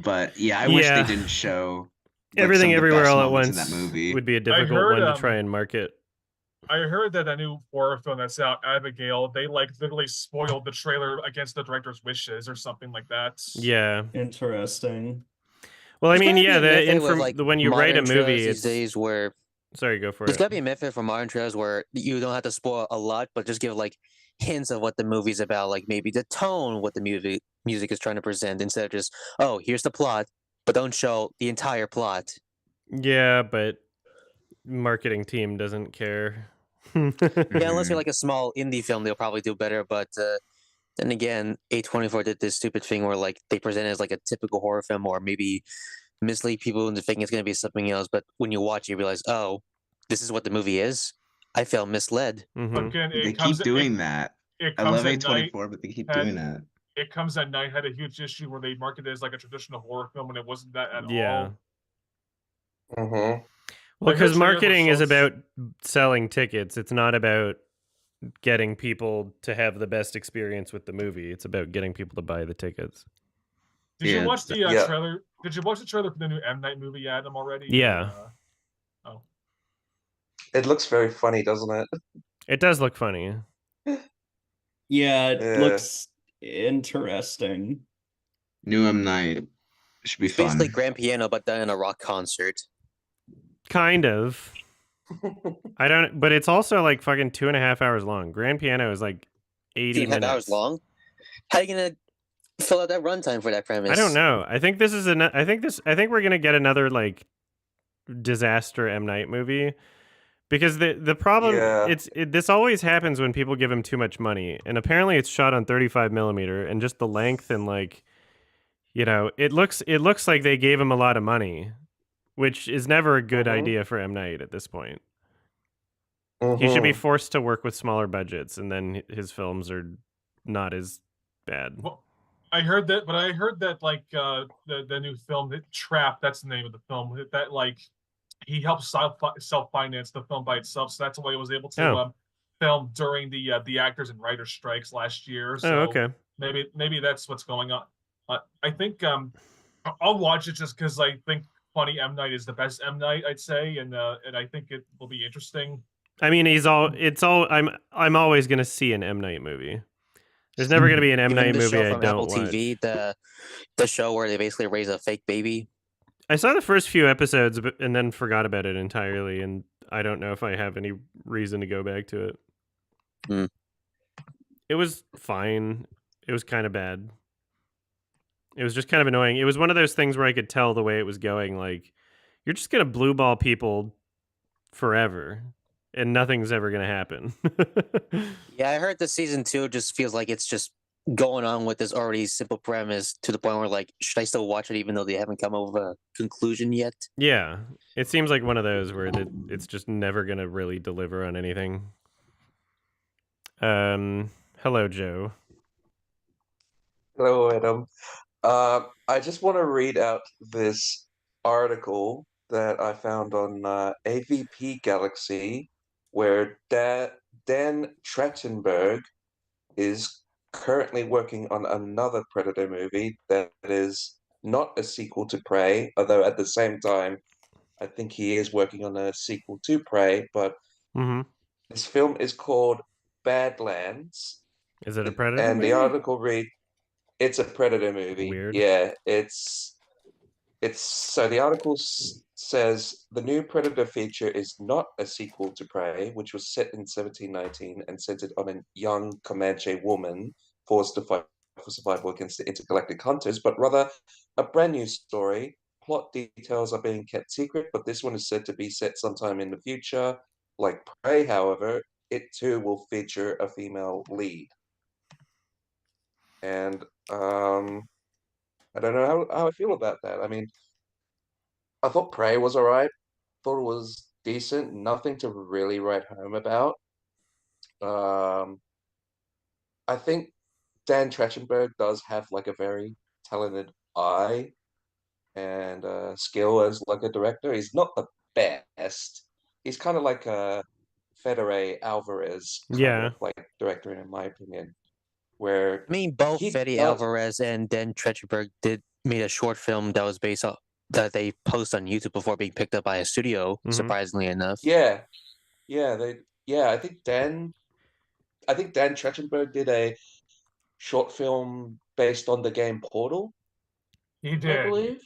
but yeah, I wish they didn't show like, Everything some of the Everywhere best All at moments Once in that movie. would be a difficult one to try and market. I heard that a new horror film that's out, Abigail, they like literally spoiled the trailer against the director's wishes or something like that. Yeah. Interesting. Well, I mean, yeah, when you write a movie, these days where sorry, go for it. There's gotta be a method for modern trailers where you don't have to spoil a lot, but just give like hints of what the movie's about, like maybe the tone, what the music is trying to present, instead of just, oh, here's the plot, but don't show the entire plot. Yeah, but marketing team doesn't care. Yeah, unless you're like a small indie film, they'll probably do better. But then again, A24 did this stupid thing where like they present it as like a typical horror film, or maybe mislead people into thinking it's going to be something else. But when you watch it, you realize, oh, this is what the movie is. I felt misled. Again, They keep doing that. I love A24, but they keep doing that. It Comes at Night had a huge issue where they marketed it as like a traditional horror film, and it wasn't that at all. Yeah. Well, because marketing is about selling tickets. It's not about getting people to have the best experience with the movie. It's about getting people to buy the tickets. Did you watch the trailer? Did you watch the trailer for the new M. Night movie, Adam, already? Yeah. Oh. It looks very funny, doesn't it? It does look funny. Yeah, it looks interesting. New M. Night should be fun. Basically Grand Piano, but done in a rock concert. Kind of. But it's also like fucking 2.5 hours long. Grand Piano is like 80 minutes. 2.5 hours long? How are you gonna fill out that runtime for that premise? I don't know. I think we're gonna get another like disaster M. Night movie. Because the problem this always happens when people give him too much money, and apparently it's shot on 35 millimeter, and just the length and like, it looks like they gave him a lot of money, which is never a good idea for M. Night at this point. He should be forced to work with smaller budgets, and then his films are not as bad. Well, I heard that, but I heard that like the new film, Trap, that's the name of the film. That like he helped self-finance the film by itself, so that's why he was able to film during the actors and writers strikes last year. So okay. maybe that's what's going on. I think I'll watch it just because I think Funny M. Night is the best M. Night, I'd say, and I think it will be interesting. I mean, I'm always gonna see an M. Night movie. There's never gonna be an M. Even Night the movie show I from don't Apple watch. TV, the show where they basically raise a fake baby. I saw the first few episodes, and then forgot about it entirely, and I don't know if I have any reason to go back to it. Mm. It was fine. It was kind of bad. It was just kind of annoying. It was one of those things where I could tell the way it was going, like, you're just gonna blue ball people forever, and nothing's ever gonna happen. Yeah, I heard the season 2 just feels like it's just going on with this already simple premise to the point where, like, should I still watch it even though they haven't come up with a conclusion yet? Yeah, it seems like one of those where it's just never gonna really deliver on anything. Hello, Joe. Hello, Adam. I just want to read out this article that I found on AVP Galaxy, where Dan Trachtenberg is currently working on another Predator movie that is not a sequel to Prey, although at the same time, I think he is working on a sequel to Prey, but this film is called Badlands. Is it a Predator and movie? The article reads, it's a Predator movie. Weird. Yeah, it's so the article says the new Predator feature is not a sequel to Prey, which was set in 1719 and centered on a young Comanche woman forced to fight for survival against the intergalactic hunters, but rather a brand new story. Plot details are being kept secret, but this one is said to be set sometime in the future. Like Prey, however, it too will feature a female lead. And I don't know how I feel about that. I mean, I thought Prey was alright. Thought it was decent. Nothing to really write home about. I think Dan Trachtenberg does have like a very talented eye and skill as like a director. He's not the best. He's kind of like a Federe Alvarez kind of like director, in my opinion. Where I mean, both Fede Alvarez and Dan Trachtenberg made a short film that was based on that they post on YouTube before being picked up by a studio. Surprisingly enough. I think Dan Trachtenberg did a short film based on the game Portal. He did, I believe.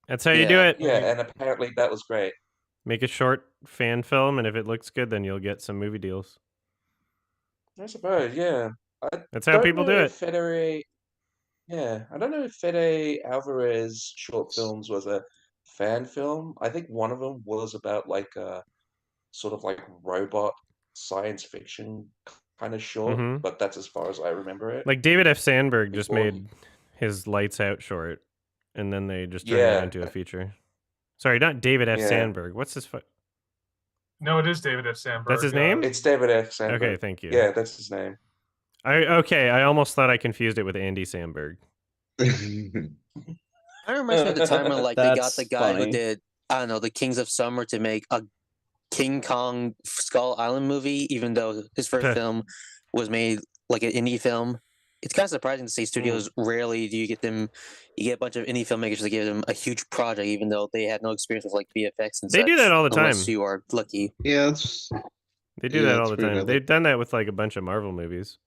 That's how you do it. Yeah, and apparently that was great. Make a short fan film, and if it looks good, then you'll get some movie deals. I suppose, yeah. That's how people do it. I don't know if Fede Alvarez short films was a fan film. I think one of them was about like a sort of like robot science fiction kind of short, but that's as far as I remember it. Like David F. Sandberg just made his Lights Out short, and then they just turned that into a feature. Sorry, not David F. Sandberg. What's his? No, it is David F. Sandberg. That's his name? It's David F. Sandberg. Okay, thank you. Yeah, that's his name. I almost thought I confused it with Andy Samberg. I remember at the time when like they got the guy who did the Kings of Summer to make a King Kong Skull Island movie, even though his first film was made like an indie film. It's kind of surprising to see studios rarely do you get a bunch of indie filmmakers to give them a huge project, even though they had no experience with like VFX and they do that all the time. Unless you are lucky. Yeah, they do that all the time. They've done that with like a bunch of Marvel movies.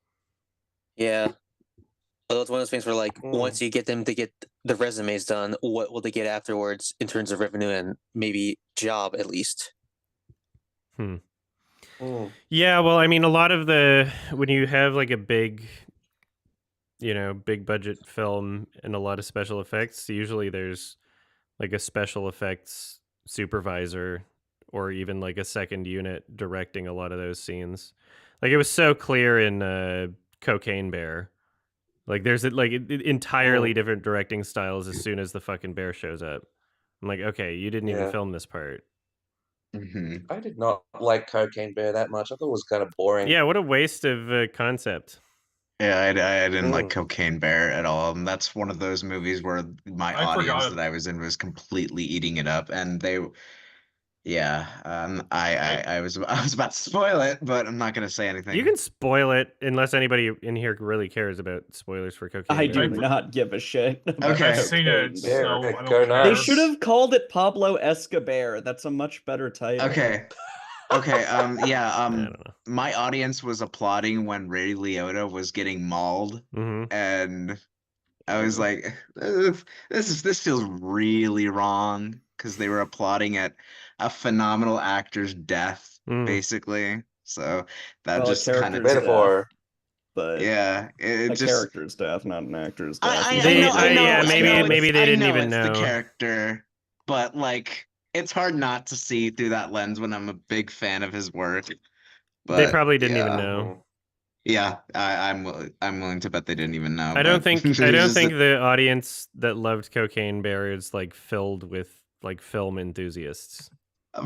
Yeah. Although it's one of those things where like once you get them to get the resumes done, what will they get afterwards in terms of revenue and maybe job at least? Yeah, well, I mean, a lot of when you have like a big budget film and a lot of special effects, usually there's like a special effects supervisor or even like a second unit directing a lot of those scenes. Like it was so clear in Cocaine Bear. Like there's entirely different directing styles as soon as the fucking bear shows up. I'm like, okay, you didn't even film this part. I did not like Cocaine Bear that much. I thought it was kind of boring. Yeah, what a waste of concept. Yeah, I didn't like Cocaine Bear at all. And that's one of those movies where my I audience forgot that I was in was completely eating it up, and yeah, I was I was about to spoil it, but I'm not gonna say anything. You can spoil it unless anybody in here really cares about spoilers for Cocaine I Bear. do not give a shit about Okay. I've seen it, Cocaine Bear. so I Go don't care. nuts. They should have called it Pablo Escobar. That's a much better title. Okay. Okay, yeah, I don't know. my audience was applauding when Ray Liotta was getting mauled, and I was like, this feels really wrong, because they were applauding at a phenomenal actor's death, basically. So that Well, a just kind character's of Metaphor. death, but yeah, it a just character's death, not an actor's death. I They- know, I know, yeah, I maybe- know maybe it's, they I didn't know even it's the know. character, but like it's hard not to see through that lens when I'm a big fan of his work. But They probably didn't even yeah. know. Yeah, I'm willing to bet they didn't even know. I don't but think it's just the audience that loved Cocaine Bear is like filled with like film enthusiasts.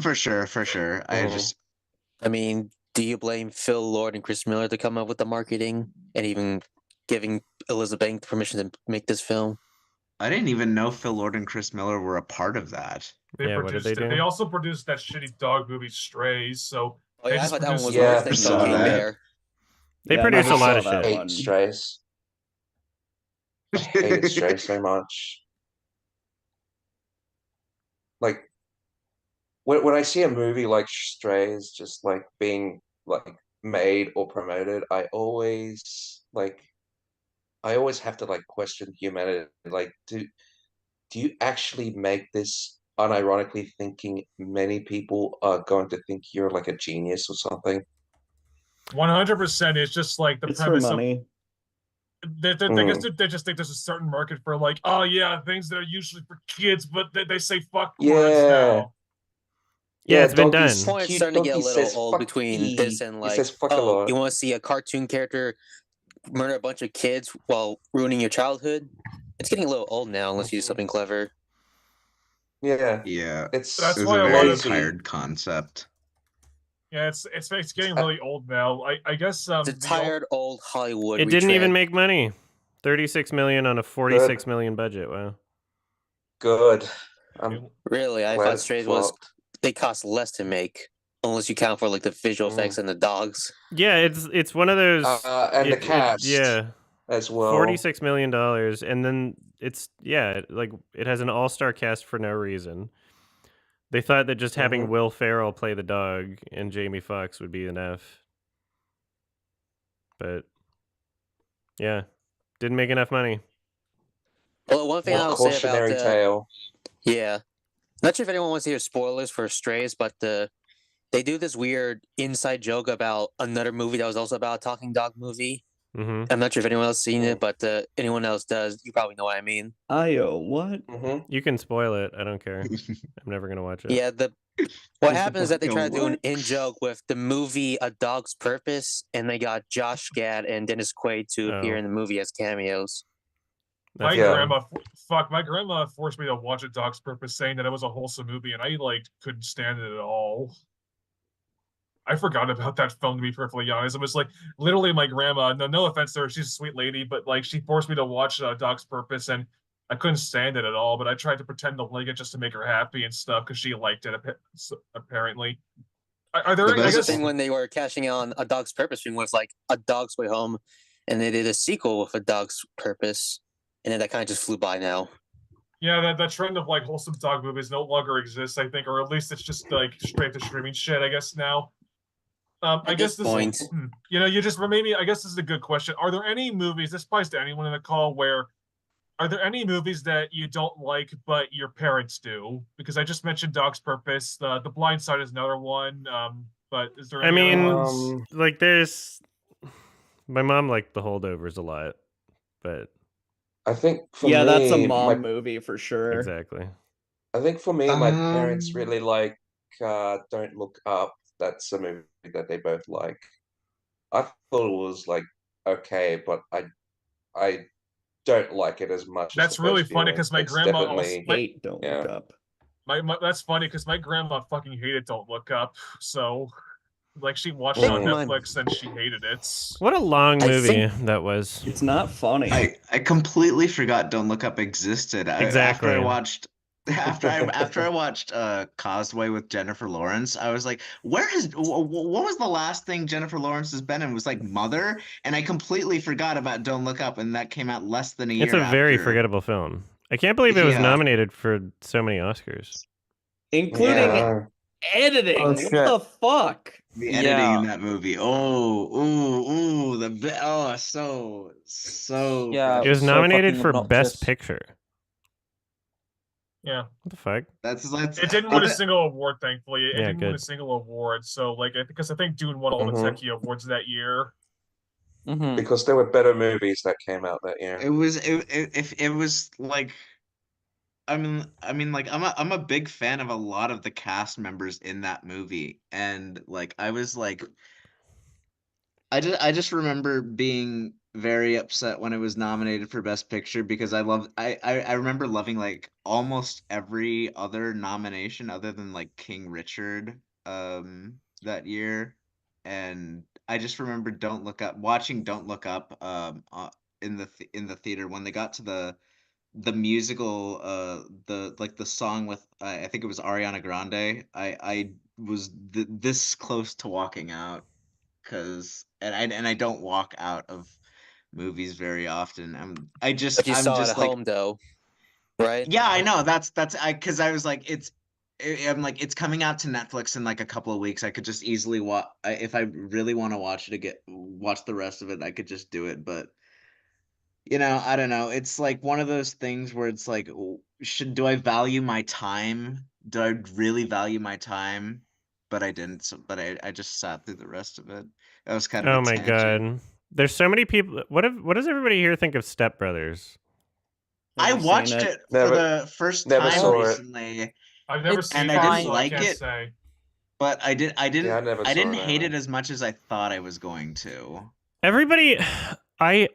for sure, for sure. I mean, do you blame Phil Lord and Chris Miller to come up with the marketing and even giving Elizabeth Banks permission to make this film? I didn't even know Phil Lord and Chris Miller were a part of that. They Yeah, what did they produced it. do? They also produced that shitty dog movie Strays. So Oh they yeah, I just thought that one was produced- Yeah, worse than I saw Cocaine that. Bear. They Yeah, produce I a lot saw of that shit. one. Hate Strays. I hated Strays so much. Like when I see a movie like Strays just like being like made or promoted, I always have to like question humanity. Like, do you actually make this unironically thinking many people are going to think you're like a genius or something? 100%. It's just like the It's for premise of money. I guess they just think there's a certain market for like, oh yeah, things that are usually for kids, but they say fuck words Yeah. now. Yeah, it's been Donkey's done. Point cute starting to get a donkey little says old fuck between me. this and He like, says fuck a oh, lot. you want to see a cartoon character murder a bunch of kids while ruining your childhood? It's getting a little old now, unless you do something clever. Yeah. Yeah, It's That's it was why a a lot very of tired concept. yeah, it's getting really old now. I guess It's a tired old Hollywood. It didn't even retread. make money. 36 million on a 46 million budget. Wow. Good. I'm Really, I glad thought it's Strays was flopped. they cost less to make, unless you count for like the visual effects and the dogs. Yeah, it's one of those And the cast yeah. as well. $46 million, and then it's like it has an all-star cast for no reason. They thought that just having Will Ferrell play the dog and Jamie Foxx would be enough. But yeah, didn't make enough money. Well, one thing More I'll say about cautionary tale. yeah, not sure if anyone wants to hear spoilers for Strays, but they do this weird inside joke about another movie that was also about a talking dog movie. I'm not sure if anyone else seen it, but anyone else does, you probably know what I mean. What? You can spoil it. I don't care. I'm never gonna watch it. Yeah, what happens is that they try to do an in-joke with the movie A Dog's Purpose, and they got Josh Gad and Dennis Quaid to appear in the movie as cameos. My grandma forced me to watch A Dog's Purpose, saying that it was a wholesome movie, and I like couldn't stand it at all. I forgot about that film, to be perfectly honest. It was like literally my grandma. No offense to her, she's a sweet lady, but like she forced me to watch Dog's Purpose, and I couldn't stand it at all. But I tried to pretend to like it just to make her happy and stuff because she liked it. Apparently, are there? I guess thing when they were cashing on A Dog's Purpose thing was like A Dog's Way Home, and they did a sequel with A Dog's Purpose, and then that kind of just flew by now. Yeah, that trend of like wholesome dog movies no longer exists, I think, or at least it's just like straight to streaming shit, I guess now. I guess this point, you just remind me. I guess this is a good question. Are there any movies? This applies to anyone in the call. Where are there any movies that you don't like but your parents do? Because I just mentioned Dog's Purpose. The Blind Side is another one. But is there? Any other ones? Like there's my mom liked The Holdovers a lot, but I think for yeah, me, that's a mom movie for sure. Exactly. I think for me, my parents really like Don't Look Up. That's a movie that they both like. I thought it was like okay, but I don't like it as much. That's really funny because my grandma also hate Don't Look Up. That's funny because my grandma fucking hated Don't Look Up. So Like she watched it on Netflix and she hated it. What a long movie that was. It's not funny. I completely forgot Don't Look Up existed. Exactly. After I watched Causeway with Jennifer Lawrence, I was like, what was the last thing Jennifer Lawrence has been in? It was like Mother, and I completely forgot about Don't Look Up, and that came out less than a year after. It's a very forgettable film. I can't believe it was nominated for so many Oscars. Including editing. Oh, what the fuck? The editing in that movie. So yeah. It was so nominated fucking for obnoxious. Best Picture. Yeah. What the fuck? It didn't win a single award, thankfully. It didn't win good. a single award. So, like, because I think Dune won all the Techie awards that year. Because there were better movies that came out that year. It was like, I mean, like I'm a big fan of a lot of the cast members in that movie, and like I was like, I just remember being very upset when it was nominated for Best Picture because I remember loving like almost every other nomination other than like King Richard that year, and I just remember watching Don't Look Up in the theater when they got to the musical the song with I think it was Ariana Grande. I was this close to walking out because I don't walk out of movies very often. But you I'm saw it just at like, home though, right? yeah, I know that's because I was like I'm like it's coming out to Netflix in like a couple of weeks. I could just easily watch if I really want to watch the rest of it. I could just do it, but I don't know. It's like one of those things where it's like, do I value my time? Do I really value my time? But I didn't. But I just sat through the rest of it. That was kind of Oh a my tangent. god. There's so many people. What does everybody here think of Step Brothers? I watched it for the first time recently. I've never seen and I it, didn't so like I can't it. say. But I didn't hate either. it as much as I thought I was going to. Everybody, I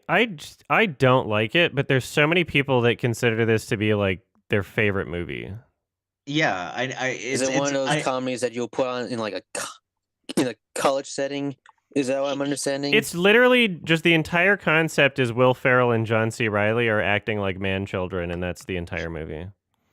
don't like it, but there's so many people that consider this to be like their favorite movie. Yeah, Is it one of those comedies that you'll put on in like in a college setting? Is that what I'm understanding? It's literally just the entire concept is Will Ferrell and John C. Reilly are acting like man children, and that's the entire movie.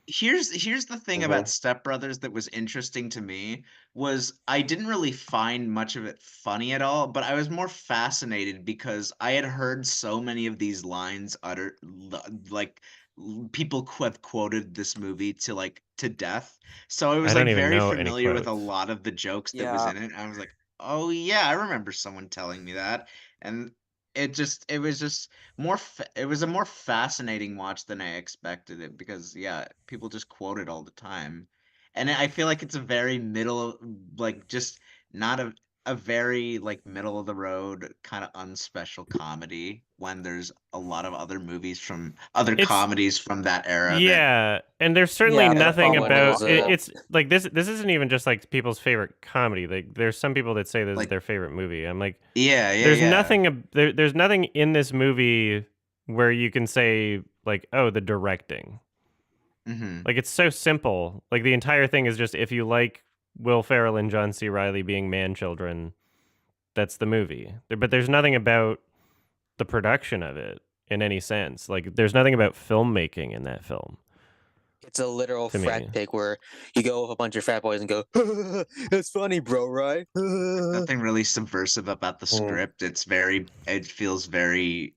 Here's the thing about Step Brothers that was interesting to me was I didn't really find much of it funny at all, but I was more fascinated because I had heard so many of these lines uttered, like people have quoted this movie to death. So I was like very familiar with a lot of the jokes that was in it. I was like, oh yeah, I remember someone telling me that, and it was just it was a more fascinating watch than I expected it because people just quote it all the time, and I feel like it's a very just not a very like middle of the road kind of unspecial comedy when there's a lot of other movies from comedies from that era. Yeah, and there's certainly nothing about it. It's like this isn't even just like people's favorite comedy. Like there's some people that say this is their favorite movie. I'm like, there's nothing there's nothing in this movie where you can say like, oh, the directing. Like it's so simple. Like the entire thing is just if you like Will Ferrell and John C. Reilly being man children, that's the movie. But there's nothing about the production of it in any sense. Like there's nothing about filmmaking in that film. It's a literal frat pick where you go with a bunch of frat boys and go, "That's funny, bro, right?" Nothing really subversive about the script. It feels very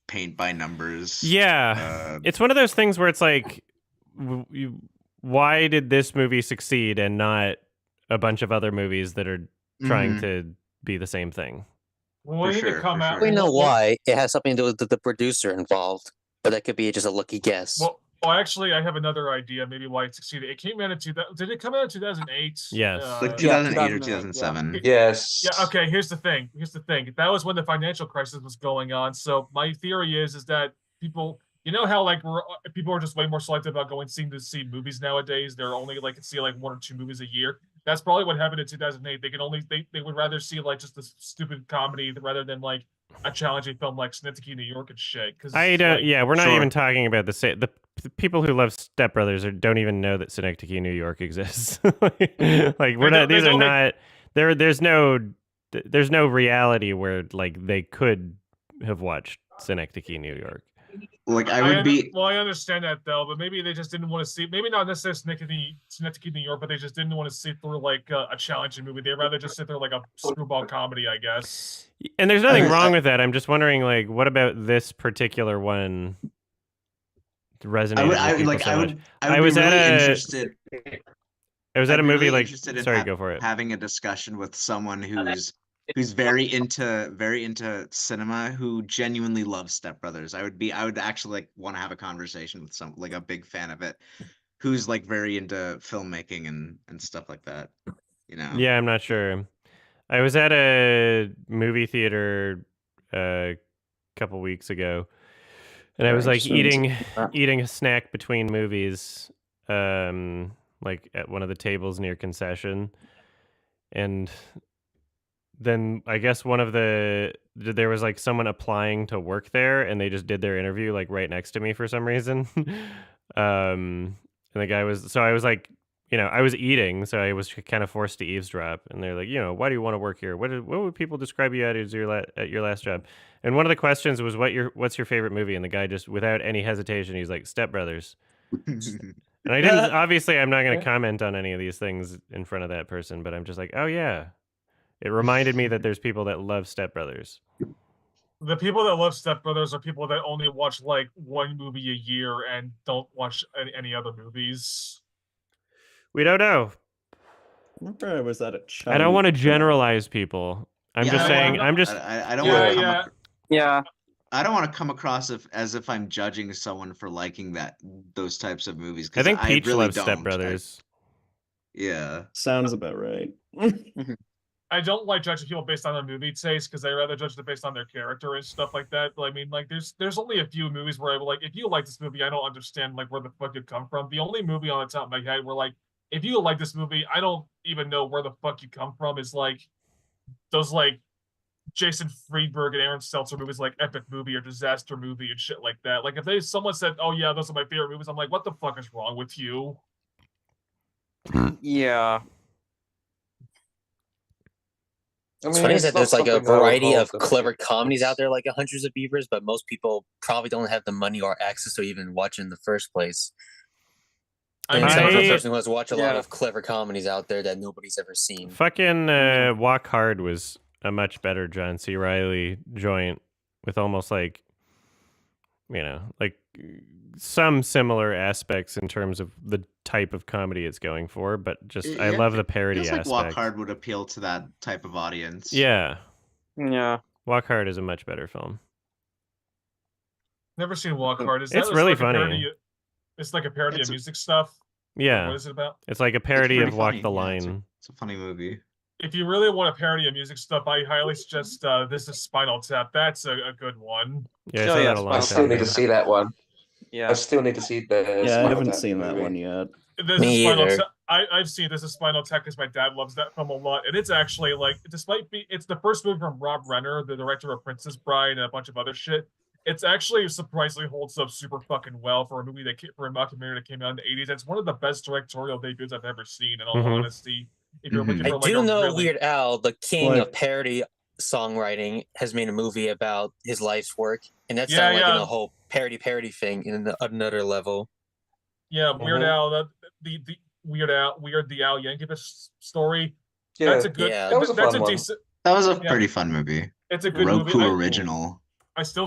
paint by numbers. Yeah, it's one of those things where it's like, why did this movie succeed and not a bunch of other movies that are trying to be the same thing? Well, we know why. It has something to do with the producer involved, but that could be just a lucky guess. Well, actually, I have another idea. Maybe why it succeeded. It came out in Did it come out in 2008? Yes, like 2008 or 2007. Yes. Yeah. Okay. Here's the thing. That was when the financial crisis was going on. So my theory is that people, you know how like people are just way more selective about going to see movies nowadays. They're only like see like 1 or 2 movies a year. That's probably what happened in 2008. They would rather see like just a stupid comedy rather than like a challenging film like Synecdoche, New York and shit. I don't. We're not even talking about the people who love Step Brothers don't even know that Synecdoche, New York exists. Like we're not. there's no reality where like they could have watched Synecdoche, New York. Like I would be. Well, I understand that though, but maybe they just didn't want to see. Maybe not necessarily Synecdoche, New York, but they just didn't want to sit through like a challenging movie. They'd rather just sit there like a screwball comedy, I guess. And there's nothing wrong with that. I'm just wondering, like, what about this particular one resonated with people so much? I was really interested. I was at a movie really like. Interested in Sorry, go for it. Having a discussion with someone who's very into cinema, who genuinely loves Step Brothers. I would actually like want to have a conversation with some like a big fan of it, who's like very into filmmaking and stuff like that. You know. Yeah, I'm not sure. I was at a movie theater a couple weeks ago, and I was like eating a snack between movies, like at one of the tables near concession, and then I guess there was like someone applying to work there, and they just did their interview like right next to me for some reason. And the guy was, I was like, I was eating, so I was kind of forced to eavesdrop. And they're like, why do you want to work here? What would people describe you as at your last job? And one of the questions was, what's your favorite movie? And the guy just, without any hesitation, he's like, Step Brothers. And I didn't. Obviously, I'm not going to comment on any of these things in front of that person, but I'm just like, oh yeah. It reminded me that there's people that love Step Brothers. The people that love Step Brothers are people that only watch like one movie a year and don't watch any other movies. We don't know. Remember I was at a I don't want to generalize people. I'm just saying. I don't want to I don't want to come across as if I'm judging someone for liking those types of movies. I think Peach really loves Step Brothers. Yeah, sounds about right. I don't like judging people based on their movie taste because I rather judge them based on their character and stuff like that. But I mean, like, there's only a few movies where I would like, if you like this movie, I don't understand like where the fuck you come from. The only movie on the top of my head where like, if you like this movie, I don't even know where the fuck you come from is like those like Jason Friedberg and Aaron Seltzer movies like Epic Movie or Disaster Movie and shit like that. Like if someone said, "Oh yeah, those are my favorite movies," I'm like, "What the fuck is wrong with you?" Yeah. It's funny that there's like a variety of clever comedies out there, like Hundreds of Beavers, but most people probably don't have the money or access to even watch in the first place. And I'm the person who has watched a lot of clever comedies out there that nobody's ever seen. Fucking Walk Hard was a much better John C. Reilly joint with almost like, like some similar aspects in terms of the type of comedy it's going for, but just I love the parody aspect. Like Walk Hard would appeal to that type of audience. Yeah. Yeah. Walk Hard is a much better film. Never seen Walk Hard. It's really funny. It's like a parody of music stuff. Yeah. What is it about? It's like a parody of Walk the Line. Yeah, it's a funny movie. If you really want a parody of music stuff, I highly suggest This Is Spinal Tap. That's a good one. Yeah, I still need to see that one. Yeah, I still need to see the. Yeah, I haven't seen that one yet. Me either. I've seen This Is Spinal Tap because my dad loves that film a lot, and it's actually like, it's the first movie from Rob Reiner, the director of Princess Bride and a bunch of other shit. It's actually surprisingly holds up super fucking well for a movie for a mockumentary that came out in the 80s. It's one of the best directorial debuts I've ever seen, in all honesty. If you're looking for, I do know Weird Al, the king of parody songwriting, has made a movie about his life's work, and that's like in a whole parody thing in another level. Yeah, Weird Al, the Weird Al Yankovic story. Yeah, that's a good. Yeah, that was a fun one. Decent. That was a pretty fun movie. It's a good Roku movie. original. That's so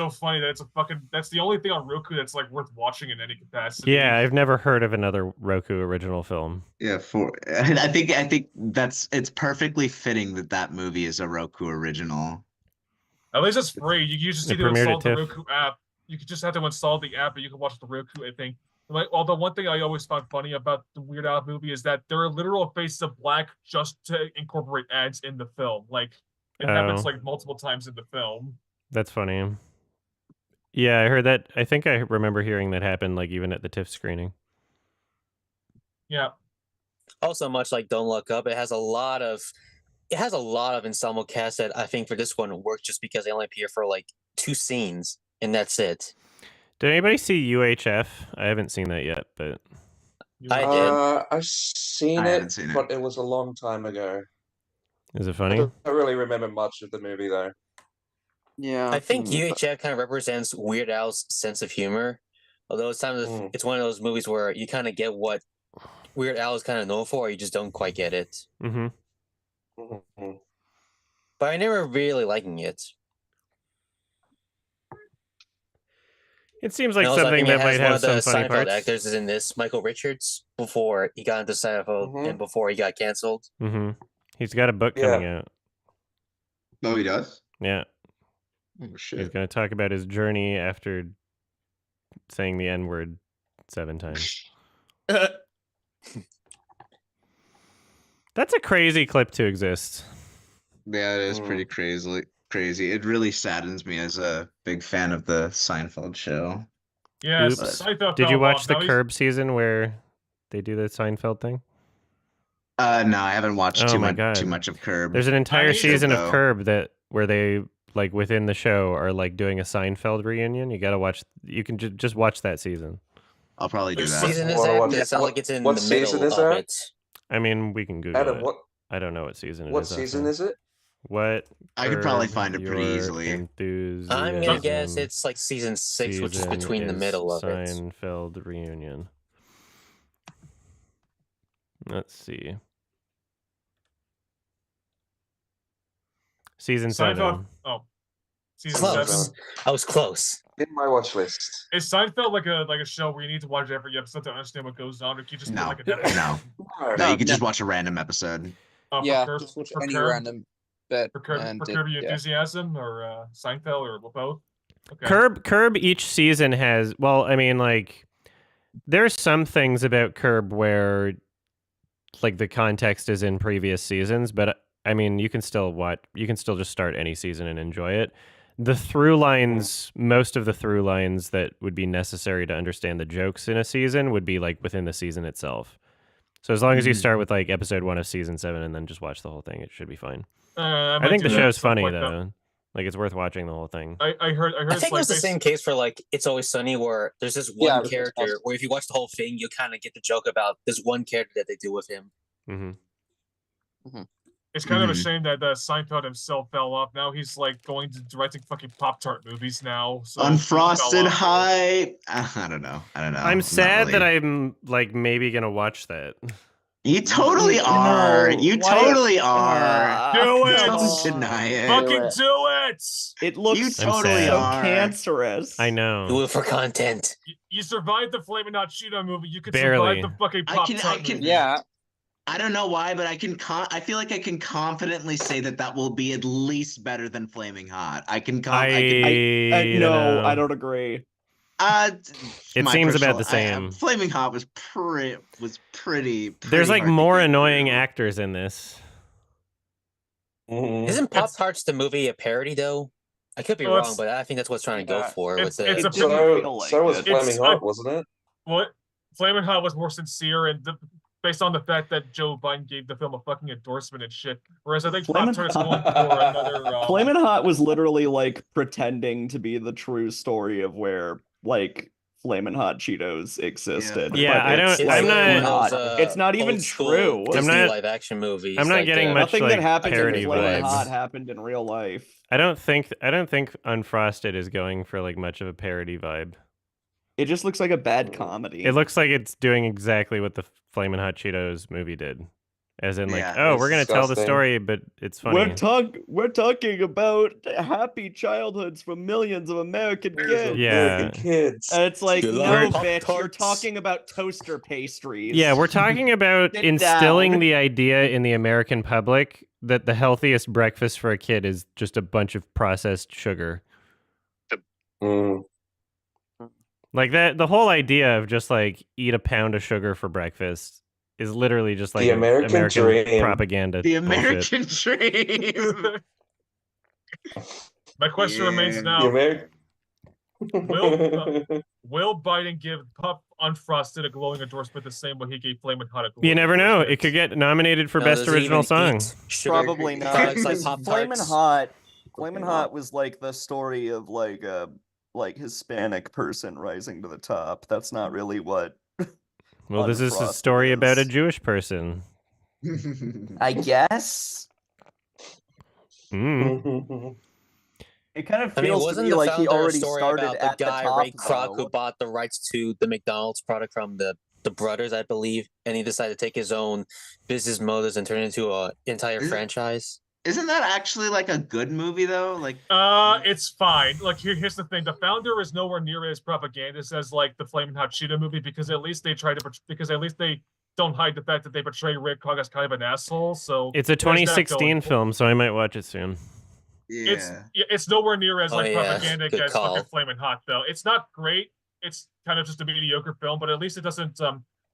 funny that that's the only thing on Roku that's like worth watching in any capacity. Yeah, I've never heard of another Roku original film. Yeah, I think it's perfectly fitting that movie is a Roku original. At least it's free. You just need to install the Roku app. You could just have to install the app, and you can watch the Roku, I think. Like, although one thing I always found funny about the Weird Al movie is that there are literal faces of black just to incorporate ads in the film. Like, it happens like multiple times in the film. That's funny. Yeah, I heard that. I think I remember hearing that happen, like even at the TIFF screening. Yeah. Also, much like Don't Look Up, it has a lot of ensemble cast that I think for this one worked just because they only appear for like 2 scenes and that's it. Did anybody see UHF? I haven't seen that yet, but I did. I've seen it, but it was a long time ago. Is it I funny? don't really remember much of the movie though. Yeah, I think UHF kind of represents Weird Al's sense of humor. Although it's one of those movies where you kind of get what Weird Al is kind of known for, you just don't quite get it. Mm-hmm. Mm-hmm. But I never really liking it. It seems like And also, something that might have some one of the funny Seinfeld parts. actors is in this, Michael Richards, before he got into Seinfeld and before he got canceled. Mm-hmm. He's got a book coming out. Oh, he does? Yeah. Oh, shit. He's going to talk about his journey after saying the N-word 7 times. That's a crazy clip to exist. Yeah, it is pretty crazy. It really saddens me as a big fan of the Seinfeld show. Yes, Oops. Seinfeld Did you fell watch off. the Now he's- Curb season where they do the Seinfeld thing? No, I haven't watched Oh too my much God. of Curb. There's an entire season of though. Curb where they like within the show are like doing a Seinfeld reunion. You got to watch. You can just watch that season. I'll probably do that. What season is that? It sounds like it's in the middle of it. I mean, we can Google Adam, it. I don't know what season it is. What season is it? What? I could probably Curb find it pretty Your easily. Enthusiasm I'm gonna guess it's like season 6, which is season between the is middle of it. Seinfeld reunion. Let's see. Season 7. Seinfeld. Oh, season Close. 7. I was close. In my watch list. Is Seinfeld like a show where you need to watch every episode to understand what goes on, or can you just No, put like a no, you could just watch a random episode. Yeah, for just watch for any Curb? random bit. For Curb Your Enthusiasm or Seinfeld or both? Okay. Curb each season has, well, I mean, like, there's some things about Curb where, like, the context is in previous seasons, but, I mean, you can still just start any season and enjoy it. The through lines, most of the through lines that would be necessary to understand the jokes in a season would be, like, within the season itself. So as long as you start with, like, episode 1 of season 7 and then just watch the whole thing, it should be fine. I think the show's funny, though. Like, it's worth watching the whole thing. I heard. I think it's the same case for like It's Always Sunny, where there's this one character where if you watch the whole thing, you kind of get the joke about this one character that they do with him. It's kind of a shame that Seinfeld himself fell off. Now he's like going to directing fucking Pop-Tart movies now. So Unfrosted High. I don't know. I'm sad that I'm like maybe gonna watch that. You totally are. You totally are. Do it. Don't deny it. Fucking do it. It looks You so totally are. cancerous. I know. Do it for content. You survived the Flamin' Hot Cheeto movie. You could Barely. survive the fucking Pop-Tart movie. Yeah. I don't know why, but I feel like I can confidently say that will be at least better than Flaming Hot. I can. No, know. I don't agree. It seems about the same. Flaming Hot was pretty. There's like hard to more get annoying through. actors in this. Isn't Pop Tarts the movie a parody though? I could be wrong, but I think that's what it's trying to go for. It's with a it. So was Flaming Hot, wasn't it? What? Flamin' Hot was more sincere and based on the fact that Joe Biden gave the film a fucking endorsement and shit. Whereas I think Pop-Tart is going for another. Flamin' Hot was literally like pretending to be the true story of where like Flamin' Hot Cheetos existed. Yeah, but I it's, don't. like, I'm not. It's not even true. I'm not live action movies. I'm not like, getting much Nothing like that happens parody in Flamin' vibes. Hot happened in real life. I don't think Unfrosted is going for like much of a parody vibe. It just looks like a bad comedy. It looks like it's doing exactly what the Flamin' Hot Cheetos movie did. As in, like, oh, we're gonna tell the story, but it's funny. We're talking about happy childhoods for millions of American kids. Yeah. And it's like, Good no, Lord. bitch, you're talking about toaster pastries. Yeah, we're talking about Sit instilling down. the idea in the American public that the healthiest breakfast for a kid is just a bunch of processed sugar. Like that, the whole idea of just like eat a pound of sugar for breakfast is literally just like The American dream. propaganda. The bullshit. American dream. My question remains now: Will Biden give Pup Unfrosted a glowing endorsement the same way he gave Flamin' Hot a glowing You never know. endorsement? It could get nominated for Best Original Song. Probably not. products like because Pop-Tarts. Flamin' Hot was like the story of like a Hispanic person rising to the top. That's not really what. Well, this is a Unfrosted story about a is. Jewish person. I guess. It kind of I mean, feels to wasn't me the like he founder already story started about the at the guy top, Ray Kroc who though. bought the rights to the McDonald's product from the brothers, I believe, and he decided to take his own business motives and turn it into an entire franchise? Isn't that actually like a good movie though? Like, it's fine. Like here's the thing: the founder is nowhere near as propagandist as like the Flamin' Hot Cheetah movie, because at least they don't hide the fact that they portray Rick Kroc as kind of an asshole. So it's a 2016 film, so I might watch it soon. Yeah, it's nowhere near as Oh, propagandic good as call. fucking Flamin' Hot, though. It's not great. It's kind of just a mediocre film, but at least it doesn't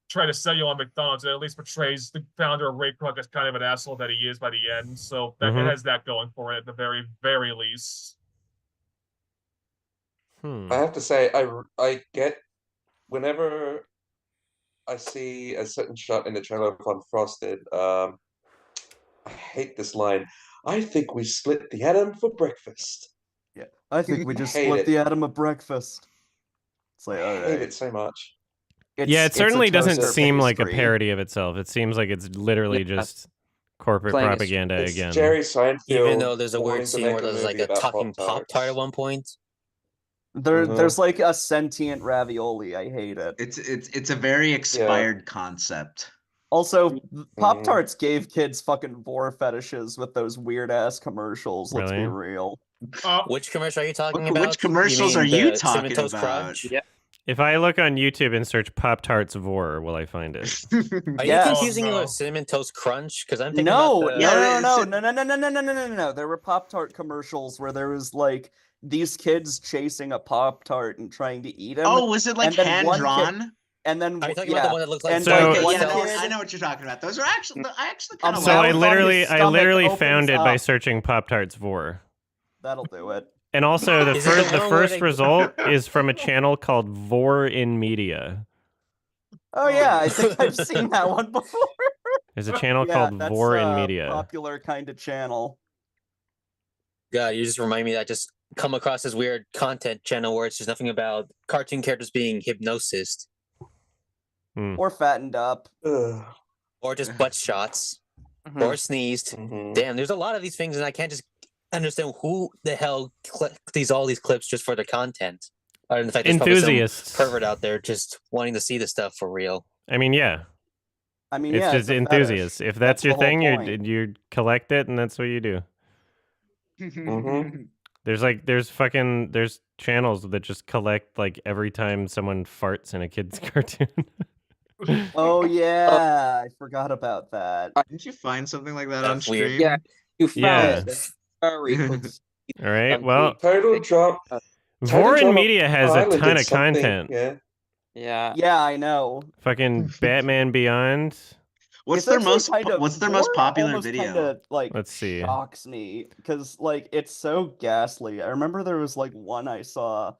try to sell you on McDonald's. It at least portrays the founder of Ray Kroc as kind of an asshole that he is by the end. So that it has that going for it at the very, very least. I have to say, I get whenever I see a certain shot in the trailer of Unfrosted, I hate this line. I think we split the atom for breakfast. Yeah, I think we just Hate split it. the atom of breakfast. It's like, all I hate right. it so much. Yeah, it certainly doesn't seem like a pastry. parody of itself. It seems like it's literally just corporate Playing it- propaganda It's again. Jerry Seinfeld. Even though there's a wanting weird to scene make where there's like movie a about talking Pop-Tarts. Pop-Tart at one point. There's like a sentient ravioli. I hate it. it's a very expired concept. Also, Pop-Tarts gave kids fucking vor fetishes with those weird ass commercials. Let's be Really? real. Which commercial are you talking Which about? commercials mean are you the talking Cinnamon Toast about? Crunch? Yeah. If I look on YouTube and search Pop-Tarts Vor, will I find it? Are you Yes. confusing it Oh, no. with Cinnamon Toast Crunch? Because I'm thinking No, about the... no. There were Pop-Tart commercials where there was like these kids chasing a Pop-Tart and trying to eat him. Oh, was it like and then hand one drawn? Kid, and then Are you talking about the one that looks like... and So- like Okay, one yeah, kid, I know what you're talking about. Those are actually, I actually kind of So I mouth on literally, his I stomach literally opens found it by up. searching Pop-Tarts Vor. That'll do it. And also, the Is it the first, the one where first they- result is from a channel called Vor in Media. Oh yeah, I think I've seen that one before. There's a channel Yeah, called that's Vor in a Media. popular kind of channel. God, you just remind me that I just come across this weird content channel where it's just nothing about cartoon characters being hypnosis Or fattened up. or just butt shots or sneezed. Damn, there's a lot of these things, and I can't just understand who the hell all these clips just for the content. Other than the fact there's probably some Enthusiasts. pervert out there just wanting to see this stuff for real. I mean, yeah. I mean, It's yeah, just it's a enthusiasts. fetish. If that's your the whole thing, point. you collect it, and that's what you do. There's channels that just collect like every time someone farts in a kid's cartoon. Oh yeah, I forgot about that. Didn't you find something like that on That's weird. stream? Yeah, you Yeah. found furry. All right. Well, Total drop. Vor in Drama Media has a Island ton did of something, content. Yeah. Yeah. Yeah, I know. Fucking Batman Beyond. What's It's their actually most kind of- What's their most Vor popular almost video? Kinda, like, Let's see. shocks me because like it's so ghastly. I remember there was like one I saw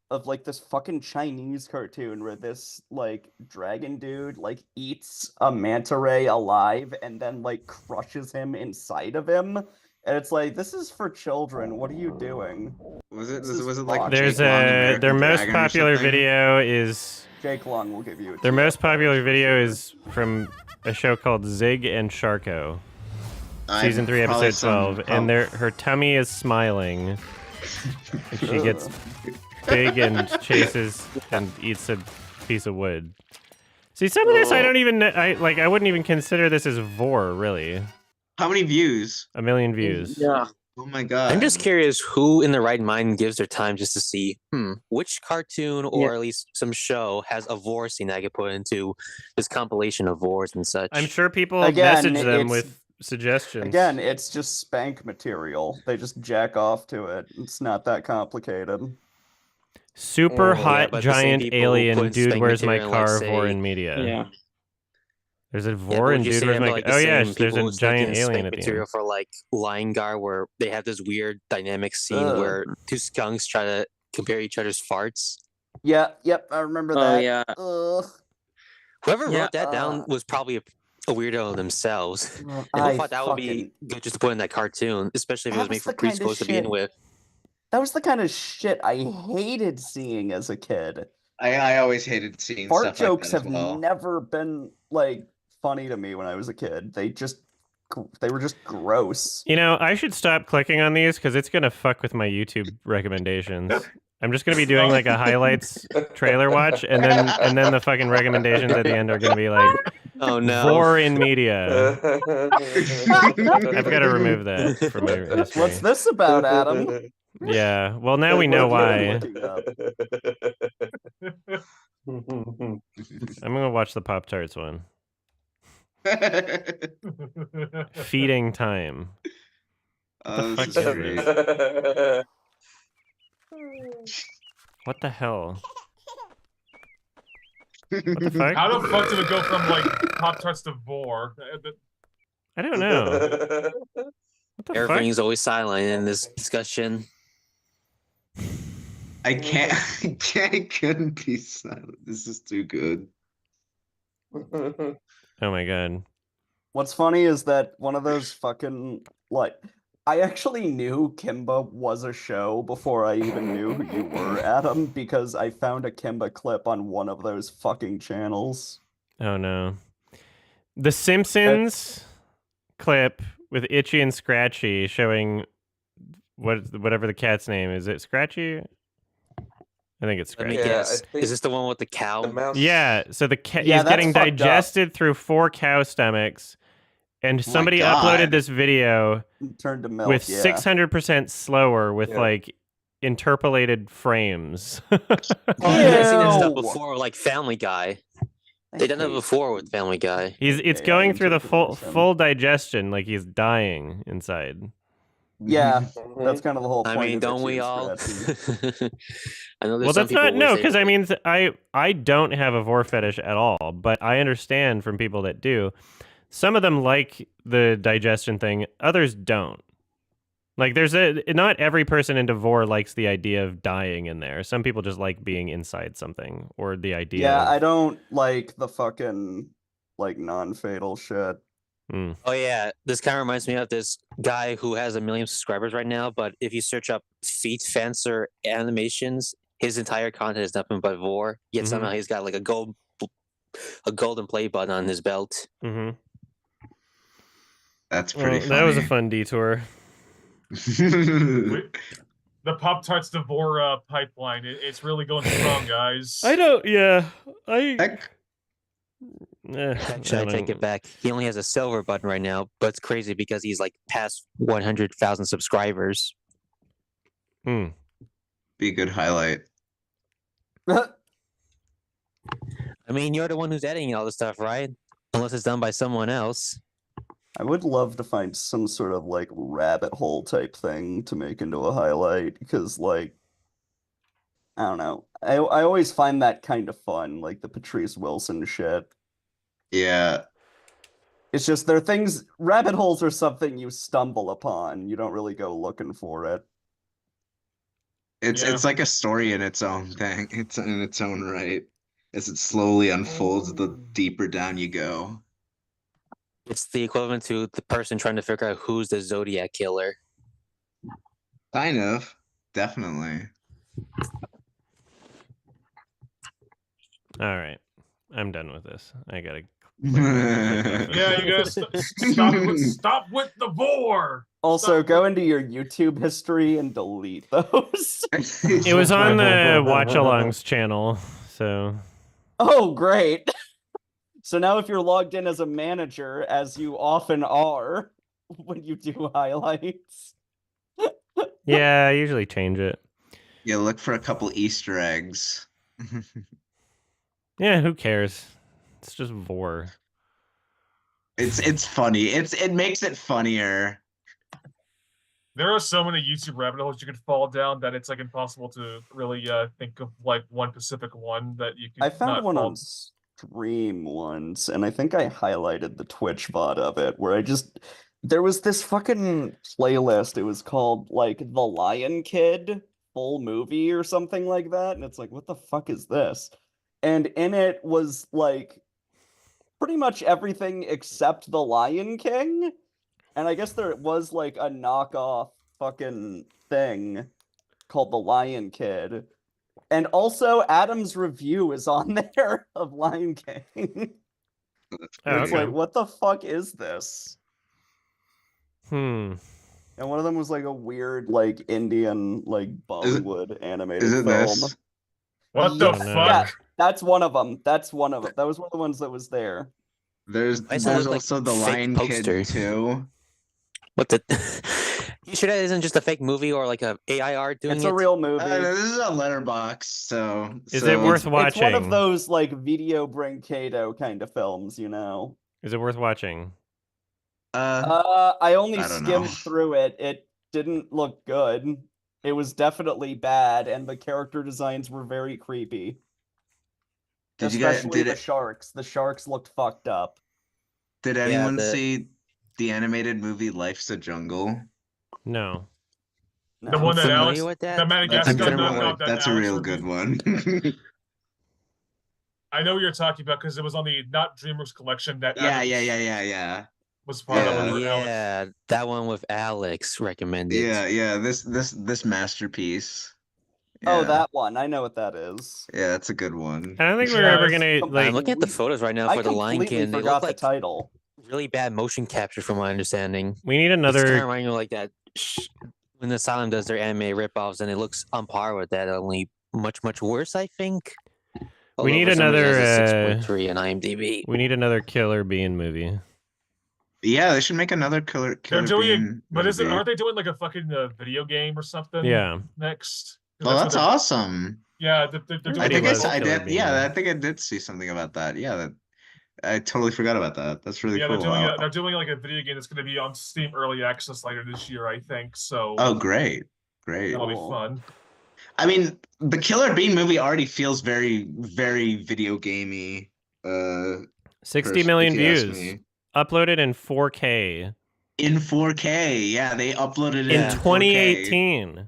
of like this fucking Chinese cartoon where this like dragon dude like eats a manta ray alive and then like crushes him inside of him. And it's like, this is for children. What are you doing? Was it This is was it like fucked. There's Jake Long, their American most Dragon or popular something? video is Jake Long will give you a their TF most popular for video sure. is from a show called Zig and Sharko, I've season 3, probably episode 12, and her tummy is smiling. And she gets big and chases and eats a piece of wood. See, some of this I don't even I wouldn't even consider this as vor, really. How many views? 1 million views. Yeah. Oh my god! I'm just curious who in their right mind gives their time just to see, which cartoon or at least some show has a vor scene that I could put into this compilation of vors and such. I'm sure people Again, message them it's- with suggestions. Again, it's just spank material. They just jack off to it. It's not that complicated. Super Yeah, hot but the same giant people who alien put dude, spank where's my material, like, car? say- Vor in Media. Yeah. There's a Yeah, vor but and would you dude, say where's them my to, like, the Oh yeah, same there's people a who giant spank alien at the material end. for like Lion Guard, where they have this weird dynamic scene Ugh. where two skunks try to compare each other's farts. Yeah, yep, I remember Oh, that. yeah. Ugh. Whoever Yeah, wrote that down was probably a weirdo themselves. Well, And who I thought that would be fucking- good just to put in that cartoon, especially if it That was made was for the kind of preschools to begin shit- with. That was the kind of shit I hated seeing as a kid. I always hated seeing Fart stuff jokes like that have as well. never been like funny to me when I was a kid. They just they were just gross. You know, I should stop clicking on these because it's gonna fuck with my YouTube recommendations. I'm just gonna be doing like a highlights trailer watch, and then the fucking recommendations at the end are gonna be like, oh no, vor in media. I've got to remove that from my history. What's this about, Adam? Yeah, well now we know why. I'm gonna watch the Pop-Tarts one. Feeding time. What the fuck is this? What the hell? What the fuck? How the fuck did it go from like Pop-Tarts to vor? I don't know. Everything's always silent in this discussion. I couldn't be silent. This is too good. Oh my god. What's funny is that one of those fucking, like, I actually knew Kimba was a show before I even knew who you were, Adam, because I found a Kimba clip on one of those fucking channels. Oh no. The Simpsons clip with Itchy and Scratchy showing whatever the cat's name is. It Scratchy? I think it's Scratchy. Is this the one with the cow? Yeah, so the cat he's getting digested through 4 cow stomachs, and somebody uploaded this video turned to milk, with 600% slower with like interpolated frames. I've seen that stuff before, like Family Guy. They done it before with Family Guy. It's going through the full digestion, like he's dying inside. Yeah, that's kind of the whole point. I mean, don't we all? I know well, that's not because I mean, I don't have a vor fetish at all, but I understand from people that do. Some of them like the digestion thing, others don't. Like, not every person into vor likes the idea of dying in there. Some people just like being inside something or the idea. Yeah, I don't like the fucking like non-fatal shit. Oh yeah, this kind of reminds me of this guy who has 1 million subscribers right now. But if you search up feet fencer animations, his entire content is nothing but vor. Yet somehow he's got like a golden play button on his belt. That's pretty funny. That was a fun detour. The Pop-Tarts to vor pipeline. It's really going strong, guys. I don't. Yeah, Should I take it back? He only has a silver button right now, but it's crazy because he's like past 100,000 subscribers. Be a good highlight. I mean, you're the one who's editing all this stuff, right? Unless it's done by someone else. I would love to find some sort of like rabbit hole type thing to make into a highlight because, like, I don't know. I always find that kind of fun, like the Patrice Wilson shit. Yeah. It's just there are things. Rabbit holes are something you stumble upon. You don't really go looking for it. It's like a story in its own thing. It's in its own right. As it slowly unfolds, the deeper down you go. It's the equivalent to the person trying to figure out who's the Zodiac killer. Kind of. Definitely. All right. I'm done with this. I gotta. Yeah, you gotta stop with the vor. Also, go into your YouTube history and delete those. It was on the Watch Alongs channel, so. Oh, great. So now if you're logged in as a manager, as you often are when you do highlights. Yeah, I usually change it. Yeah, look for a couple Easter eggs. Yeah, who cares? It's just vor. It's funny. It makes it funnier. There are so many YouTube rabbit holes you could fall down that it's like impossible to really think of like one specific one that you could. I found one on stream once, and I think I highlighted the Twitch bot of it, where there was this fucking playlist. It was called like The Lion Kid full movie or something like that, and it's like, what the fuck is this? And in it was like pretty much everything except The Lion King. And I guess there was like a knockoff fucking thing called The Lion Kid. And also Adam's review is on there of Lion King. It's like, what the fuck is this? And one of them was like a weird, like Indian, like Bollywood animated Is it film. this? What the fuck? Yeah, that's one of them. That's one of them. That was one of the ones that was there. There's also the Lion Kid too. What the? You sure that isn't just a fake movie or like a AI art doing it? It's a real movie. This is a letterbox, so is it worth watching? It's one of those like video Brancato kind of films, you know. Is it worth watching? I only skimmed through it. It didn't look good. It was definitely bad, and the character designs were very creepy. Especially the sharks. The sharks looked fucked up. Did anyone see the animated movie Life's a Jungle? No. The one that Alex, the Madagascar. That's a real good one. I know what you're talking about because it was on the Not Dreamers collection. That Yeah. Was part of it. Yeah, that one with Alex recommended. Yeah. This masterpiece. Yeah. Oh, that one. I know what that is. Yeah, that's a good one. I don't think we're ever gonna like. I'm looking at the photos right now for the Lion King. They look like the title. Really bad motion capture, from my understanding. We need another. It's kind of reminding me like that when Asylum does their anime ripoffs, and it looks on par with that. Only much worse, I think. We need another 6.3 on IMDb. We need another Killer Bean movie. Yeah, they should make another Killer Bean. But aren't they doing like a fucking video game or something? Yeah. Next. Well, that's awesome. Yeah, they're doing. I did. Yeah, I think I did see something about that. Yeah, I totally forgot about that. That's really cool. They're doing like a video game that's going to be on Steam Early Access later this year, I think. So. Oh, great! That'll be fun. I mean, the Killer Bean movie already feels very, very video gamey. 60 million views. Uploaded in 4K. In 4K, yeah, they uploaded it in 2018.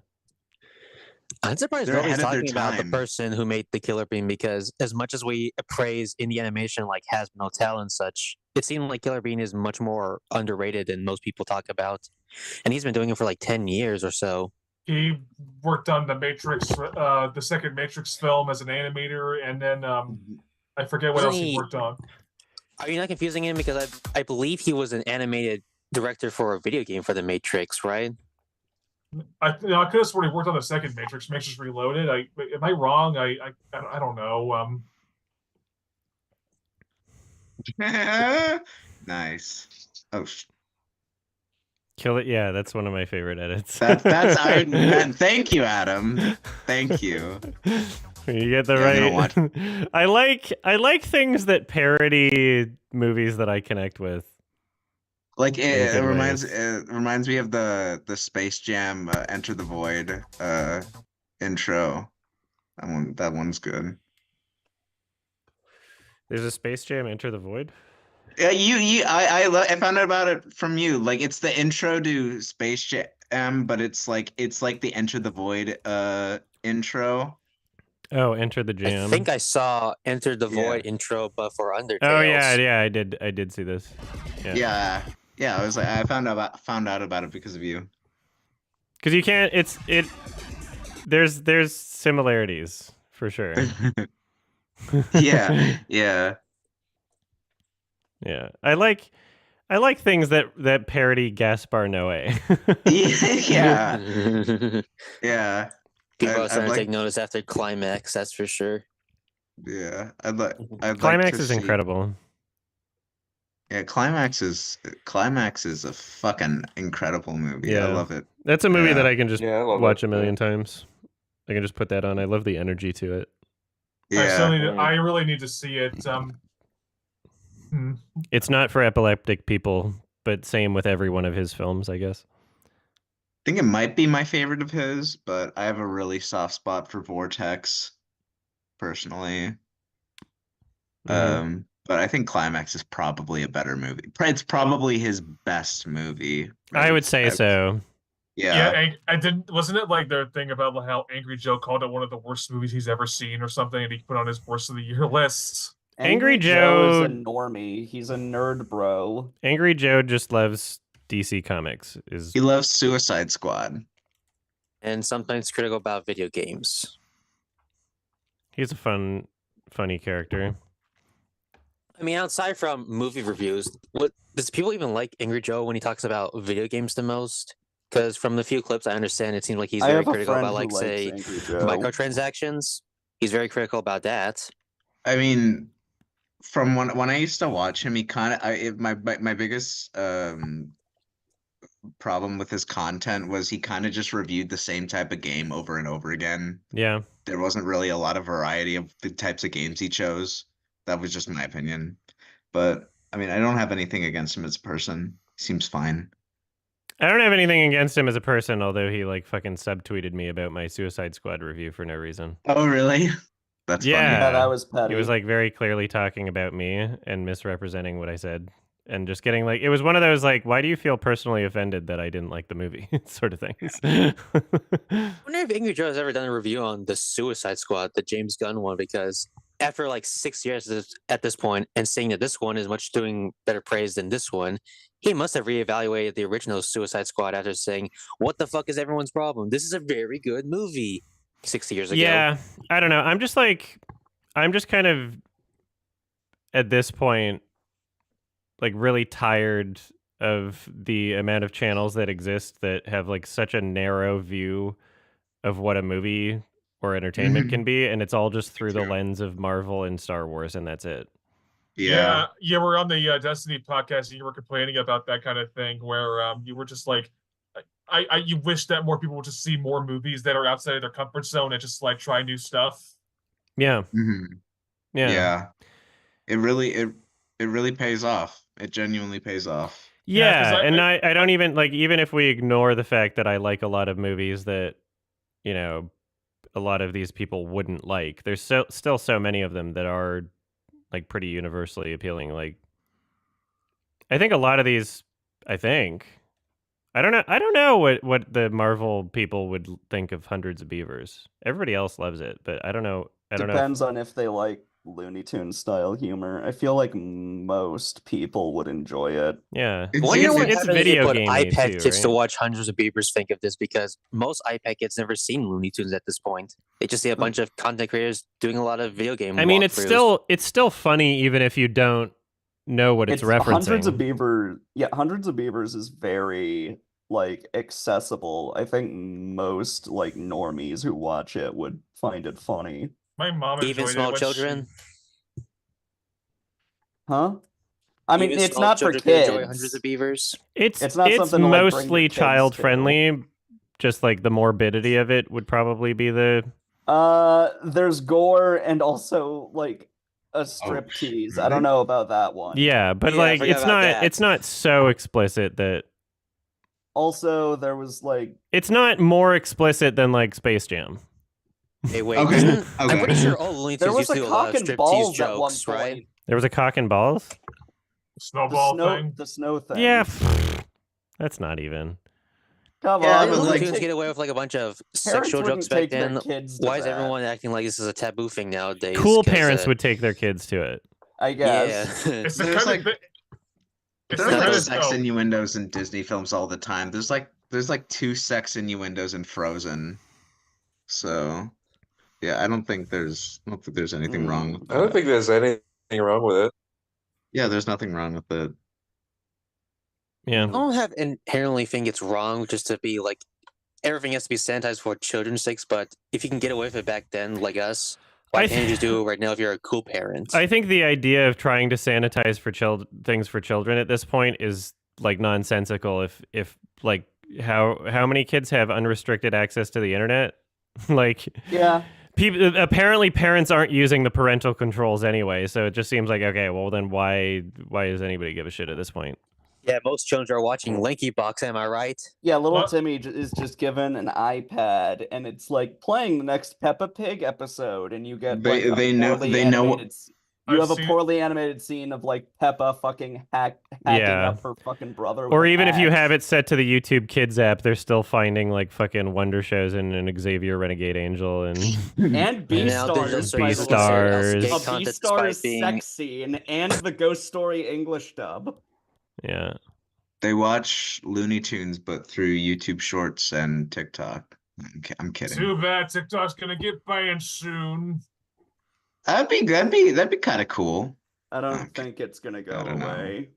I'm surprised nobody's talking about the person who made the Killer Bean, because as much as we praise indie animation like Hazbin Hotel and such, it seemed like Killer Bean is much more underrated than most people talk about. And he's been doing it for like 10 years or so. He worked on the Matrix, the second Matrix film as an animator, and then I forget what else he worked on. Are you not confusing him? Because I believe he was an animated director for a video game for the Matrix, right? I could have sworn he worked on the second Matrix Reloaded. Am I wrong? I don't know. Nice. Oh. Kill it. Yeah, that's one of my favorite edits. Thank you, Adam. Thank you. You get the right. I like things that parody movies that I connect with. Like it reminds me of the Space Jam Enter the Void intro. That one's good. There's a Space Jam Enter the Void? Yeah, I found out about it from you. Like, it's the intro to Space Jam, but it's like the Enter the Void intro. Oh, Enter the Jam. I think I saw Enter the Void intro, but for Undertale. Oh yeah, I did see this. Yeah. I was like, I found out about it because of you. Because you can't. There's similarities for sure. Yeah. I like things that parody Gaspar Noé. Yeah. People are starting to take notice after Climax, that's for sure. Yeah, Climax is incredible. Yeah, Climax is a fucking incredible movie. Yeah. I love it. That's a movie that I can just watch a million times. I can just put that on. I love the energy to it. Yeah. I really need to see it. It's not for epileptic people, but same with every one of his films, I guess. I think it might be my favorite of his, but I have a really soft spot for Vortex, personally. But I think Climax is probably a better movie. It's probably his best movie. Right? I would say so. Yeah. I didn't. Wasn't it like their thing about how Angry Joe called it one of the worst movies he's ever seen or something, and he put on his worst of the year list? Angry Joe is a normie. He's a nerd, bro. Angry Joe just loves DC Comics. He loves Suicide Squad. And sometimes critical about video games. He's a funny character. I mean, outside from movie reviews, what does people even like Angry Joe when he talks about video games the most? Because from the few clips I understand, it seems like he's I very have a critical friend about, who like, likes say, Angry Joe. microtransactions. He's very critical about that. I mean, from when I used to watch him, he kind of my biggest problem with his content was he kind of just reviewed the same type of game over and over again. Yeah. There wasn't really a lot of variety of the types of games he chose. That was just my opinion. But I mean, I don't have anything against him as a person. Seems fine. I don't have anything against him as a person, although he like fucking subtweeted me about my Suicide Squad review for no reason. Oh, really? That's funny. Yeah, that was petty. He was like very clearly talking about me and misrepresenting what I said. And just getting like, it was one of those like, why do you feel personally offended that I didn't like the movie sort of things? I wonder if Angry Joe has ever done a review on the Suicide Squad, the James Gunn one, because after like 6 years at this point and seeing that this one is much doing better praise than this one, he must have reevaluated the original Suicide Squad after saying, what the fuck is everyone's problem? This is a very good movie 60 years ago. Yeah, I don't know. I'm just kind of at this point, like really tired of the amount of channels that exist that have like such a narrow view of what a movie or entertainment can be, and it's all just through the lens of Marvel and Star Wars, and that's it. Yeah, we're on the Destiny podcast, and you were complaining about that kind of thing, where you were just like, you wish that more people would just see more movies that are outside of their comfort zone and just like try new stuff. Yeah. Yeah. It really pays off. It genuinely pays off. Yeah, and I don't even like, even if we ignore the fact that I like a lot of movies that, you know, a lot of these people wouldn't like, there's still so many of them that are like pretty universally appealing. Like, I think a lot of these, I don't know what the Marvel people would think of Hundreds of Beavers. Everybody else loves it, but I don't know. Depends on if they like Looney Tunes style humor. I feel like most people would enjoy it. Yeah, It's video game. gamey iPad too, kids right? to watch Hundreds of Beavers think of this, because most iPad kids never seen Looney Tunes at this point. They just see a bunch of content creators doing a lot of video game. I mean, it's still funny even if you don't know what it's referencing. Hundreds of Beavers is very like accessible. I think most like normies who watch it would find it funny. My mom even small children. Huh? I mean, Even it's small not for children can enjoy kids. Hundreds of Beavers. It's not something to, like, bring your mostly kids child to. friendly. Just like the morbidity of it would probably be the. There's gore and also like a striptease. I don't know about that one. Yeah, but like it's not so explicit that. Also, there was like, it's not more explicit than like Space Jam. Hey, wait. Okay. I'm pretty sure all Looney Tunes used to do a lot of striptease jokes, right? There was a cock and balls? Snowball thing. The snow thing. Yeah, that's not even. Come Yeah, on. Looney Tunes get away with like a bunch of sexual jokes back then. Why is that. everyone acting like this is a taboo thing nowadays? Cool parents would take their kids to it. I guess. Yeah. It's the There's kind like, of there's sex innuendos in Disney films all the time. There's like 2 sex innuendos in Frozen. So yeah, I don't think there's anything wrong with that. I don't think there's anything wrong with it. Yeah, there's nothing wrong with it. Yeah. I don't have inherently think it's wrong just to be like everything has to be sanitized for children's sakes, but if you can get away with it back then, like us, why can't you just do it right now if you're a cool parent? I think the idea of trying to sanitize for things for children at this point is like nonsensical. If like how many kids have unrestricted access to the internet? Like, yeah. Apparently parents aren't using the parental controls anyway, so it just seems like, okay, well then why does anybody give a shit at this point? Yeah, most children are watching Lanky Box, am I right? Yeah, little Timmy is just given an iPad, and it's like playing the next Peppa Pig episode, and you get they know. You have a poorly animated scene of like Peppa fucking hacking up her fucking brother. Or even if you have it set to the YouTube Kids app, they're still finding like fucking Wonder Shows and an Xavier Renegade Angel and B-Stars. B-Stars. A B-Stars sex scene and the Ghost Story English dub. Yeah. They watch Looney Tunes, but through YouTube Shorts and TikTok. I'm kidding. Too bad TikTok's gonna get banned soon. That'd be kind of cool. I don't think it's gonna go away.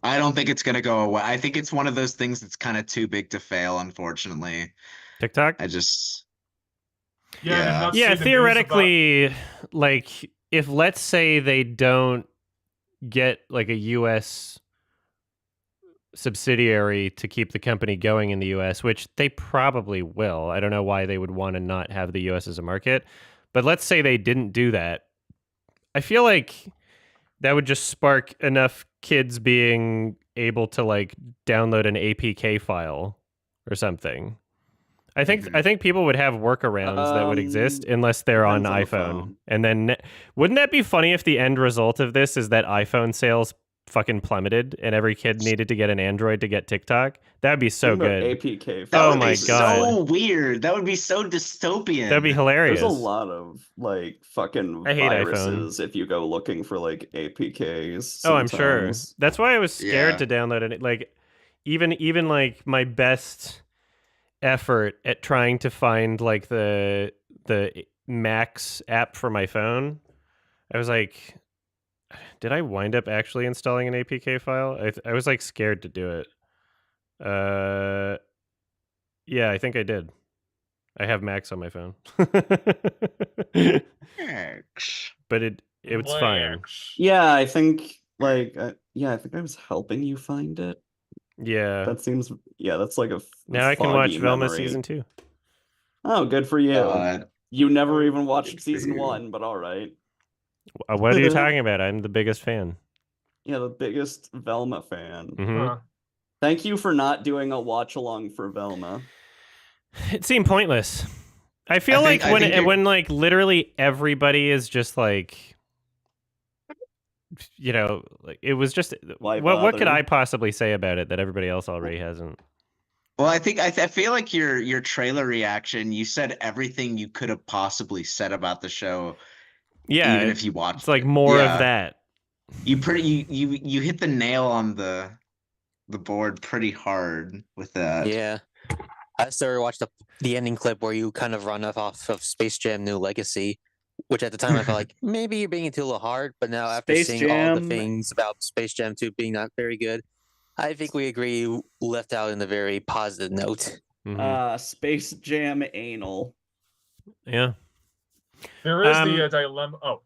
I don't think it's gonna go away. I think it's one of those things that's kind of too big to fail, unfortunately. TikTok? I just Yeah, theoretically, like if let's say they don't get like a US subsidiary to keep the company going in the US, which they probably will. I don't know why they would want to not have the US as a market. But let's say they didn't do that. I feel like that would just spark enough kids being able to like download an APK file or something. I think people would have workarounds that would exist unless they're on iPhone. And then wouldn't that be funny if the end result of this is that iPhone sales fucking plummeted and every kid needed to get an Android to get TikTok? That'd be so good. APK. That would my be god. so weird. That would be so dystopian. That'd be hilarious. There's a lot of like fucking I hate viruses iPhone. if you go looking for like APKs. Sometimes. Oh, I'm sure. That's why I was scared to download it. Like even like my best effort at trying to find like the Max app for my phone, I was like, did I wind up actually installing an APK file? I was like scared to do it. Yeah, I think I did. I have Max on my phone. Max. But it's fine. Yeah, I think like I think I was helping you find it. Yeah. That seems that's like a now I can watch Velma memory. season 2. Oh, good for you. You never even watched season 1, but all right. What are you talking about? I'm the biggest fan. Yeah, the biggest Velma fan. Mm-hmm. Thank you for not doing a watch along for Velma. It seemed pointless. I feel like when like literally everybody is just like, you know, like it was just what could I possibly say about it that everybody else already hasn't? Well, I feel like your trailer reaction, you said everything you could have possibly said about the show. Yeah, even if you watched it's like more of that. You hit the nail on the board pretty hard with that. Yeah. I started watching the ending clip where you kind of run off of Space Jam New Legacy, which at the time I felt like maybe you're being too hard, but now after seeing all the things about Space Jam 2 being not very good, I think we agree you left out in a very positive note. Space Jam anal. Yeah. There is the dilemma. Oh.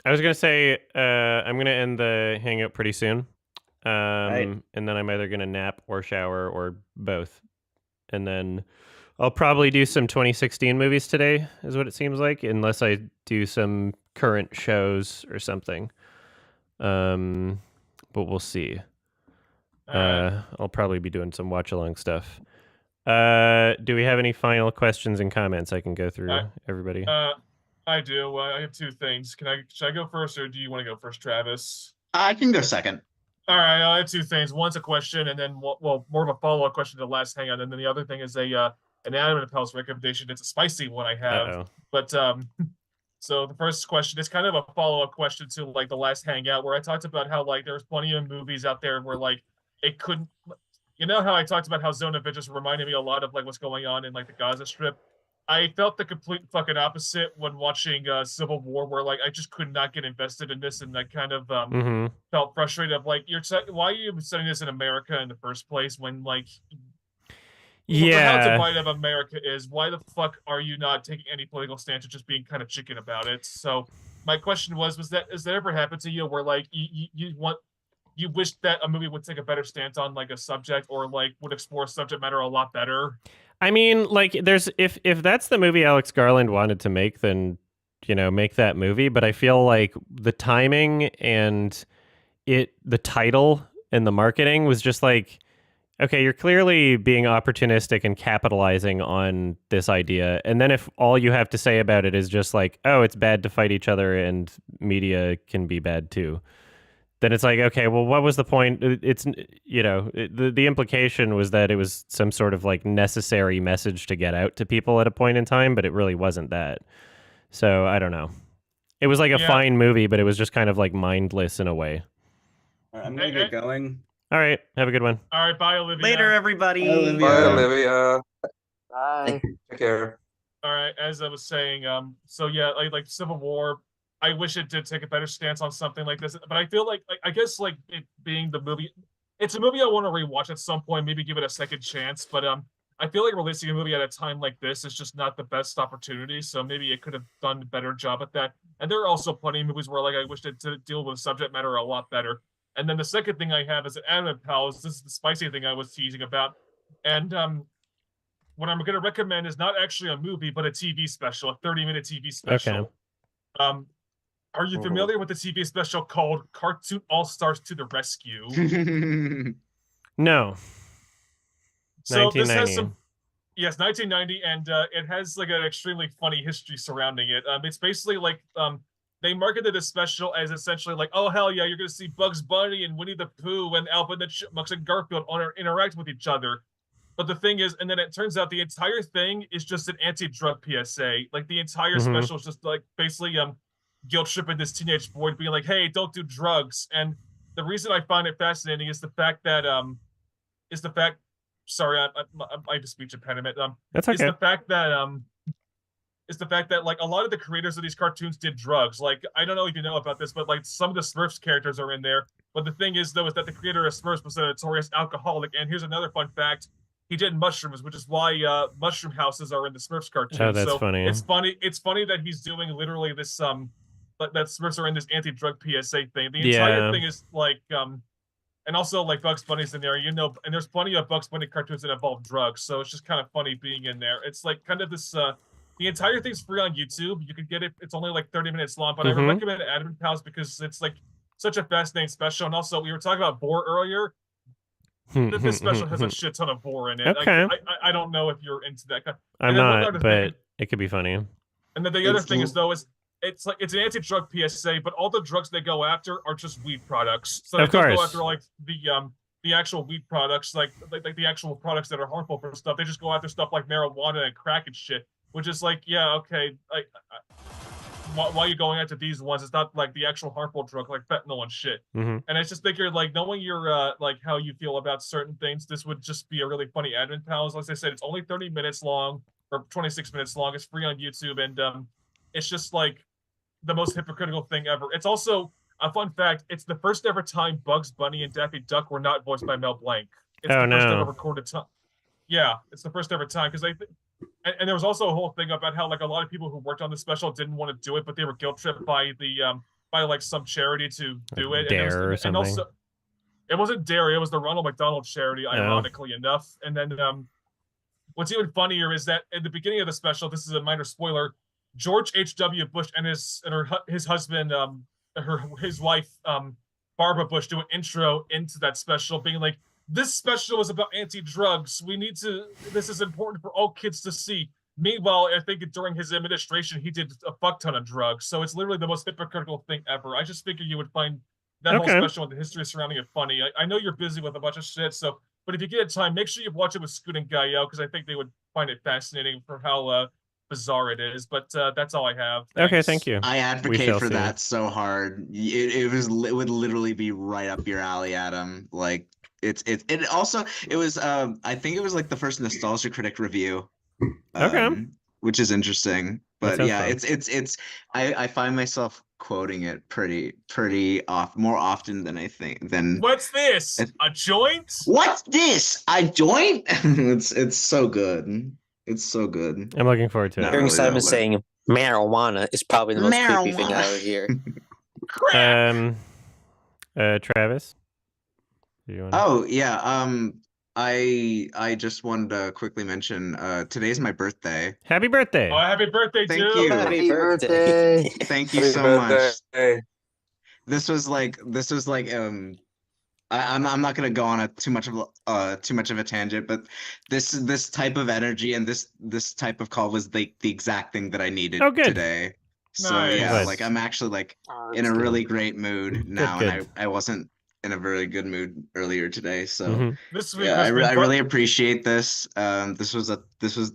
I was going to say, I'm going to end the Hangout pretty soon. And then I'm either going to nap or shower or both. And then I'll probably do some 2016 movies today, is what it seems like, unless I do some current shows or something. But we'll see. I'll probably be doing some watch-along stuff. Do we have any final questions and comments I can go through, everybody? I do. I have 2 things. Should I go first, or do you want to go first, Travis? I can go second. All right, I have 2 things. One's a question, and then more of a follow-up question to the last Hangout, and then the other thing is an Animate Pals recommendation. It's a spicy one I have, but so the first question is kind of a follow-up question to like the last Hangout, where I talked about how like there's plenty of movies out there where like it couldn't. You know how I talked about how Zone of Interest reminded me a lot of like what's going on in like the Gaza Strip. I felt the complete fucking opposite when watching Civil War, where like I just could not get invested in this, and I kind of felt frustrated of like, why are you setting this in America in the first place when like, how divided America is? Why the fuck are you not taking any political stance or just being kind of chicken about it? So my question has that ever happened to you where like you wish that a movie would take a better stance on like a subject or like would explore subject matter a lot better? I mean, like, there's if that's the movie Alex Garland wanted to make, then make that movie. But I feel like the timing and the title and the marketing was just like, okay, you're clearly being opportunistic and capitalizing on this idea. And then if all you have to say about it is just like, oh, it's bad to fight each other and media can be bad too, then it's like, okay, well, what was the point? It's, the implication was that it was some sort of like necessary message to get out to people at a point in time, but it really wasn't that. So I don't know. It was like a fine movie, but it was just kind of like mindless in a way. All right, I'm going to get going. All right. Have a good one. All right. Bye, Olivia. Later, everybody. Bye, Olivia. Bye. Take care. All right. As I was saying, so yeah, like Civil War, I wish it did take a better stance on something like this. But I feel like I guess like it being the movie, it's a movie I want to rewatch at some point, maybe give it a second chance. But I feel like releasing a movie at a time like this is just not the best opportunity. So maybe it could have done a better job at that. And there are also plenty of movies where like I wish it to deal with the subject matter a lot better. And then the second thing I have is an Anime Pals. This is the spicy thing I was teasing about. And what I'm going to recommend is not actually a movie, but a TV special, a 30-minute TV special. Okay. Are you familiar with the TV special called Cartoon All-Stars to the Rescue? No. So this has some, yes, 1990, and it has like an extremely funny history surrounding it. It's basically like they marketed this special as essentially like, oh hell yeah, you're gonna see Bugs Bunny and Winnie the Pooh and Alvin the Chipmunks and Garfield interact with each other. But the thing is, and then it turns out the entire thing is just an anti-drug PSA. Like the entire special is just like basically guilt tripping this teenage boy, being like, hey, don't do drugs. And the reason I find it fascinating is the fact that sorry, I have a speech impediment. That's okay. It's the fact that like a lot of the creators of these cartoons did drugs. Like I don't know if you know about this, but like some of the Smurfs characters are in there. But the thing is though, is that the creator of Smurfs was a notorious alcoholic. And here's another fun fact: he did mushrooms, which is why mushroom houses are in the Smurfs cartoon. Oh, that's funny. It's funny that he's doing literally this that Smurfs are in this anti-drug PSA thing. The entire thing is like and also like Bugs Bunny's in there, you know, and there's plenty of Bugs Bunny cartoons that involve drugs, so it's just kind of funny being in there. It's like kind of this the entire thing's free on YouTube. You can get it, it's only like 30 minutes long, but I recommend Anime Pals because it's like such a fascinating special. And also we were talking about Boar earlier. This special has a shit ton of gore in it. Okay. I don't know if you're into that kind. I'm not, but it could be funny. And then the other thing is though is it's like it's an anti-drug PSA, but all the drugs they go after are just weed products. So they don't go after like the actual weed products, like the actual products that are harmful for stuff. They just go after stuff like marijuana and crack and shit, which is like, yeah, okay, like why are you going after these ones? It's not like the actual harmful drug like fentanyl and shit. And I just figured like knowing your like how you feel about certain things, this would just be a really funny Admin Pals. Like I said, it's only 30 minutes long or 26 minutes long. It's free on YouTube, and it's just like the most hypocritical thing ever. It's also a fun fact. It's the first ever time Bugs Bunny and Daffy Duck were not voiced by Mel Blanc. It's the first ever recorded time. Yeah, it's the first ever time because and there was also a whole thing about how like a lot of people who worked on the special didn't want to do it, but they were guilt tripped by the by like some charity to do it. Dare or something. And also, it wasn't Dare. It was the Ronald McDonald charity, ironically enough. And then what's even funnier is that at the beginning of the special, this is a minor spoiler, George H.W. Bush and his husband, his wife, Barbara Bush, do an intro into that special, being like, "This special is about anti-drugs. This is important for all kids to see." Meanwhile, I think during his administration, he did a fuck ton of drugs. So it's literally the most hypocritical thing ever. I just figured you would find that whole special and the history surrounding it funny. I know you're busy with a bunch of shit, but if you get time, make sure you watch it with Scoot and Gaio, because I think they would find it fascinating for how bizarre it is. But that's all I have. Thanks. Okay, thank you. I advocate for that so hard. It would literally be right up your alley, Adam. Like it was I think it was like the first Nostalgia Critic review. Which is interesting. But yeah, fun. I find myself quoting it pretty more often than I think. What's this? A joint? What's this? A joint? It's so good. It's so good. I'm looking forward to it. Hearing Simon saying marijuana is probably the most creepy thing I ever hear. Travis? Oh yeah. I just wanted to quickly mention today's my birthday. Happy birthday! Oh, happy birthday, Thank dude! you. Happy birthday! Thank you so much. This was like I'm not gonna go on too much of a tangent, but this type of energy and this type of call was the exact thing that I needed today. So yeah, like I'm actually like in a really great mood now, and I wasn't in a very good mood earlier today. So this week I really appreciate this. This was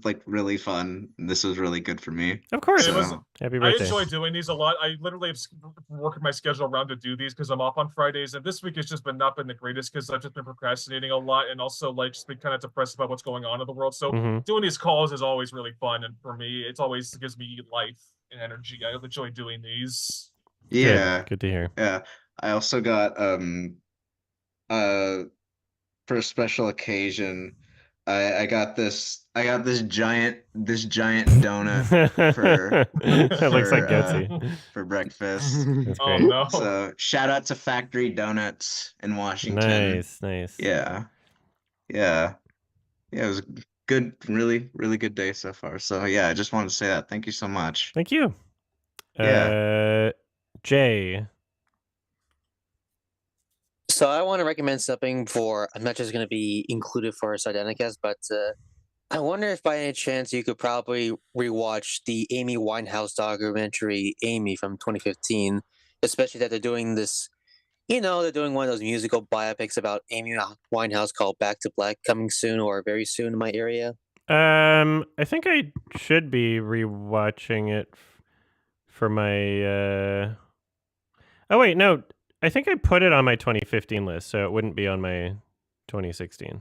like really fun. This was really good for me. Of course. Happy birthday. I enjoy doing these a lot. I literally have working my schedule around to do these because I'm off on Fridays, and this week has just not been the greatest because I've just been procrastinating a lot, and also like just been kind of depressed about what's going on in the world. So doing these calls is always really fun, and for me, it always gives me life and energy. I enjoy doing these. Yeah. Good to hear. Yeah. I also got for a special occasion, I got this giant donut for That looks like for breakfast. That's Oh great. no. So shout out to Factory Donuts in Washington. Nice. Yeah. Yeah. Yeah, it was a good, really, really good day so far. So yeah, I just wanted to say that. Thank you so much. Thank you. Yeah. Jay. So I want to recommend something for. I'm not just going to be included for Sardanicus, but I wonder if by any chance you could probably rewatch the Amy Winehouse documentary Amy from 2015, especially that they're doing this. They're doing one of those musical biopics about Amy Winehouse called Back to Black coming soon or very soon in my area. I think I should be rewatching it for my. Oh wait, no. I think I put it on my 2015 list, so it wouldn't be on my 2016.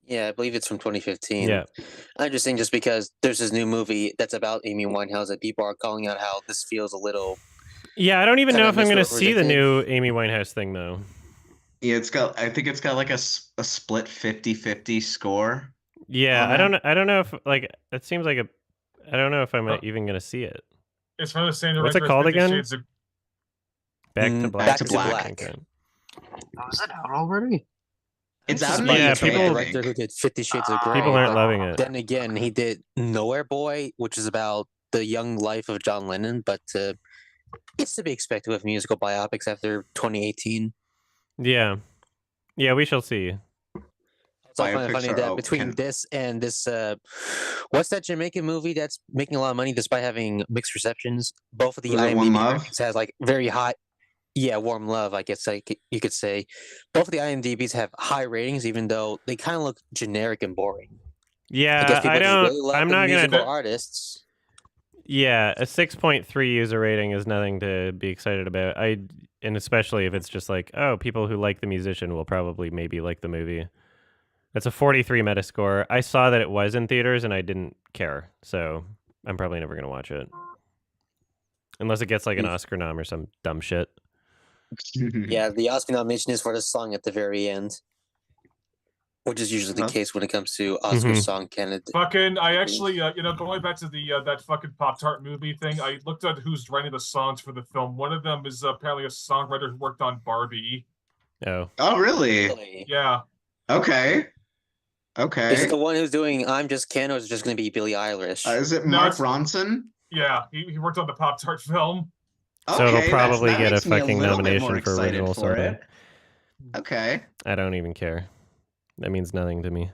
Yeah, I believe it's from 2015. Yeah. I'm just saying, just because there's this new movie that's about Amy Winehouse that people are calling out how this feels a little. Yeah, I don't even know if I'm going to see the misrepresented. new Amy Winehouse thing though. Yeah, I think it's got like a split 50-50 score. Yeah, on it. I don't know if like it seems like I don't know if I'm even going to see it. It's from the same What's it director as called 50 again? Shades of- Back to Black. Back to Black. Okay. Oh, is it out already? It's out in By the the UK, same I director think. who did 50 Shades of Grey. People aren't but loving it. Then again, he did Nowhere Boy, which is about the young life of John Lennon, but it's to be expected with musical biopics after 2018. Yeah. Yeah, we shall see. It's all Biopics funny are that out. between this and this, what's that Jamaican movie that's making a lot of money despite having mixed receptions? Both of the Was it One IMDb Love? rankings has like very high. Yeah, Warm Love, I guess you could say. Both of the IMDb's have high ratings, even though they kind of look generic and boring. Yeah, I guess people just really love I'm the not musical gonna. artists. Yeah, a 6.3 user rating is nothing to be excited about. And especially if it's just like, oh, people who like the musician will probably maybe like the movie. That's a 43 Metascore. I saw that it was in theaters and I didn't care, so I'm probably never gonna watch it unless it gets like an Oscar nom or some dumb shit. Yeah, the Oscar nomination is for the song at the very end, which is usually the case when it comes to Oscar song candidate. Fucking, I actually, going back to the that fucking Pop-Tart movie thing, I looked at who's writing the songs for the film. One of them is apparently a songwriter who worked on Barbie. Oh. Oh, really? Yeah. Okay. Is it the one who's doing I'm Just Ken, or is it just going to be Billie Eilish? Is it Mark Ronson? Yeah, he worked on the Pop-Tart film. So it'll probably get a fucking nomination for original song. Okay. I don't even care. That means nothing to me.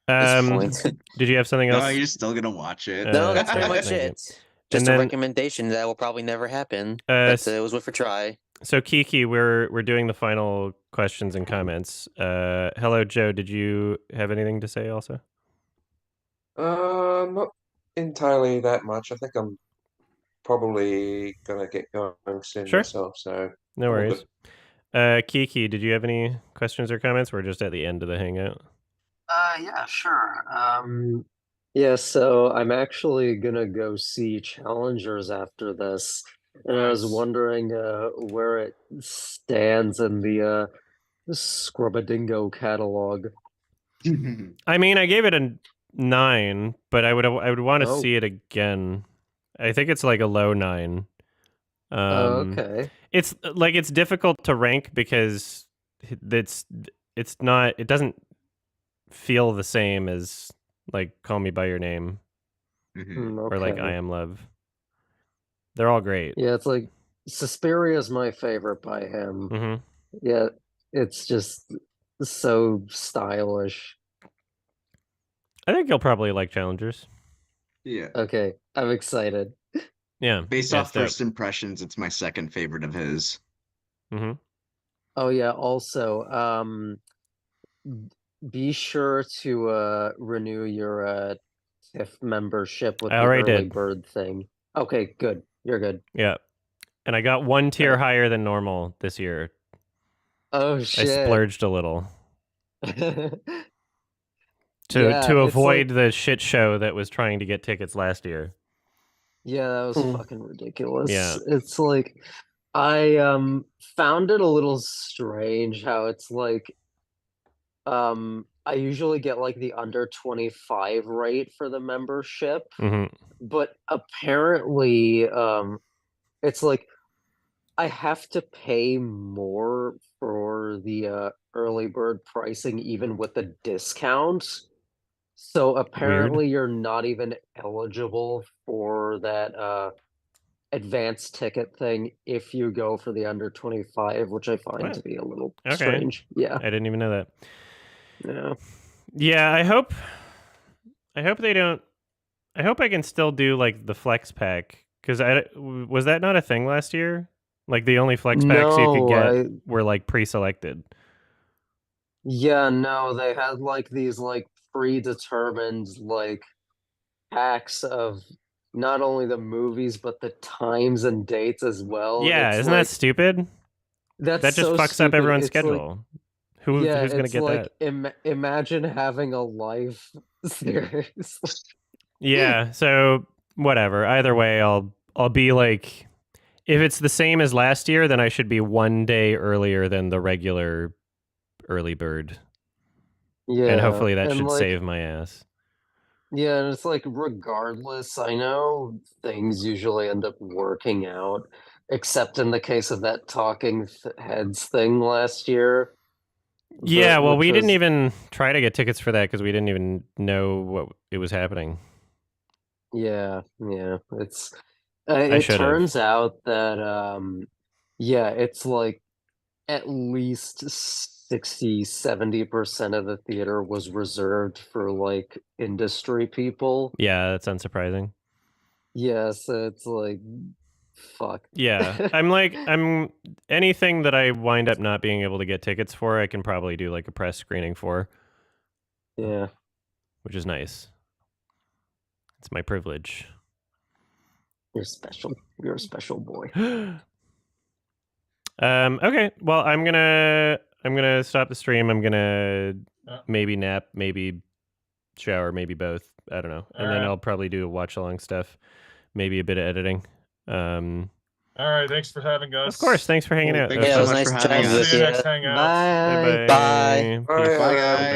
Did you have something else? No, you're still gonna watch it. No, that's pretty much thank you. it. Just a recommendation that will probably never happen. But it was worth a try. So Kiki, we're doing the final questions and comments. Hello, Joe. Did you have anything to say also? Not entirely that much. I think I'm probably gonna get going soon myself. So no worries. Kiki, did you have any questions or comments? We're just at the end of the hangout. Yeah, sure. Yeah, so I'm actually gonna go see Challengers after this, and I was wondering where it stands in the Scrubadingo catalog. I mean, I gave it a 9, but I would want to see it again. I think it's like a low 9. Okay. It's like it's difficult to rank because it doesn't feel the same as like Call Me by Your Name or like I Am Love. They're all great. Yeah, it's like Suspiria is my favorite by him. Yeah, it's just so stylish. I think you'll probably like Challengers. Yeah. Okay, I'm excited. Yeah. Based off first impressions, it's my second favorite of his. Oh yeah, also, be sure to renew your TIFF membership with the early bird thing. Okay, good. You're good. Yeah. And I got 1 tier higher than normal this year. Oh shit. I splurged a little. to avoid the shit show that was trying to get tickets last year. Yeah, that was fucking ridiculous. Yeah. It's like I found it a little strange how it's like I usually get like the under 25 rate for the membership, but apparently it's like I have to pay more for the early bird pricing even with the discount. So apparently you're not even eligible for that advanced ticket thing if you go for the under 25, which I find to be a little strange. Yeah. I didn't even know that. Yeah. Yeah, I hope they don't. I hope I can still do like the flex pack, because was that not a thing last year? Like the only flex packs you could get were like pre-selected. Yeah, no, they had like these like predetermined like packs of not only the movies but the times and dates as well. Yeah, isn't that stupid? That just so fucks up stupid. everyone's It's like- schedule. Who's gonna get that? Imagine having a life series. Yeah, so whatever. Either way, I'll be like, if it's the same as last year, then I should be 1 day earlier than the regular early bird. Yeah, and hopefully that and, should like- save my ass. Yeah, and it's like regardless, I know things usually end up working out, except in the case of that talking heads thing last year. Yeah, well, we didn't was- even try to get tickets for that because we didn't even know what it was happening. Yeah, it's I it should've. turns out that yeah, it's like at least 60-70% of the theater was reserved for like industry people. Yeah, that's unsurprising. Yeah, so it's like fuck. Yeah, I'm anything that I wind up not being able to get tickets for, I can probably do like a press screening for. Yeah. Which is nice. It's my privilege. You're special. You're a special boy. Okay. Well, I'm gonna stop the stream. I'm gonna maybe nap, maybe shower, maybe both. I don't know. And then I'll probably do watch along stuff, maybe a bit of editing. All right, thanks for having us. Of course, thanks for hanging out. Thanks so much for having us. See you next Hangout. Bye. Bye. Bye, guys.